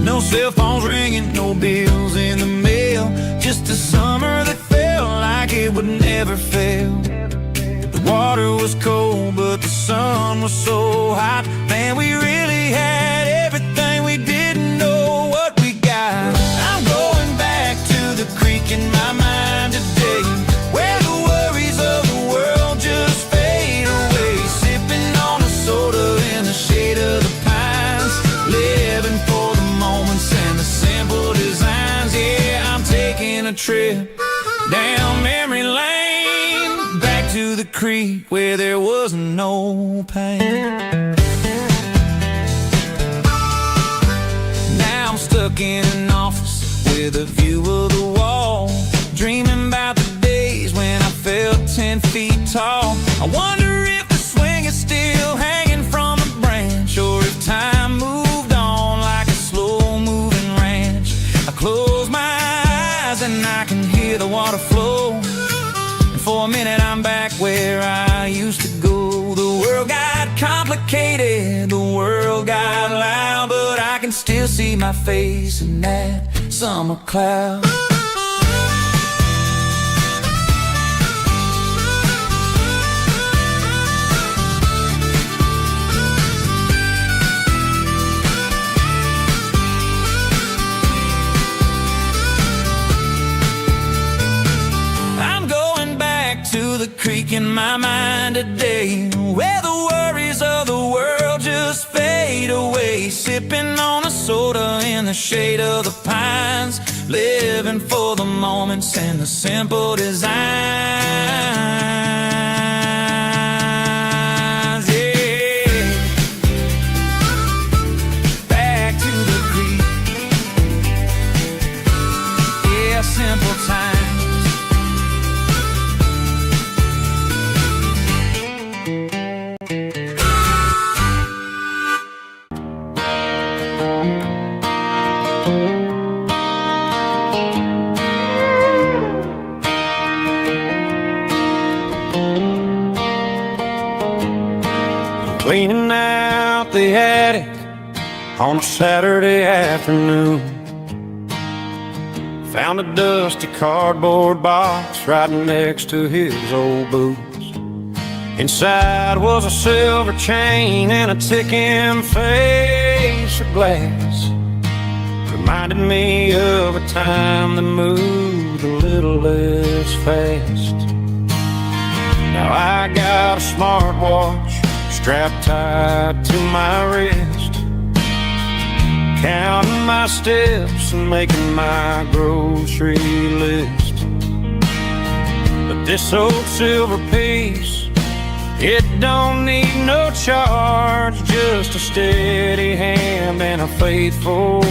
No cell phones ringing, no bills in the mail, just a summer that felt like it would never fail. The water was cold, but the sun was so hot. Man, we really had everything, we didn't know what we got. I'm going back to the creek in my mind today, where the worries of the world just fade away. Sipping on a soda in the shade of the pines, living for the moments and the simple designs. Yeah, I'm taking a trip down memory lane, back to the creek where there was no pain. Now I'm stuck in an office with a view of the wall, dreaming about the days when I felt 10 feet tall. I wonder if the swing is still hanging from a branch, or if time moved on like a slow-moving ranch. I close my eyes and I can hear the water flow, and for a minute I'm back where I used to go. The world got complicated, the world got loud, but I can still see my face in that summer cloud. I'm going back to the creek in my mind today, where the worries of the world just fade away. Sipping on a soda in the shade of the pines, living for the moments and the simple designs. Yeah, back to the creek. Yeah, simple times. Cleaning out the attic on a Saturday afternoon. Found a dusty cardboard box right next to his old boots. Inside was a silver chain and a ticking face of glass. Reminded me of a time that moved a little less fast. Now I got a smartwatch strapped tight to my wrist, counting my steps and making my grocery list. But this old silver piece, it don't need no charge, just a steady hand and a faithful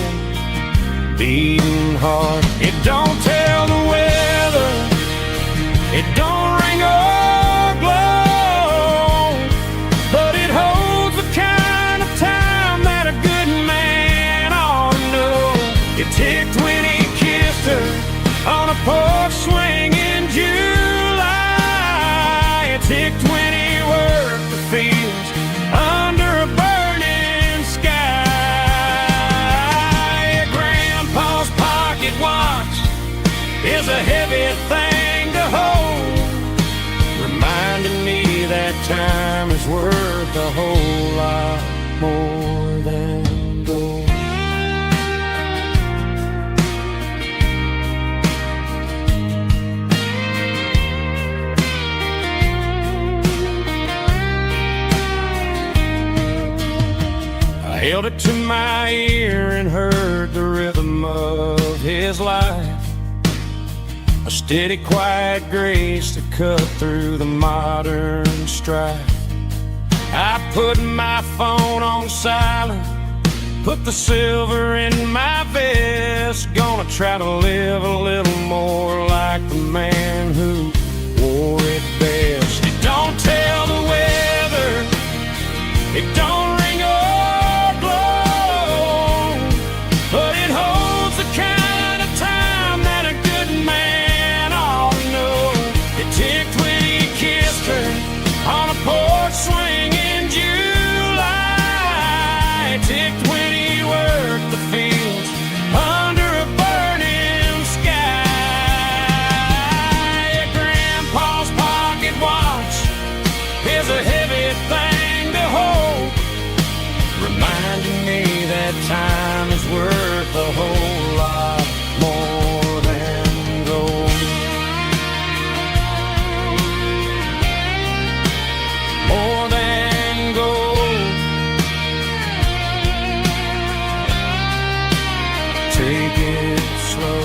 beating heart. It don't tell the weather, it don't ring or glow, but it holds the kind of time that a good man ought to know. It ticked when he kissed her on a porch swing in July. It ticked when he worked the fields under a burning sky. Yeah, Grandpa's pocket watch is a heavy thing to hold, reminding me that time is worth a whole lot more than gold. I held it to my ear and heard the rhythm of his life, a steady, quiet grace to cut through the modern strife. I put my phone on silent, put the silver in my vest. Gonna try to live a little more like the man who wore it best. It don't tell the weather, it don't ring or glow, but it holds the kind of time that a good man ought to know. It ticked when he kissed her on a porch swing in July. It ticked when he worked the fields under a burning sky. Yeah, Grandpa's pocket watch is a heavy thing to hold, reminding me that time is worth a whole lot more than gold. More than gold. Take it slow.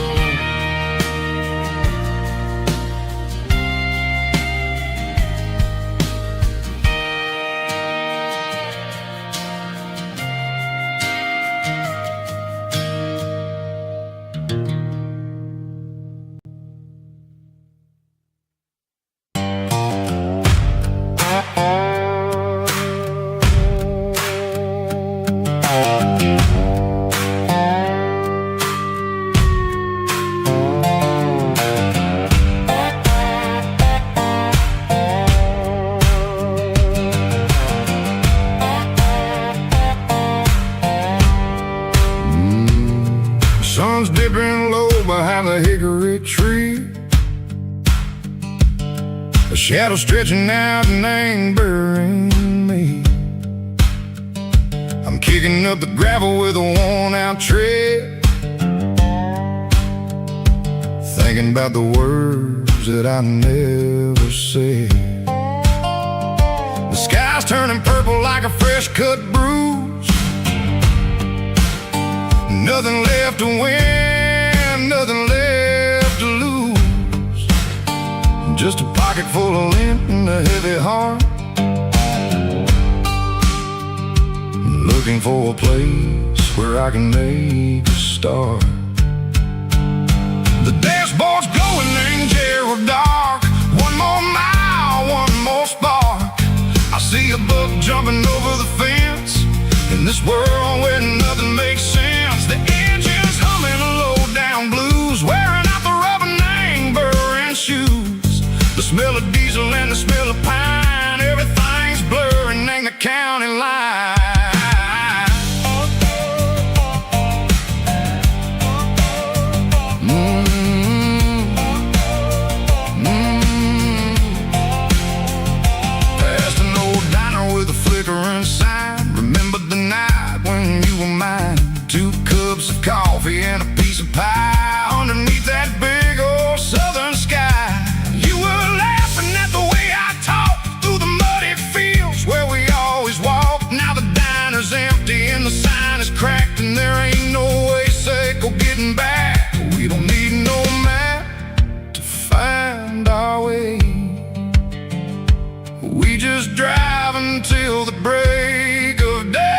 Sun's dipping low behind the hickory tree, a shadow stretching out and angering me. I'm kicking up the gravel with a worn-out tread, thinking about the words that I never said. The sky's turning purple like a fresh-cut bruise. Nothing left to win, nothing left to lose. Just a pocket full of lint and a heavy heart, looking for a place where I can make a start. The dashboard's glowing in Gerald dark. One more mile, one more spark. I see a buck jumping over the fence in this world where nothing makes sense. The engine's humming a low-down blues, wearing out the rubber name burring shoes. The smell of diesel and the smell of pine, everything's blurring. sang the county line. Past an old diner with a flickering sign. Remembered the night when you were mine. 2 cups of coffee and a piece of pie underneath that big old southern sky. You were laughing at the way I talked through the muddy fields where we always walked. Now the diner's empty and the sign is cracked, and there ain't no way safe or getting back. We don't need no map to find our way. We just drive until the break of day.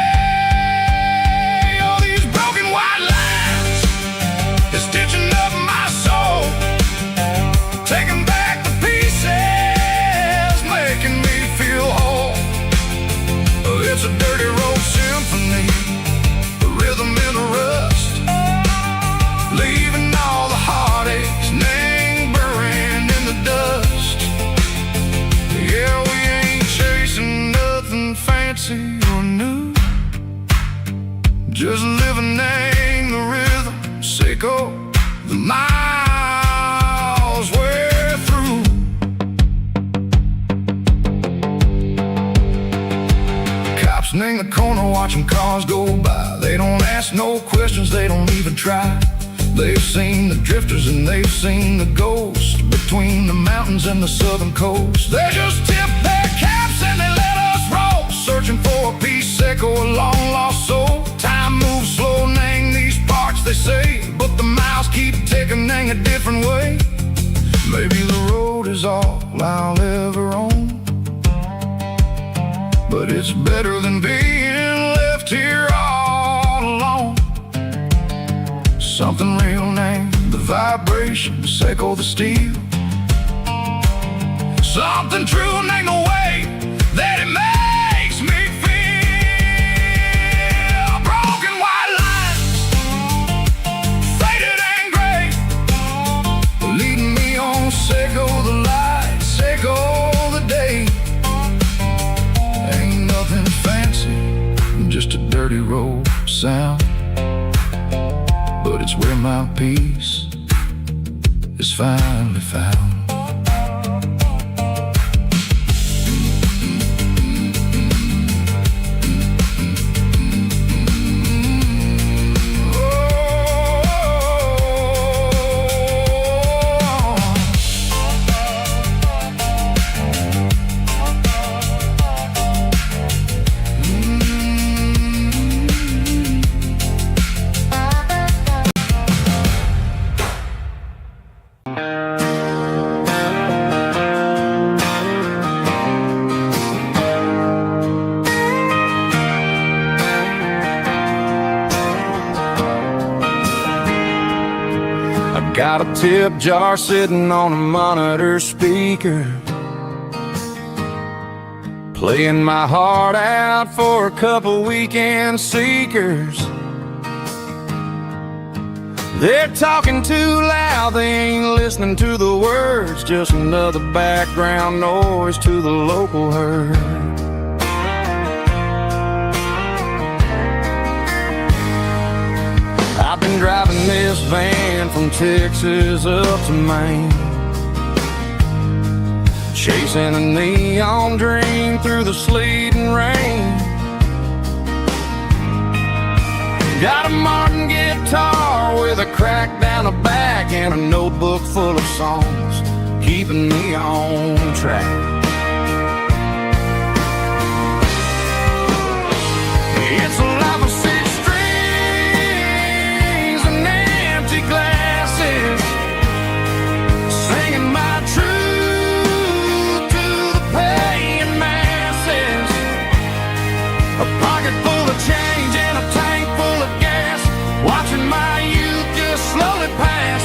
It's a dirty road symphony, a rhythm in the rust, leaving all the heartaches lingering in the dust. Yeah, we ain't chasing nothing fancy or new, just living in the rhythm, sick of the miles we're through. In the corner watching cars go by. They don't ask no questions, they don't even try. They've seen the drifters and they've seen the ghosts between the mountains and the southern coast. They just tip their caps and they let us roll, searching for a piece or a long lost soul. Time moves slow in these parts, they say, but the miles keep ticking in a different way. Maybe the road is all I'll ever own, but it's better than being left here all alone. Something real named the vibration, echo the steel. Something true named the way that it makes me feel. Broken white lines, faded and gray, leading me on, echo the light, echo the day. Nothing fancy, just a dirty road sound, but it's where my peace is finally found. Got a tip jar sitting on a monitor speaker, playing my heart out for a couple weekend seekers. They're talking too loud, they ain't listening to the words, just another background noise to the local herd. I've been driving this van from Texas up to Maine, chasing a neon dream through the sleet and rain. Got a Martin guitar with a crack down the back and a notebook full of songs, keeping me on track. It's a life of six strings and empty glasses, singing my truth to the paying masses. A pocket full of change and a tank full of gas, watching my youth just slowly pass.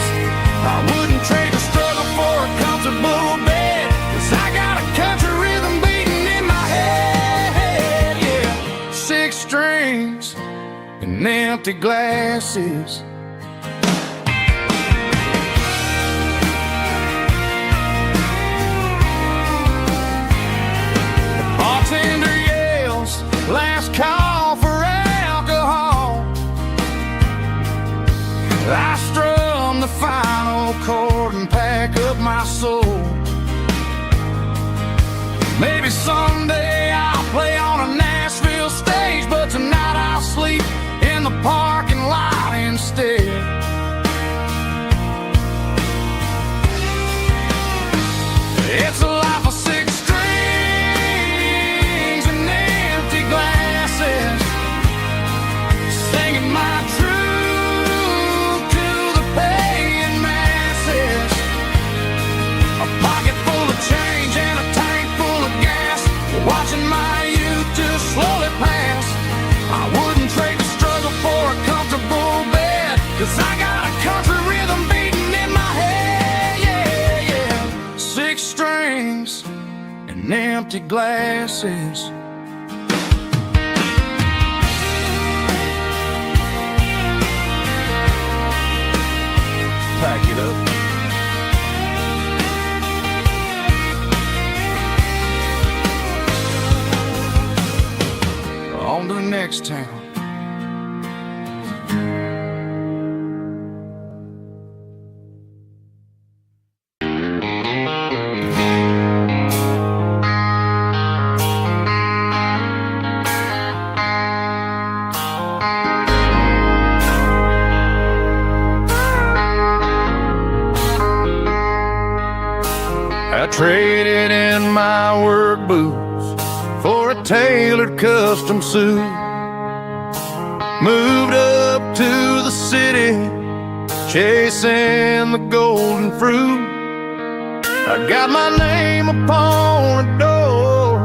I wouldn't trade the struggle for a comfortable bed, 'cause I got a country rhythm beating in my head. Yeah, six strings and empty glasses. The bartender yelled, Maybe someday I'll play on a Nashville stage, but tonight I'll sleep in the parking lot instead. It's a life of six strings and empty glasses, singing my truth to the paying masses. A pocket full of change and a tank full of gas, watching my youth just slowly pass. I wouldn't trade the struggle for a comfortable bed, 'cause I got a country rhythm beating in my head. Yeah, yeah. Six strings and empty glasses. Pack it up. On to the next town. I traded in my work boots for a tailored custom suit. Moved up to the city, chasing the golden fruit. I got my name upon a door,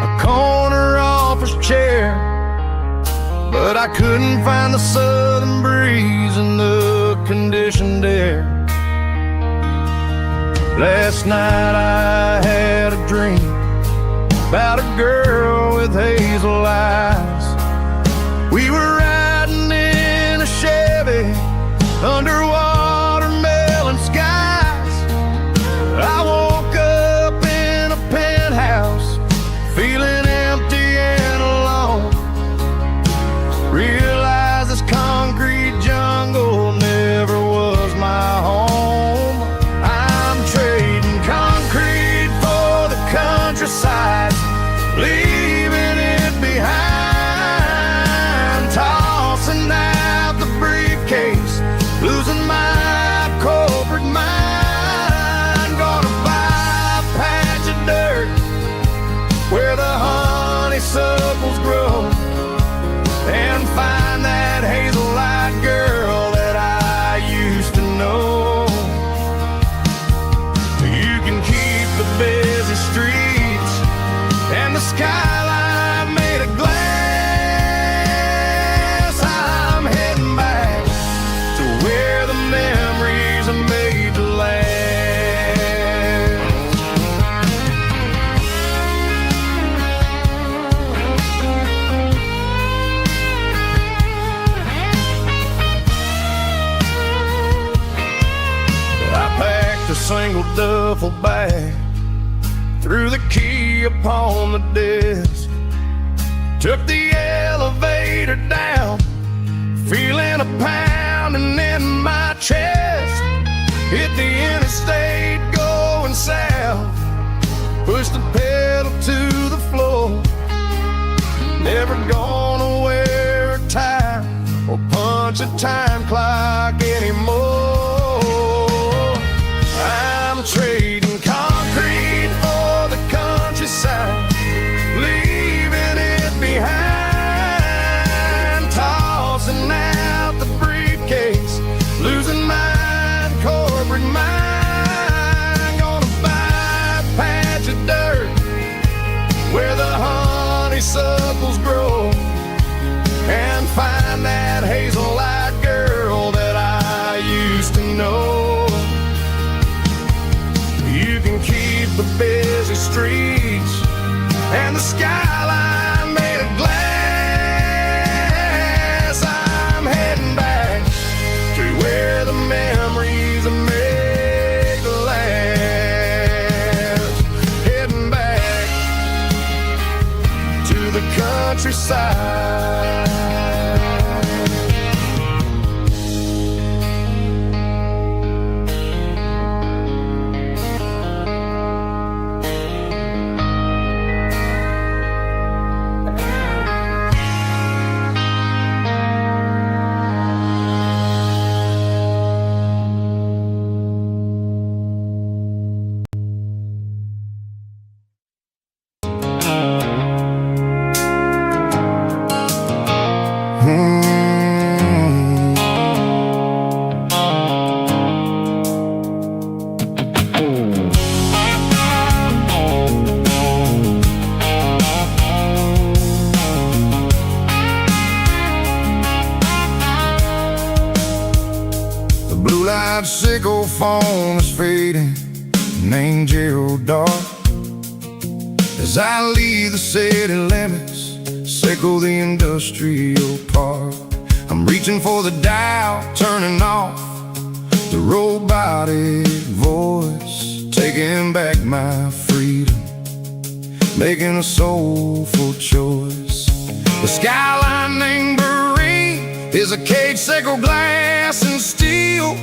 a corner office chair, but I couldn't find the southern breeze in the conditioned air. Last night I had a dream about a girl with hazel eyes. We were riding in a Chevy under watermelon skies. I woke up in a penthouse, feeling empty and alone. Realized this concrete jungle never was my home. I'm trading concrete for the countryside, leaving it behind, tossing out the briefcase, losing my corporate mind. Gonna buy a patch of dirt where the honeysuckles grow, and find that hazel-eyed girl that I used to know. You can keep the busy streets and the skyline made of glass. I'm heading back to where the memories are made to last. I packed a single duffel bag, threw the key upon the desk, took the elevator down, feeling a pounding in my chest. Hit the interstate going south, pushed the pedal to the floor. Never gonna wear a tie or punch a time clock anymore. I'm trading concrete for the countryside, leaving it behind, tossing out the briefcase, losing my corporate mind. Gonna buy a patch of dirt where the honeysuckles grow, and find that hazel-eyed girl that I used to know. You can keep the busy streets and the skyline made of glass. I'm heading back to where the memories are made to last. Heading back to the countryside. phone is fading, named Gerald dark. As I leave the city limits, circle the industrial park. I'm reaching for the dial, turning off the robotic voice, taking back my freedom, making a soulful choice. The skyline named Marine is a cage, sickle, glass and steel,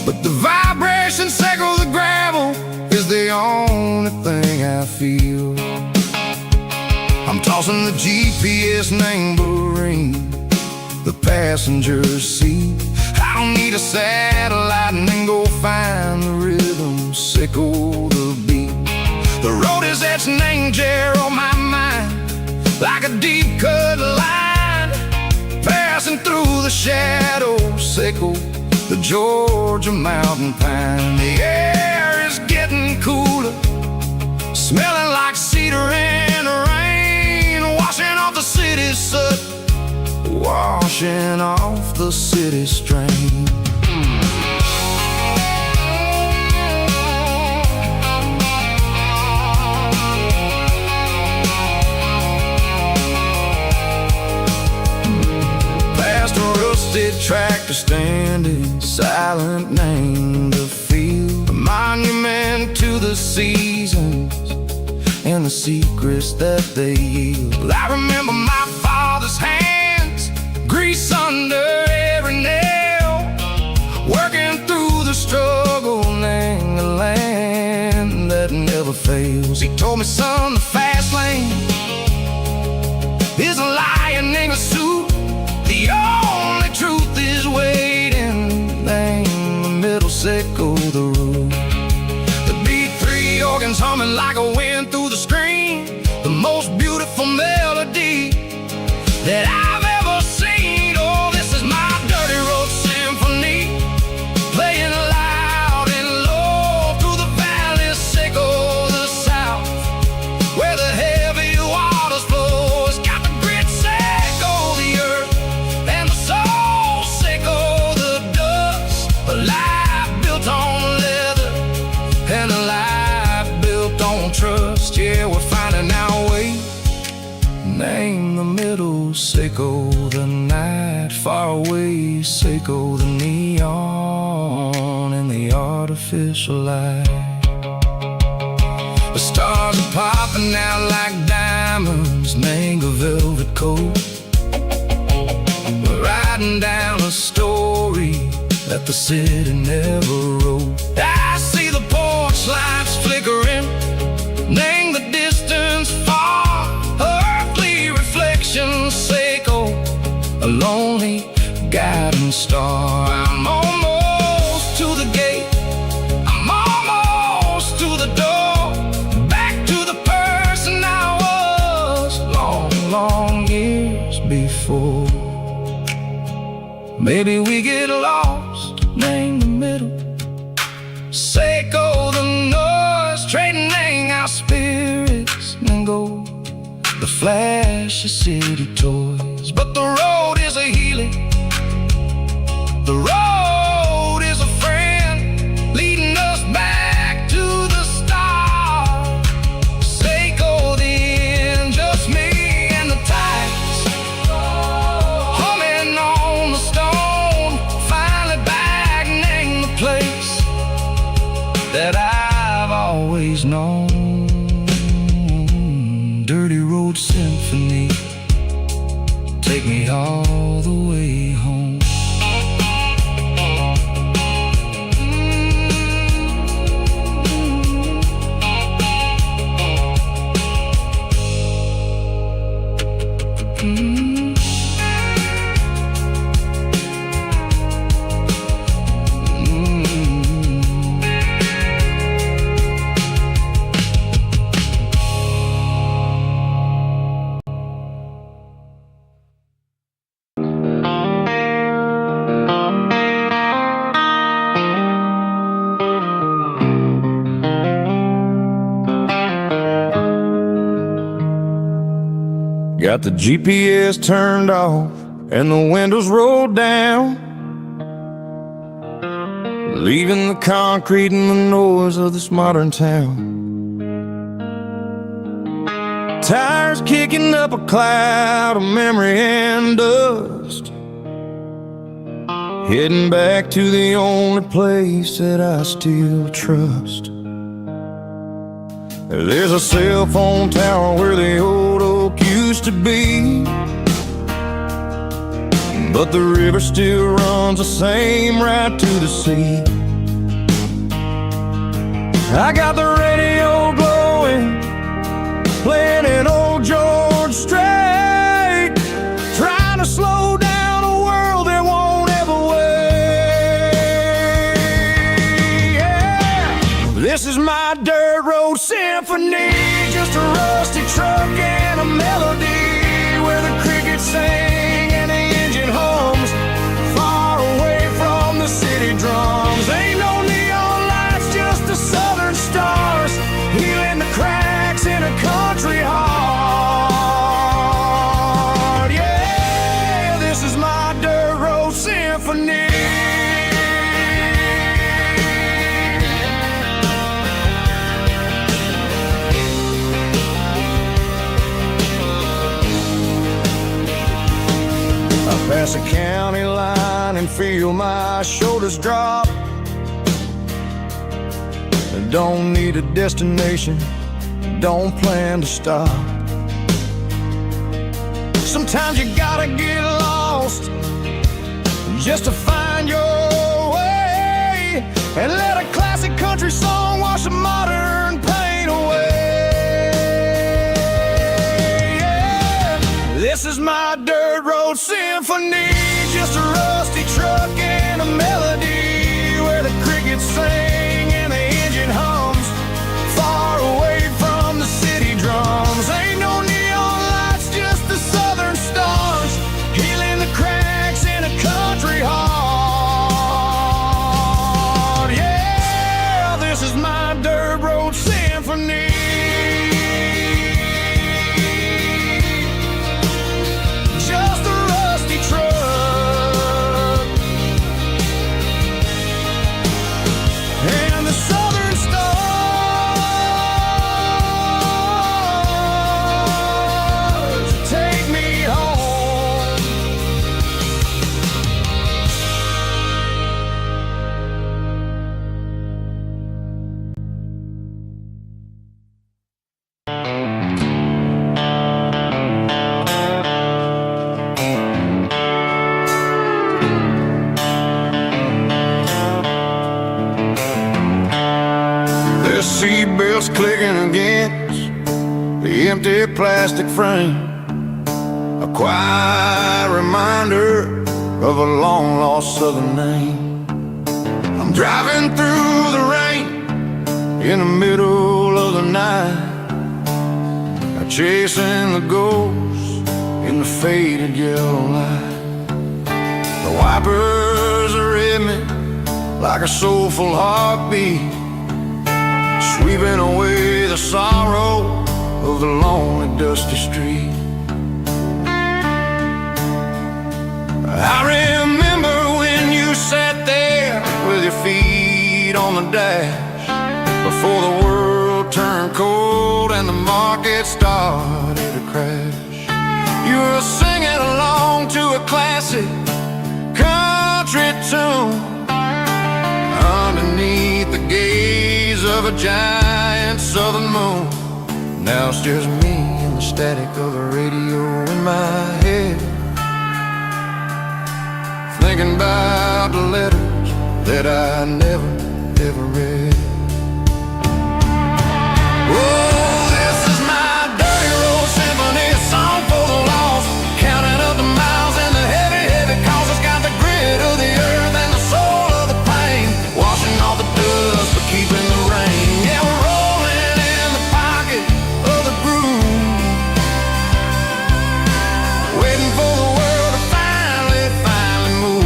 but the vibration, sickle, the gravel is the only thing I feel. I'm tossing the GPS named Marine, the passenger seat. I don't need a satellite and then go find the rhythm, sickle the beat. The road is etched named Jer on my mind, like a deep cut line, passing through the shadows, sickle the Georgia mountain pine. The air is getting cooler, smelling like cedar in the rain, washing off the city's soot, washing off the city strain. Past a rusted tractor standing silent, named the field, a monument to the seasons and the secrets that they yield. I remember my father's hands, grease under every nail, working through the struggle, named the land that never fails. He told me, son, the fast lane is a lion in a suit, the only truth is waiting, named the middle, sickle the road. The B3 organs humming like a wind through the screen, the most beautiful melody that I've ever seen. Oh, this is my dirty road symphony, playing loud and low through the valleys, sickle the south, where the heavy waters flow. It's got the grit, sickle the earth, and the soul, sickle the dust. A life built on leather and a life built on trust. Yeah, we're finding our way, name the middle, sickle the night far away, sickle the neon and the artificial light. The stars are popping out like diamonds, mango velvet coat. We're writing down a story that the city never wrote. I see the porch lights flickering, name the distance far, earthly reflections, sickle a lonely guiding star. I'm almost to the gate, I'm almost to the door, back to the person I was long, long years before. Maybe we get lost, name the middle, sickle the noise, trading our spirits and go the flash of city toys. But the road is a healing, the road is a friend, leading us back to the start. Sickle the end, just me and the tides, humming on the stone, finally back, name the place that I've always known. Dirty road symphony, take me all the way home. Got the GPS turned off and the windows rolled down. leaving the concrete and the noise of this modern town. Tires kicking up a cloud of memory and dust, heading back to the only place that I still trust. There's a cell phone tower where the old oak used to be, but the river still runs the same right to the sea. I got the radio glowing, playing an old George Strait, trying to slow down a world that won't ever wait. Yeah. This is my dirt road symphony, just a rusty truck and a melody where the crickets sing and the engine hums, far away from the city drums. Ain't no neon lights, just the southern stars, healing the cracks in a country heart. Yeah, this is my dirt road symphony. Pass a county line and feel my shoulders drop. Don't need a destination, don't plan to stop. Sometimes you gotta get lost just to find your way, and let a classic country song wash a modern pain away. Yeah. This is my dirt road symphony, just a rusty truck and a melody where the crickets sing and the engine hums, far away from the city drums. Ain't no neon lights, just the southern stars, healing the cracks in a country heart. Yeah, this is my dirt road symphony. Just a rusty truck and the southern stars take me home. The seatbelts clicking against the empty plastic frame, a quiet reminder of a long-lost southern name. I'm driving through the rain in the middle of the night, chasing the ghosts in the faded yellow light. The wipers are in me like a soulful heartbeat, sweeping away the sorrow of the lonely dusty street. I remember when you sat there with your feet on the dash, before the world turned cold and the market started to crash. You were singing along to a classic country tune underneath the gaze of a giant southern moon. Now it's just me and the static of the radio in my head, thinking about the letters that I never, ever read. Oh, this is my dirty road symphony, a song for the lost, counting up the miles and the heavy, heavy calls. It's got the grit of the earth and the soul of the pain, washing off the dust but keeping the rain. Yeah, we're rolling in the pocket of the groove, waiting for the world to finally move.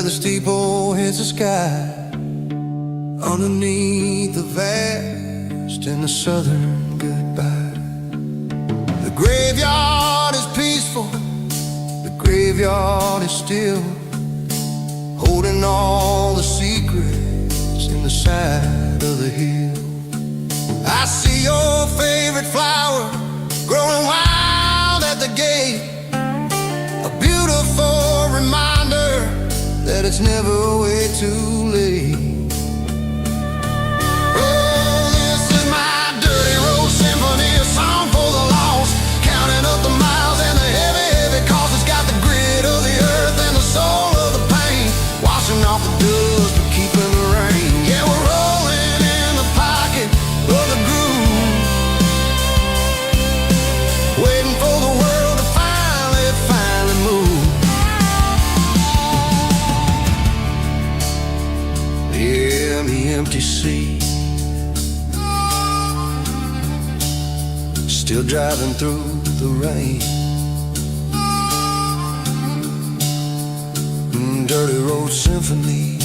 the steeple hits the sky, underneath the vast and the southern goodbye. The graveyard is peaceful, the graveyard is still, holding all the secrets in the side of the hill. I see your favorite flower growing wild at the gate, a beautiful reminder that it's never way too late. Oh, this is my dirty road symphony, a song for the lost, counting up the miles and the heavy, heavy cost. It's got the grit of the earth and the soul of the pain, washing off the dust but keeping the rain. Yeah, we're rolling in the pocket of the groove, waiting for the world to finally move. Yeah, the empty sea, still driving through the rain. Dirty road symphony.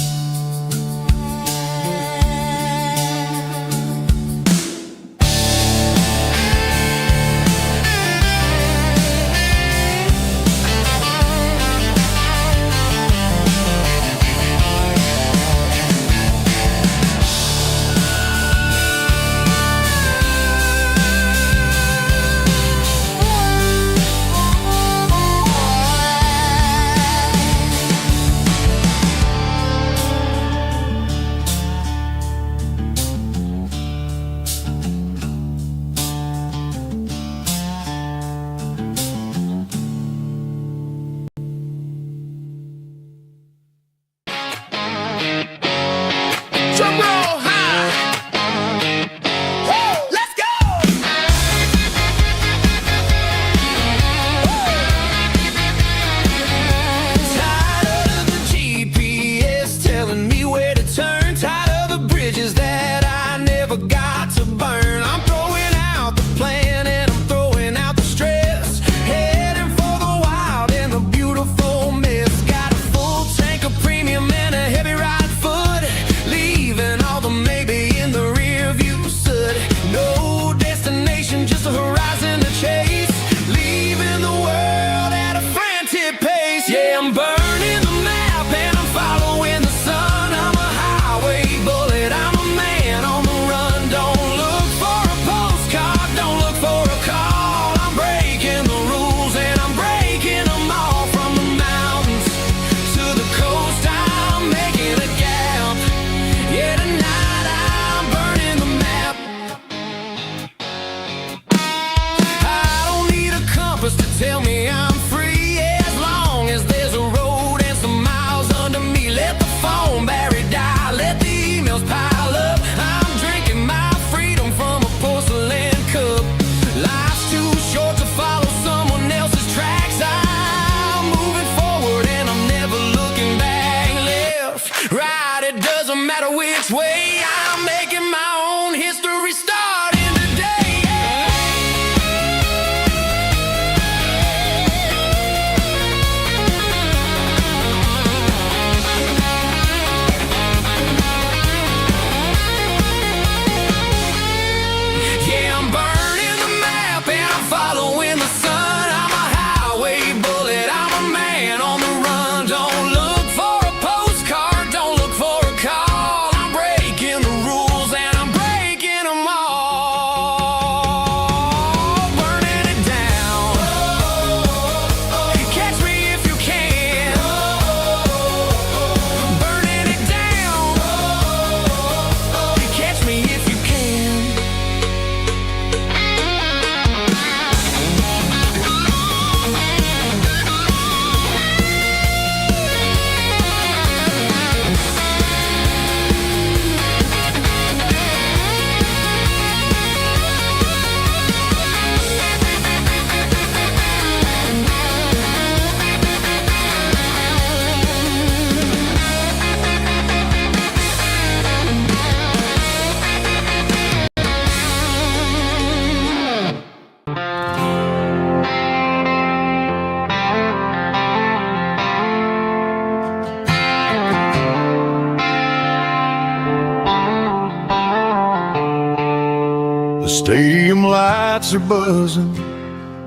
lights are buzzing,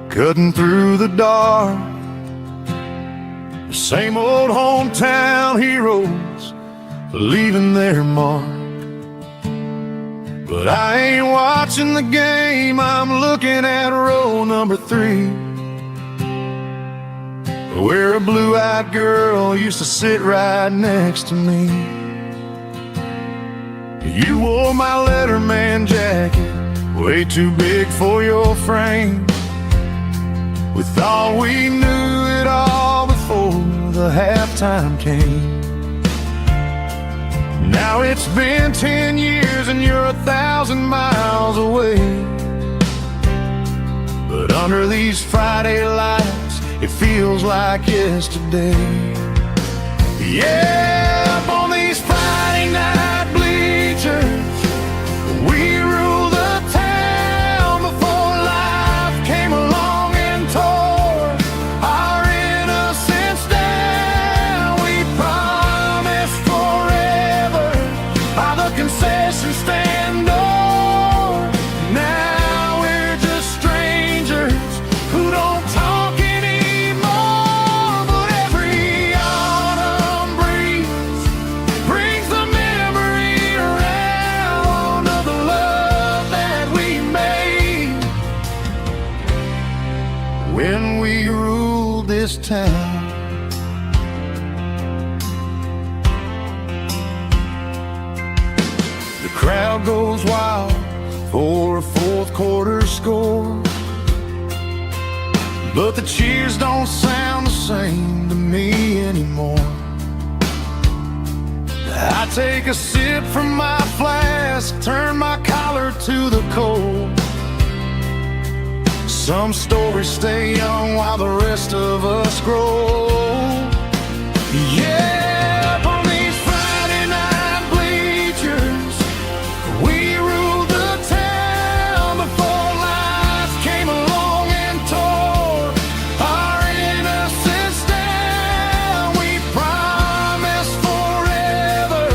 cutting through the dark. The same old hometown heroes leaving their mark. But I ain't watching the game, I'm looking at row number 3, where a blue-eyed girl used to sit right next to me. You wore my Letterman jacket, way too big for your frame. We thought we knew it all before the halftime came. Now it's been 10 years and you're 1,000 miles away. But under these Friday lights, it feels like yesterday. Yeah, up on these Friday night bleachers, we rule the town before life came along and tore our innocence down. We promised forever by the concession stand door. Now we're just strangers who don't talk anymore. But every autumn breeze brings the memory around of the love that we made when we ruled this town. The crowd goes wild for a fourth quarter score, but the cheers don't sound the same to me anymore. I take a sip from my flask, turn my collar to the cold. Some stories stay young while the rest of us grow. Yeah, up on these Friday night bleachers, we ruled the town before life came along and tore our innocence down. We promised forever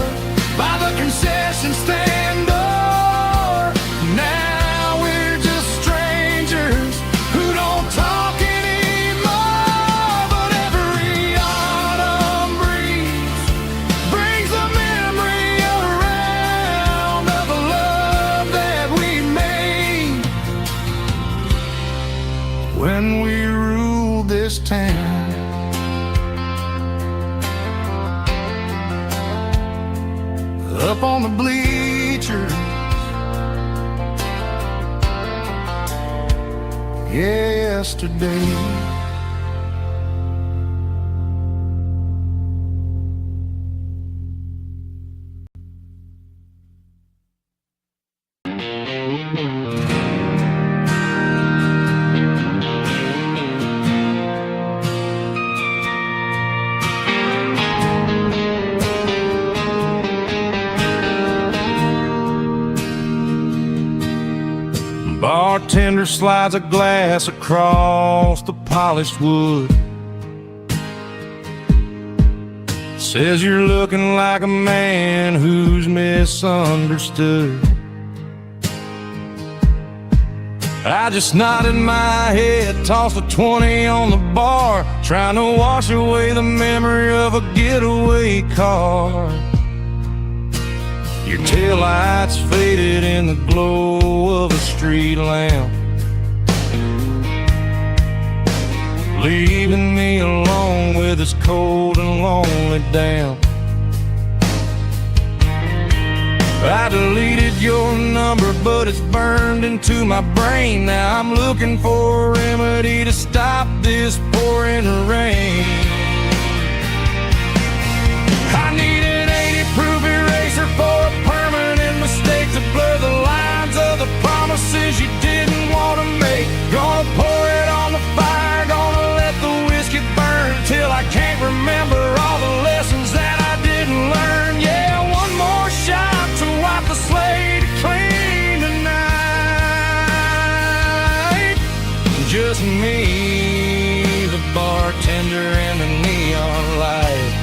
by the concession stand door. Now we're just strangers who don't talk anymore. But every autumn breeze brings the memory around of the love that we made when we ruled this town. Up on the bleachers, yesterday. Bartender slides a glass across the polished wood, says you're looking like a man who's misunderstood. I just nodded my head, tossed a 20 on the bar, trying to wash away the memory of a getaway car. Your taillights faded in the glow of a street lamp, leaving me alone with this cold and lonely damp. I deleted your number, but it's burned into my brain. Now I'm looking for a remedy to stop this pouring rain. I need an 80-proof eraser for a permanent mistake to blur the lines of the promises you didn't want to make. Gonna pour it on the fire, gonna let the whiskey burn till I can't remember all the lessons that I didn't learn. Yeah, one more shot to wipe the slate clean tonight. Just me, the bartender, and the neon light.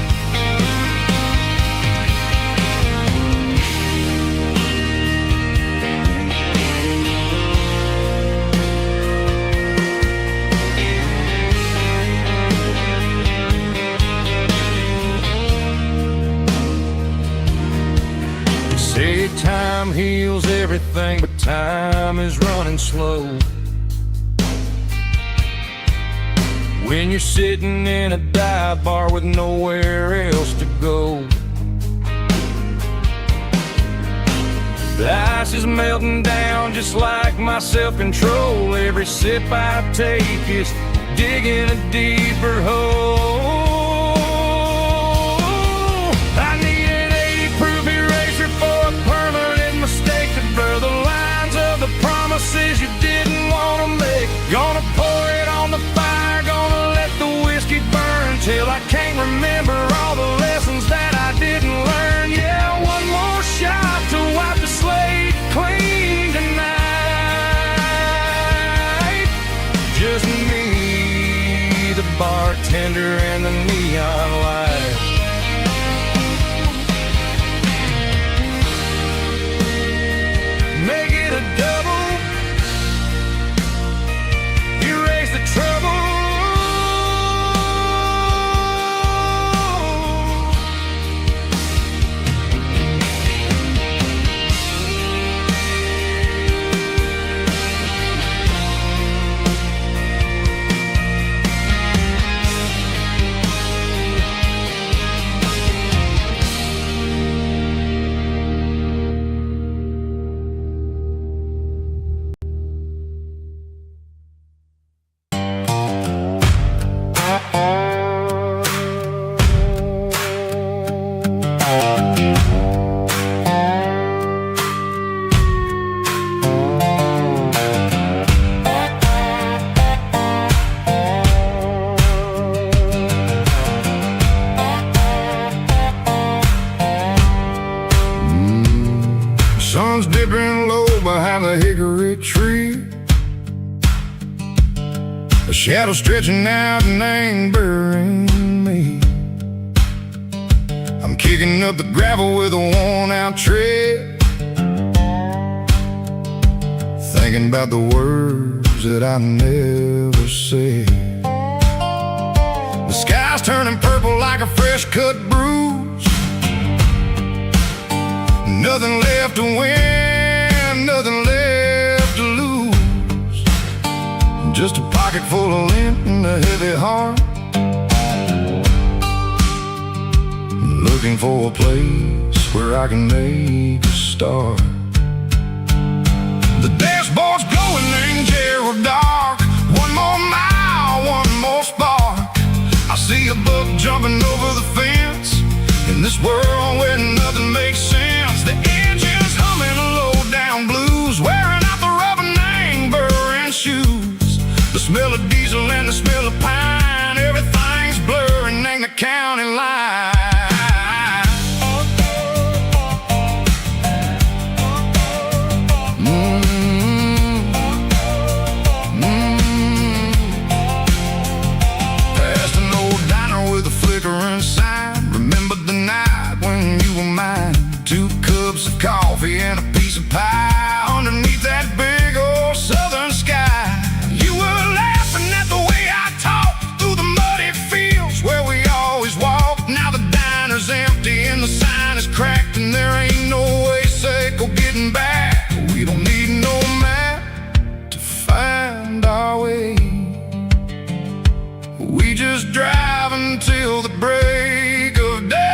time heals everything, but time is running slow. When you're sitting in a dive bar with nowhere else to go, the ice is melting down just like my self-control. Every sip I take is digging a deeper hole. I need an 80-proof eraser for a permanent mistake to blur the lines of the promises you didn't want to make. Gonna pour it on the fire, gonna let the whiskey burn till I can't remember all the lessons that I didn't learn. Yeah, one more shot to wipe the slate clean tonight. Just me, the bartender, and the neon light. Make it a double, erase the trouble. Sun's dipping low behind the hickory tree, a shadow stretching out and angering me. I'm kicking up the gravel with a worn-out tread, thinking about the words that I never said. The sky's turning purple like a fresh-cut bruise. Nothing left to win, nothing left to lose. Just a pocket full of lint and a heavy heart, looking for a place where I can make a start. The dashboard's glowing in Gerald dark. One more mile, one more spark. I see a buck jumping over the fence in this world where nothing makes sense. The engine's humming low-down blues, wearing out the rubber name burring shoes. The smell of diesel and the smell of pine, everything's blurring in the county line. Past an old diner with a flickering sign, remembered the night when you were mine. 2 cups of coffee and a piece of pie underneath that big old southern sky. You were laughing at the way I talked through the muddy fields where we always walked. Now the diner's empty and the sign is cracked, and there ain't no way safe or getting back. We don't need no map to find our way. We just drive until the break of day.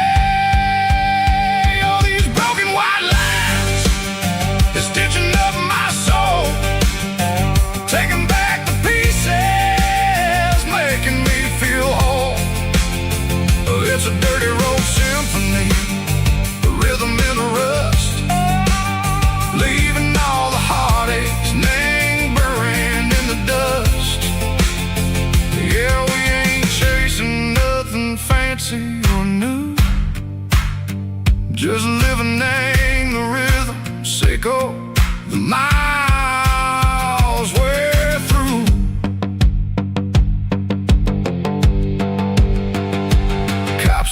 It's a dirty road symphony, a rhythm in the rust, leaving all the heartaches, name buried in the dust. Yeah, we ain't chasing nothing fancy or new, just living in the rhythm, sicko, the miles we're through.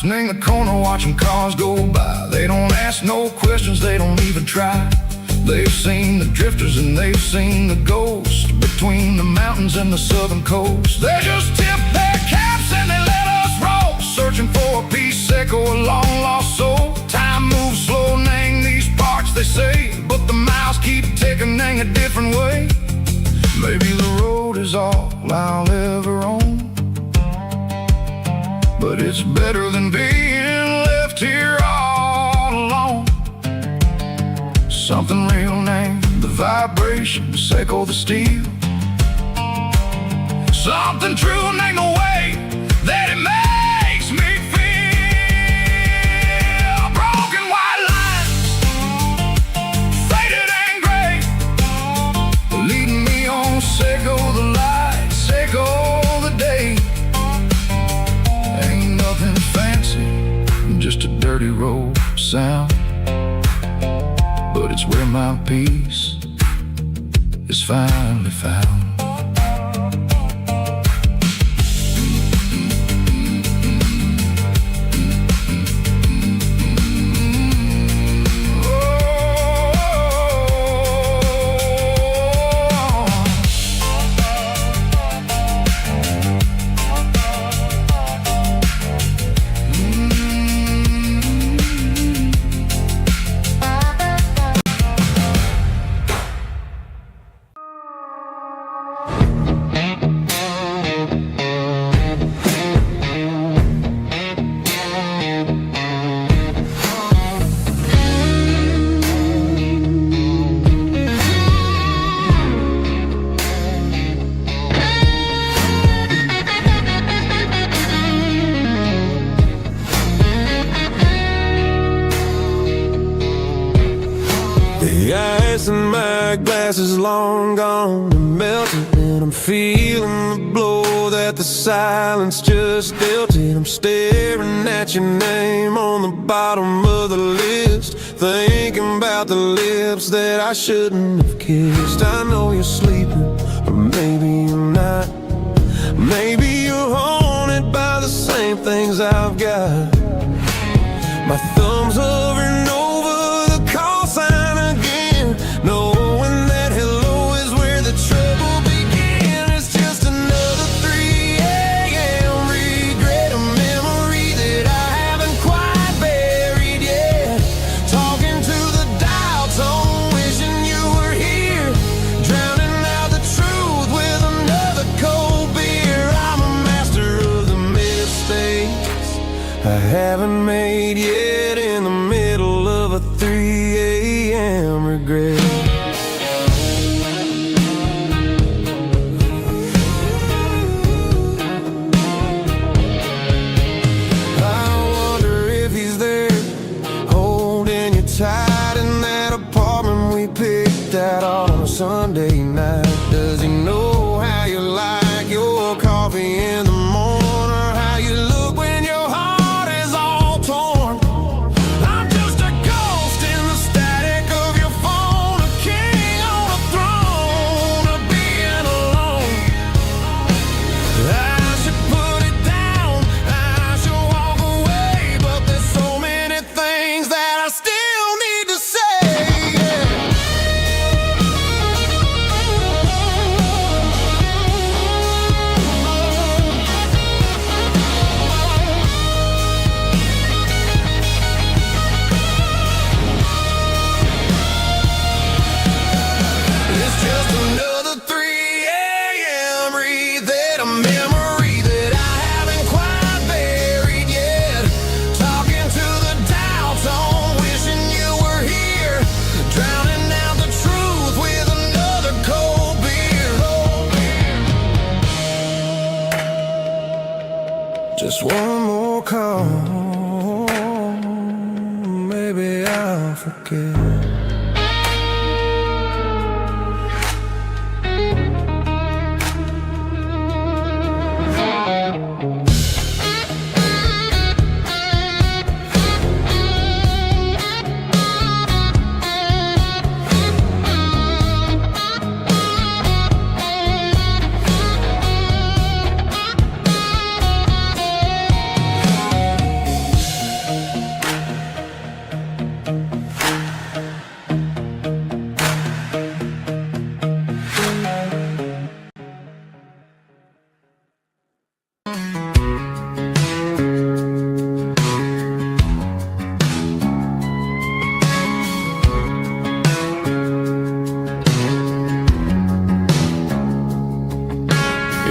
In the corner watching cars go by, they don't ask no questions, they don't even try. They've seen the drifters and they've seen the ghosts between the mountains and the southern coast. They just tip their caps and they let us roll, searching for a piece, echo, a long lost soul. Time moves slow, name these parts, they say, but the miles keep ticking in a different way. Maybe the road is all I'll ever own, but it's better than being left here all alone. Something real named the vibrations echo the steel. Something true named the way that it makes me feel. Broken white lines, faded and gray, leading me on, say go the light, say go the day. Ain't nothing fancy, just a dirty road sound, but it's where my peace is finally found. The ice in my glass is long gone and melted, and I'm feeling the blow that the silence just dealt it. I'm staring at your name on the bottom of the list, thinking about the lips that I shouldn't have kissed. I know you're sleeping, or maybe you're not. Maybe you're haunted by the same things I've got. My thumb's hovering over the call sign again, knowing that hello is where the trouble began. It's just another 3 a.m. regret, a memory that I haven't quite buried yet. Talking to the dial tone, wishing you were here, drowning out the truth with another cold beer. I'm a master of the mistakes I haven't made yet, in the middle of a 3 a.m. regret. I wonder if he's there, holding you tight in that apartment we picked out on a Sunday night. Does he know how you like your coffee in the morning, or how you look when your heart is all torn? I'm just a ghost in the static of your phone, a king on a throne of being alone. I should put it down, I should walk away, but there's so many things that I still need to say. It's just another 3 a.m. read, a memory that I haven't quite buried yet. Talking to the dial tone, wishing you were here, drowning out the truth with another cold beer. Just one more call, maybe I'll forget.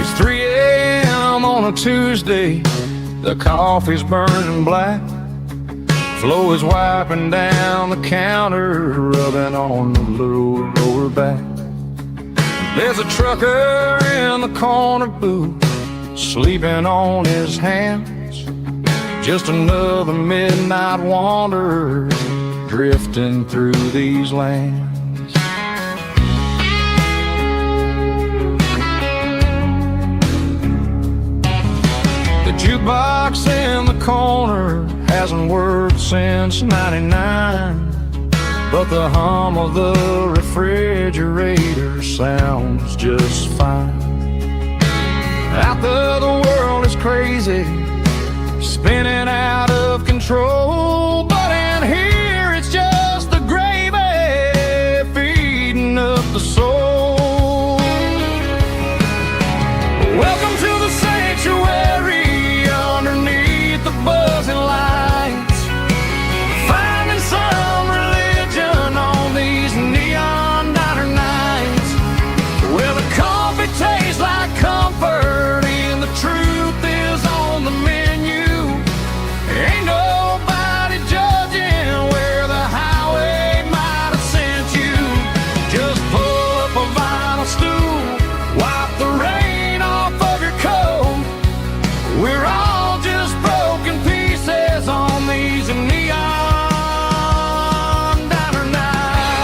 It's 3 a.m. on a Tuesday. The coffee's burning black. Flo is wiping down the counter, rubbing on the little lower back. There's a trucker in the corner booth, sleeping on his hands. Just another midnight wanderer drifting through these lands. The jukebox in the corner hasn't worked since '99, but the hum of the refrigerator sounds just fine. Out there the world is crazy, spinning out of control, but in here it's just the gravy feeding up the soul. Welcome to the sanctuary underneath the buzzing lights, finding some religion on these neon diner nights, where the coffee tastes like comfort and the truth is on the menu. Ain't nobody judging where the highway might have sent you. Just pull up a vinyl stool, wipe the rain off of your coat. We're all just broken pieces on these neon diner nights.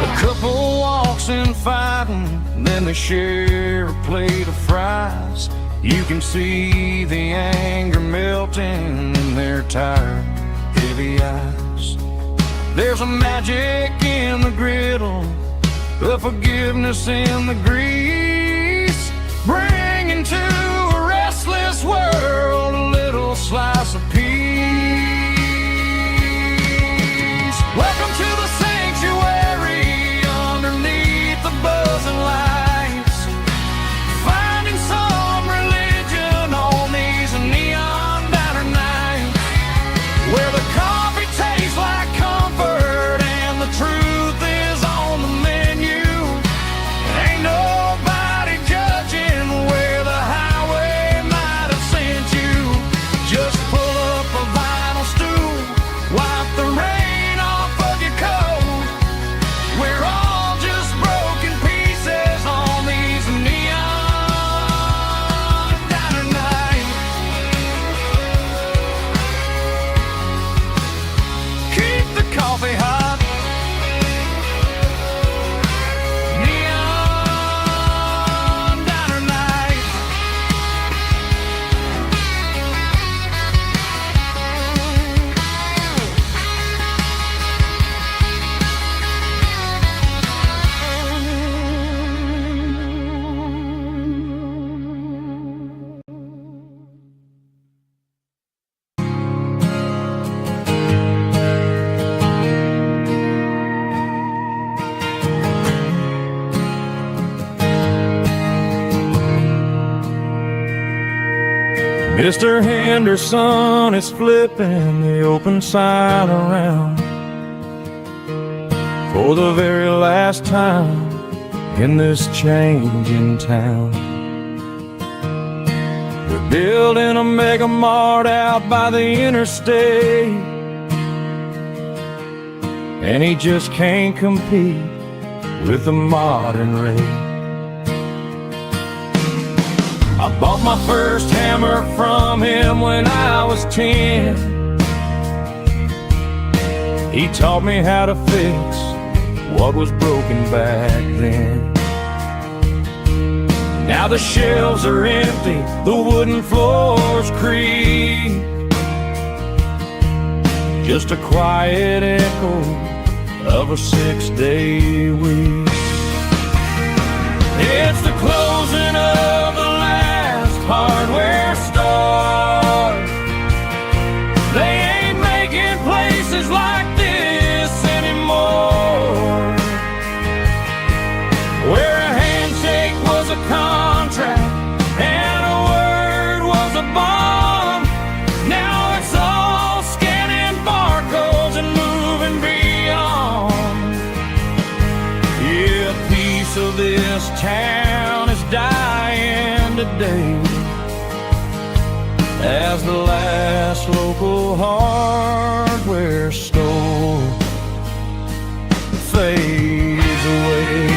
A couple walks in fighting, then they share a plate of fries. You can see the anger melting in their tired, heavy eyes. There's a magic in the griddle, the forgiveness in the grease, bringing to a restless world a little slice of peace. Welcome to the sanctuary underneath the buzzing lights, finding some religion on these neon diner nights, where the coffee tastes like comfort and the truth is on the menu. Ain't nobody judging where the highway might have sent you. Just pull up a vinyl stool, wipe the rain off of your coat. We're all just broken pieces on these neon diner nights. Keep the coffee hot. Neon diner nights. Mr. Henderson is flipping the open sign around for the very last time in this changing town. They're building a mega mart out by the interstate, and he just can't compete with the modern rate. I bought my first hammer from him when I was 10. He taught me how to fix what was broken back then. Now the shelves are empty, the wooden floors creak, just a quiet echo of a 6-day week. It's the closing of the last hardware store. They ain't making places like this anymore, where a handshake was a contract and a word was a bond. as the last local hardware store fades away.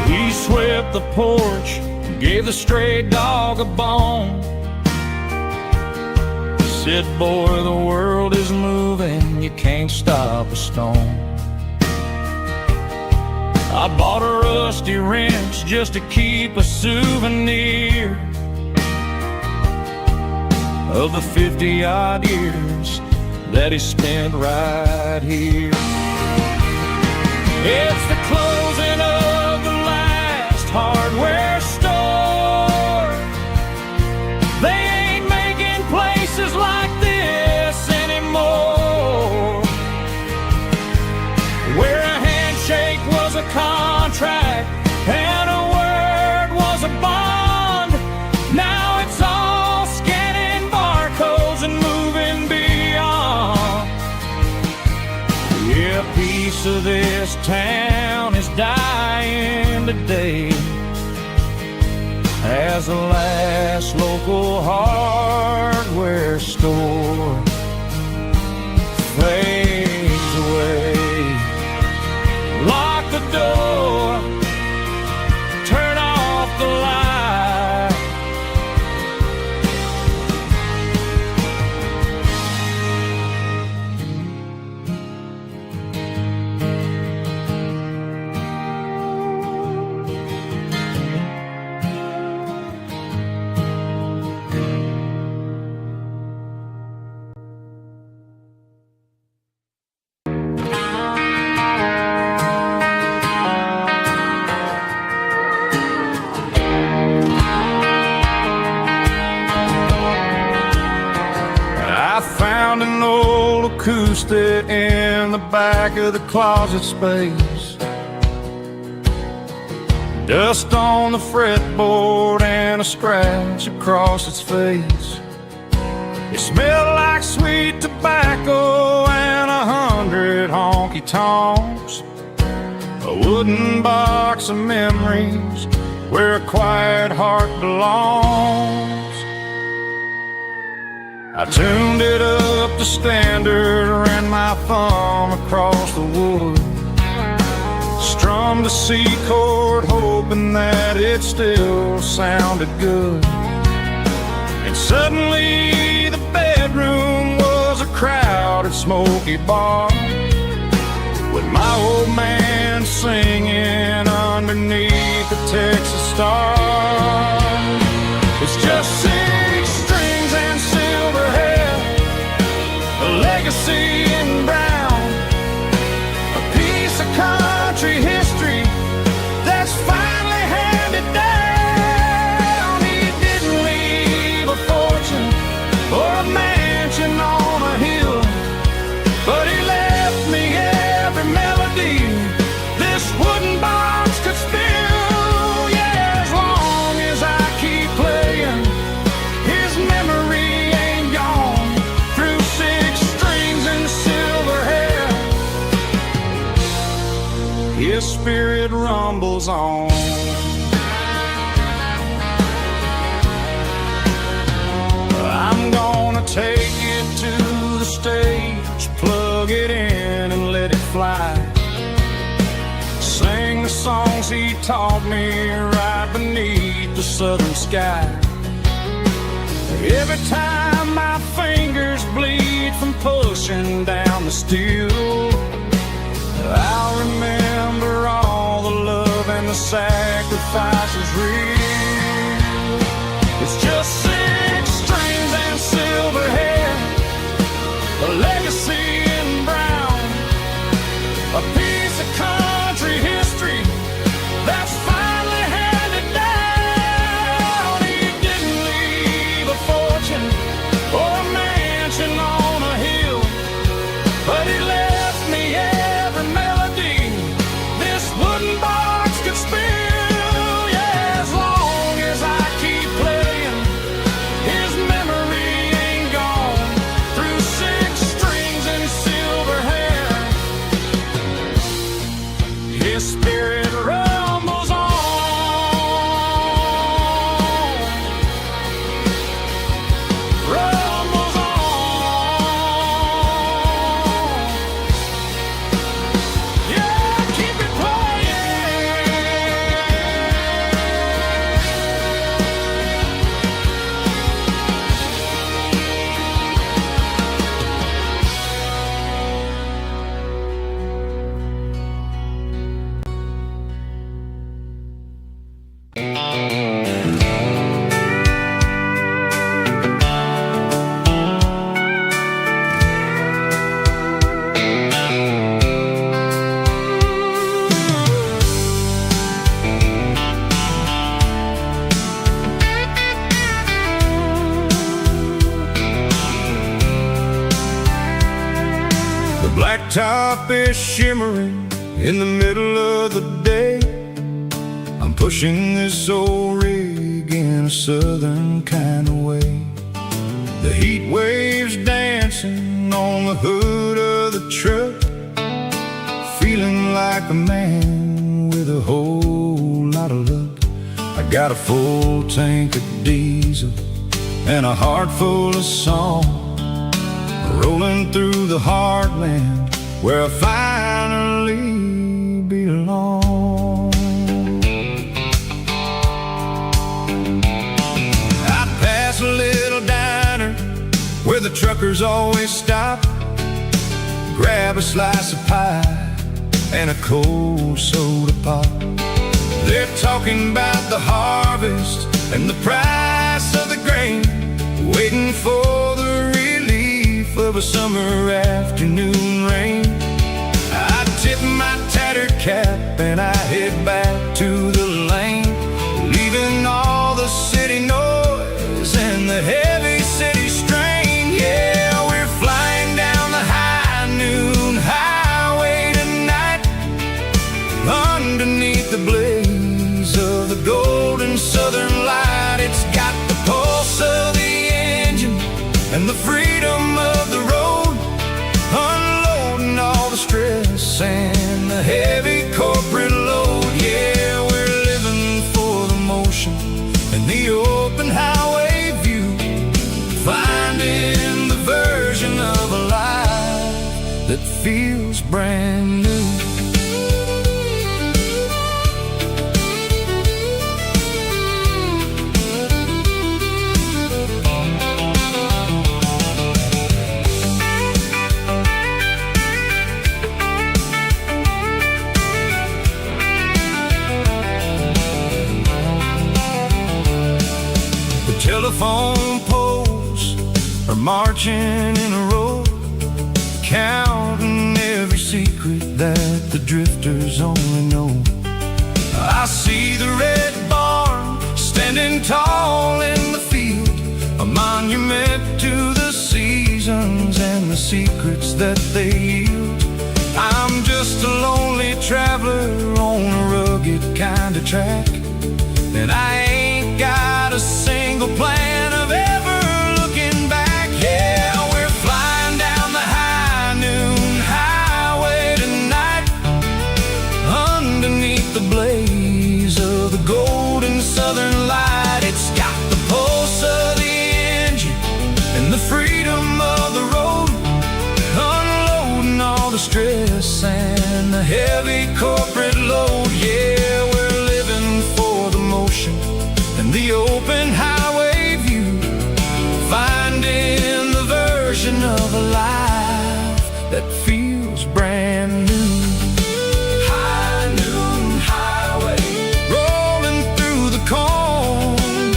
He swept the porch, gave the stray dog a bone. Said, boy, the world is moving, you can't stop a stone. I bought a rusty wrench just to keep a souvenir of the 50-odd years that he spent right here. It's the closing of the last hardware store. They ain't making places like this anymore, where a handshake was a contract and a word was a bond. Now it's all scanning barcodes and moving beyond. Yeah, a piece of this town is dying today as the last local hardware store fades away. Lock the door, turn off the light. Acoustic in the back of the closet space, dust on the fretboard and a scratch across its face. It smelled like sweet tobacco and 100 honky-tonks, a wooden box of memories where a quiet heart belongs. I tuned it up to standard, ran my thumb across the wood, strummed a C chord hoping that it still sounded good. And suddenly the bedroom was a crowded smoky bar, with my old man singing underneath the Texas star. It's just 6 strings and silver hair, a legacy in brown, a piece of country history that's finally handed down. He didn't leave a fortune or a mansion on a hill, but he left me every melody this wooden box could spill. Yeah, as long as I keep playing, his memory ain't gone through 6 strings and silver hair. His spirit rumbles on. I'm gonna take it to the stage, plug it in and let it fly. Sing the songs he taught me right beneath the southern sky. Every time my fingers bleed from pushing down the steel, I'll remember all the love and the sacrifices real. It's just 6 strings and silver hair, a legacy in brown, a piece of country history that's finally handed down. He didn't leave a fortune or a mansion on a hill, but he left me every melody this wooden box could spill. Yeah, as long as I keep playing, his memory ain't gone through 6 strings and blacktop is shimmering in the middle of the day. I'm pushing this old rig in a southern kind of way. The heat waves dancing on the hood of the truck, feeling like a man with a whole lot of luck. I got a full tank of diesel and a heart full of song, rolling through the heartland where I finally belong. I pass a little diner where the truckers always stop, grab a slice of pie and a cold soda pop. They're talking about the harvest and the price of the grain, waiting for the relief of a summer afternoon rain. I tip my tattered cap and I head back to the lane, leaving all the city noise and the heavy city strain. Yeah, we're flying down the high noon highway tonight, underneath the blaze of the golden southern light. It's got the pulse of the engine and the freedom of the road, unloading all the stress and the heavy corporate load. Yeah, we're living for the motion and the open highway view, finding the version of a life that feels brand new. Telephone poles are marching in a row, counting every secret that the drifters only know. I see the red barn standing tall in the field, a monument to the seasons and the secrets that they yield. I'm just a lonely traveler on a rugged kind of track, and I ain't got a single plan of ever looking back. Yeah, we're flying down the high noon highway tonight, underneath the blaze of the golden southern light. It's got the pulse of the engine and the freedom of the road, unloading all the stress and the heavy corporate load. Yeah, we're living for the motion and the open highway view, finding the version of a life that feels brand new. High noon highway, rolling through the corn,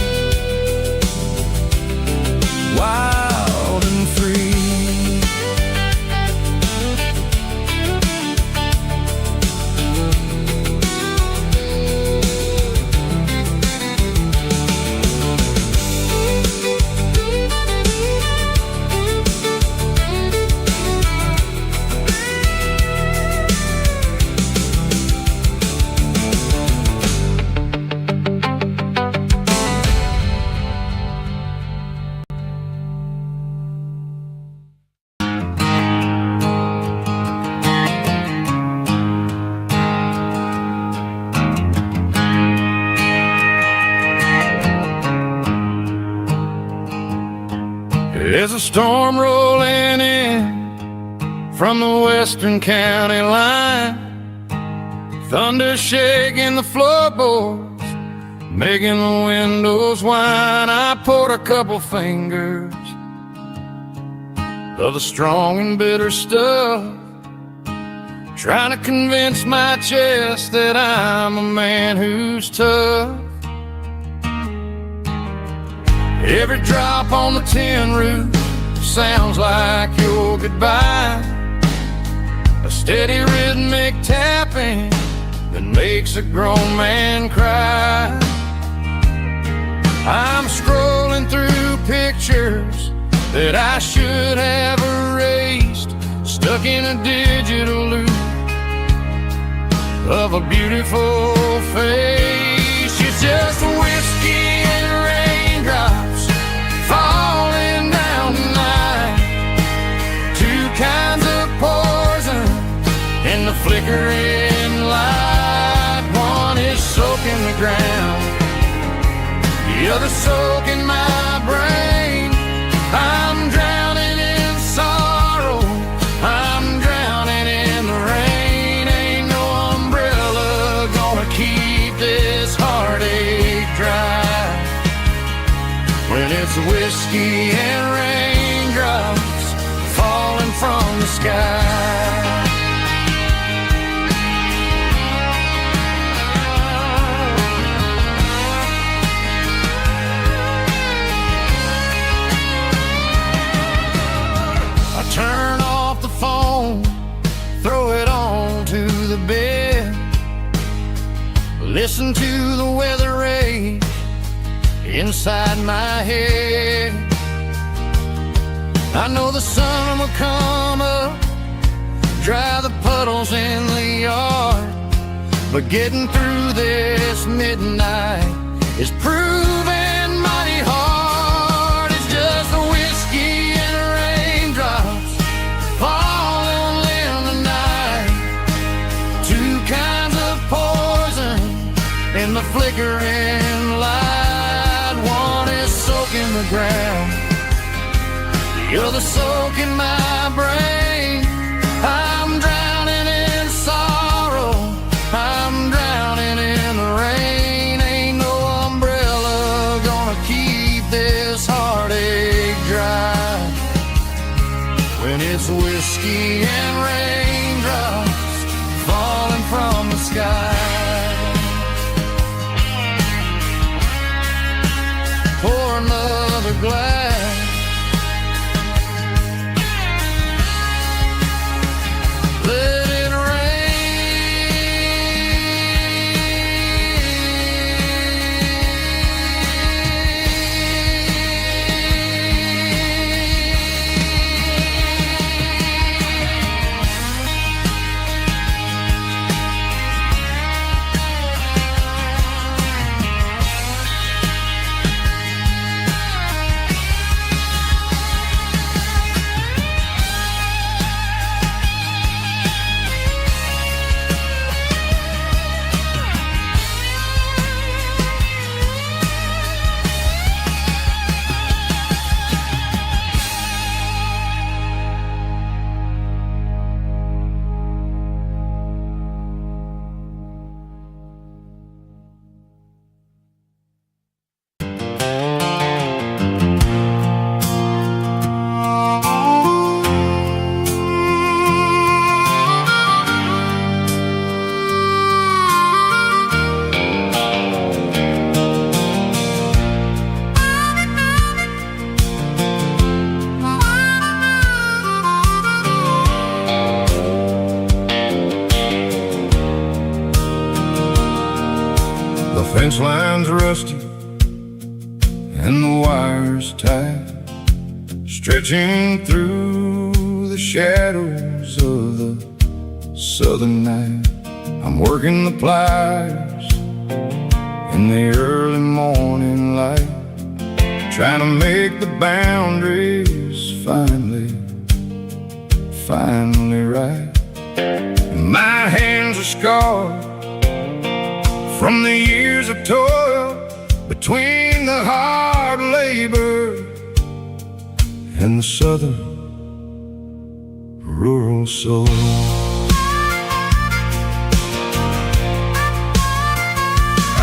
wild and free. There's a storm rolling in from the western county line, thunder shaking the floorboards, making the windows whine. I poured a couple fingers of the strong and bitter stuff, trying to convince my chest that I'm a man who's tough. Every drop on the tin roof sounds like your goodbye, a steady rhythmic tapping that makes a grown man cry. I'm scrolling through pictures that I should have erased, stuck in a digital loop of a beautiful face. It's just whiskey and raindrops falling down tonight. Two kinds of poison in the flickering light. One is soaking the ground, the other soaking my brain. I'm drowning in sorrow, I'm drowning in the rain. Ain't no umbrella gonna keep this heartache dry when it's whiskey and raindrops falling from the sky. Turn off the phone, throw it on to the bed, listen to the weather rage inside my head. I know the sun will come up, dry the puddles in the yard, but getting through this midnight is proving mighty hard. It's just a whiskey and raindrops falling in the night. Two kinds of poison in the flickering light. One is soaking the ground, the other soaking my brain. I'm drowning in sorrow, I'm drowning in the rain. Ain't no umbrella gonna keep this heartache dry when it's whiskey and raindrops falling from the sky. Pour another glass, let it fence line's rusty and the wires tight, stretching through the shadows of the southern night. I'm working the pliers in the early morning light, trying to make the boundaries finally right. My hands are scarred from the years of toil, between the hard labor and the southern rural soul.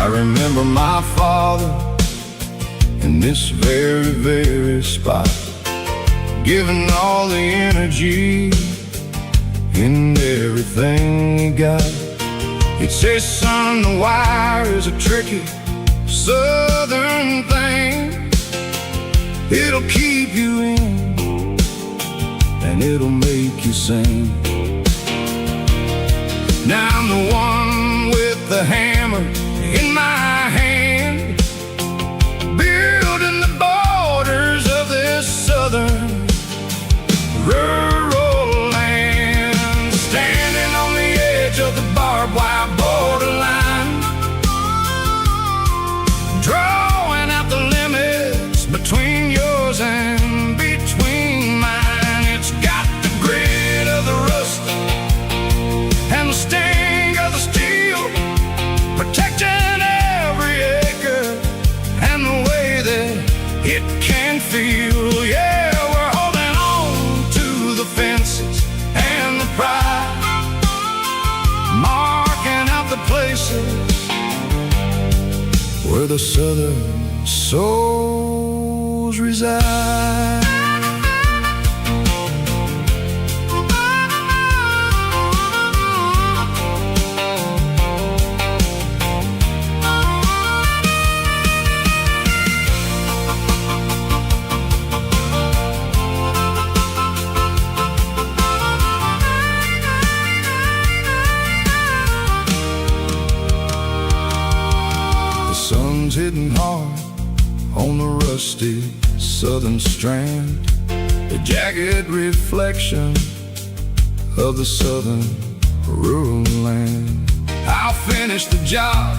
I remember my father in this very spot, giving all the energy in everything he got. He'd say, son, the wire is a tricky southern thing. It'll keep you in and it'll make you sing. Now I'm the one with the hammer in my hand, building the borders of this southern rural land. where the southern souls reside. Sun's hitting hard on the rusty southern strand, the jagged reflection of the southern rural land. I'll finish the job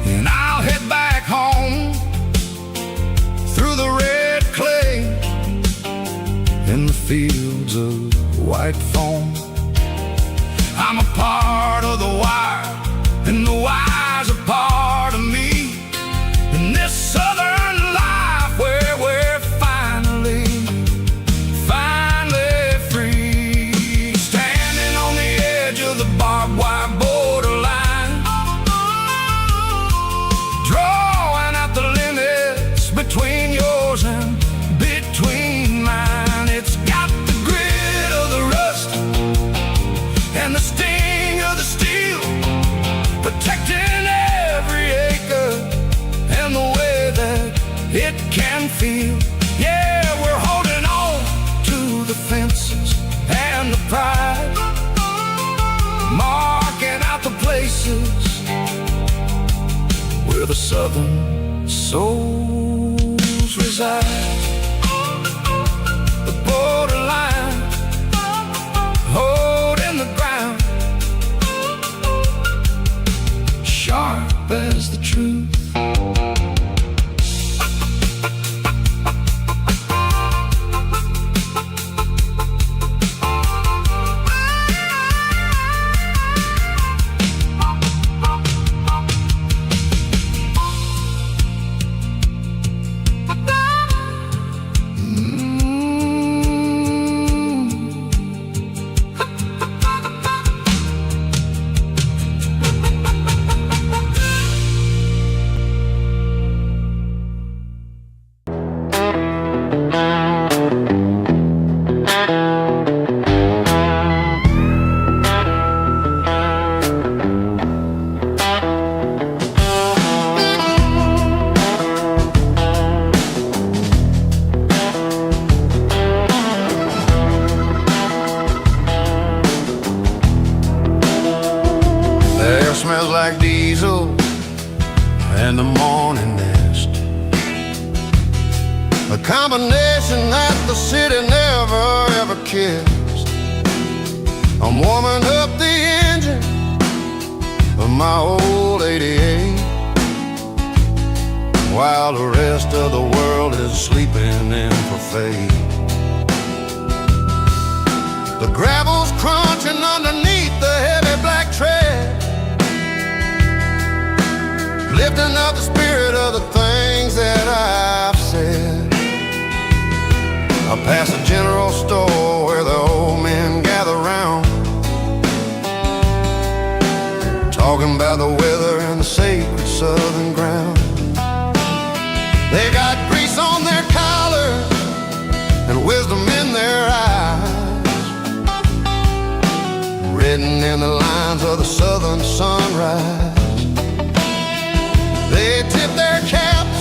and I'll head back home through the red clay in the fields of white foam. I'm a part of the wire, and the wire's a part of me, in this southern life where we're finally free. Standing on the edge of the barbed wire borderline, drawing out the limits between yours and between mine. It's got the grit of the rust and the sting of the steel, protecting every acre and the way that it can feel. Yeah, we're holding on to the fences and the pride, marking out the places where the southern souls reside. The borderline, holding the ground, sharp as the truth. Smells like diesel and the morning nest, a combination that the city never ever kissed. I'm warming up the engine of my old 88, while the rest of the world is sleeping in for fate. The gravel's crunching underneath the heavy black tread, lifting up the spirit of the things that I've said. I pass a general store where the old men gather round, talking about the weather and the sacred southern ground. They got grease on their collars and wisdom in their eyes, written in the lines of the southern sunrise. They tip their caps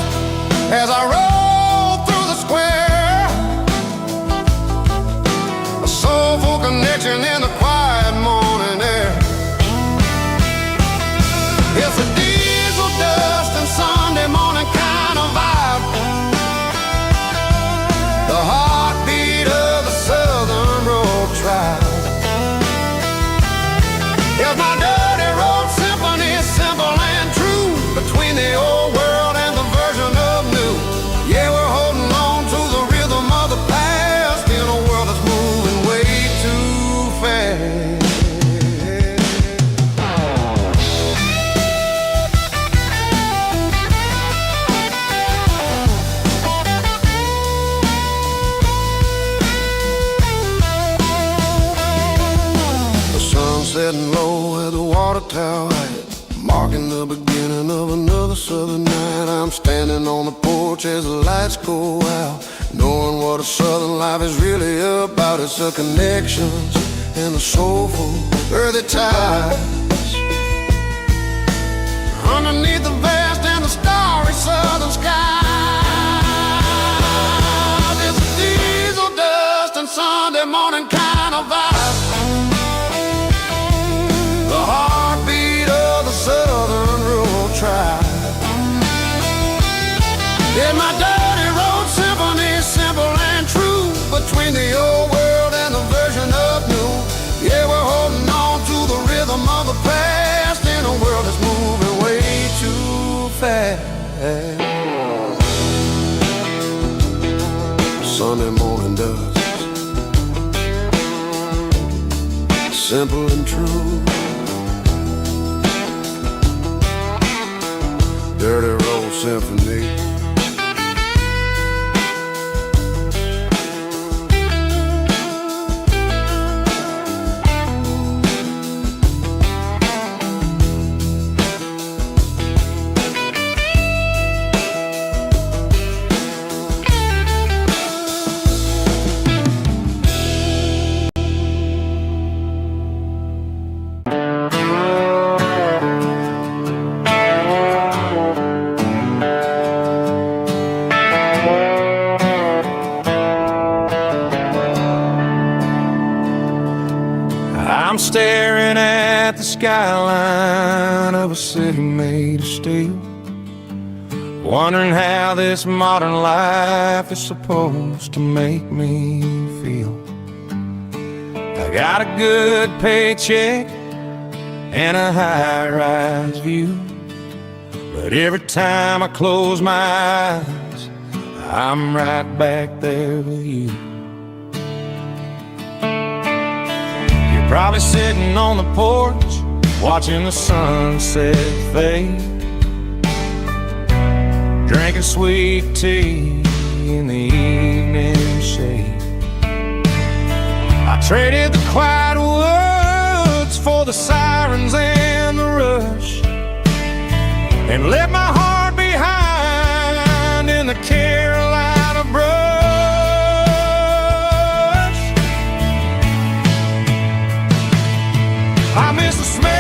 as I roll through the square, a soulful connection in the quiet morning air. It's a diesel dust and Sunday morning kind of vibe, the heartbeat of the southern road tribe. Here's my dirty road symphony, simple and true, between the old world and the version of new. Yeah, we're holding on to the rhythm of the past in a world that's moving way too fast. The sun setting low at the water tower height, marking the beginning of another the southern night. I'm standing on the porch as the lights go out, knowing what a southern life is really about. It's the connections and the soulful earthy ties. Underneath the vast and the starry southern sky, there's a diesel dust and Sunday morning kind of vibe. The heartbeat of the southern rural tribe. Yeah, my dirty road symphony, simple and true, between the old world and the version of new. Yeah, we're holding on to the rhythm of the past in a world that's moving way too fast. Sunday morning dust, simple and true. Dirty road symphony. I'm staring at the skyline of a city made of steel, wondering how this modern life is supposed to make me feel. I got a good paycheck and a high-rise view, but every time I close my eyes, I'm right back there with you. Probably sitting on the porch, watching the sunset fade, drinking sweet tea in the evening shade. I traded the quiet woods for the sirens and the rush, and left my heart behind in the Carolina brush. I miss the smell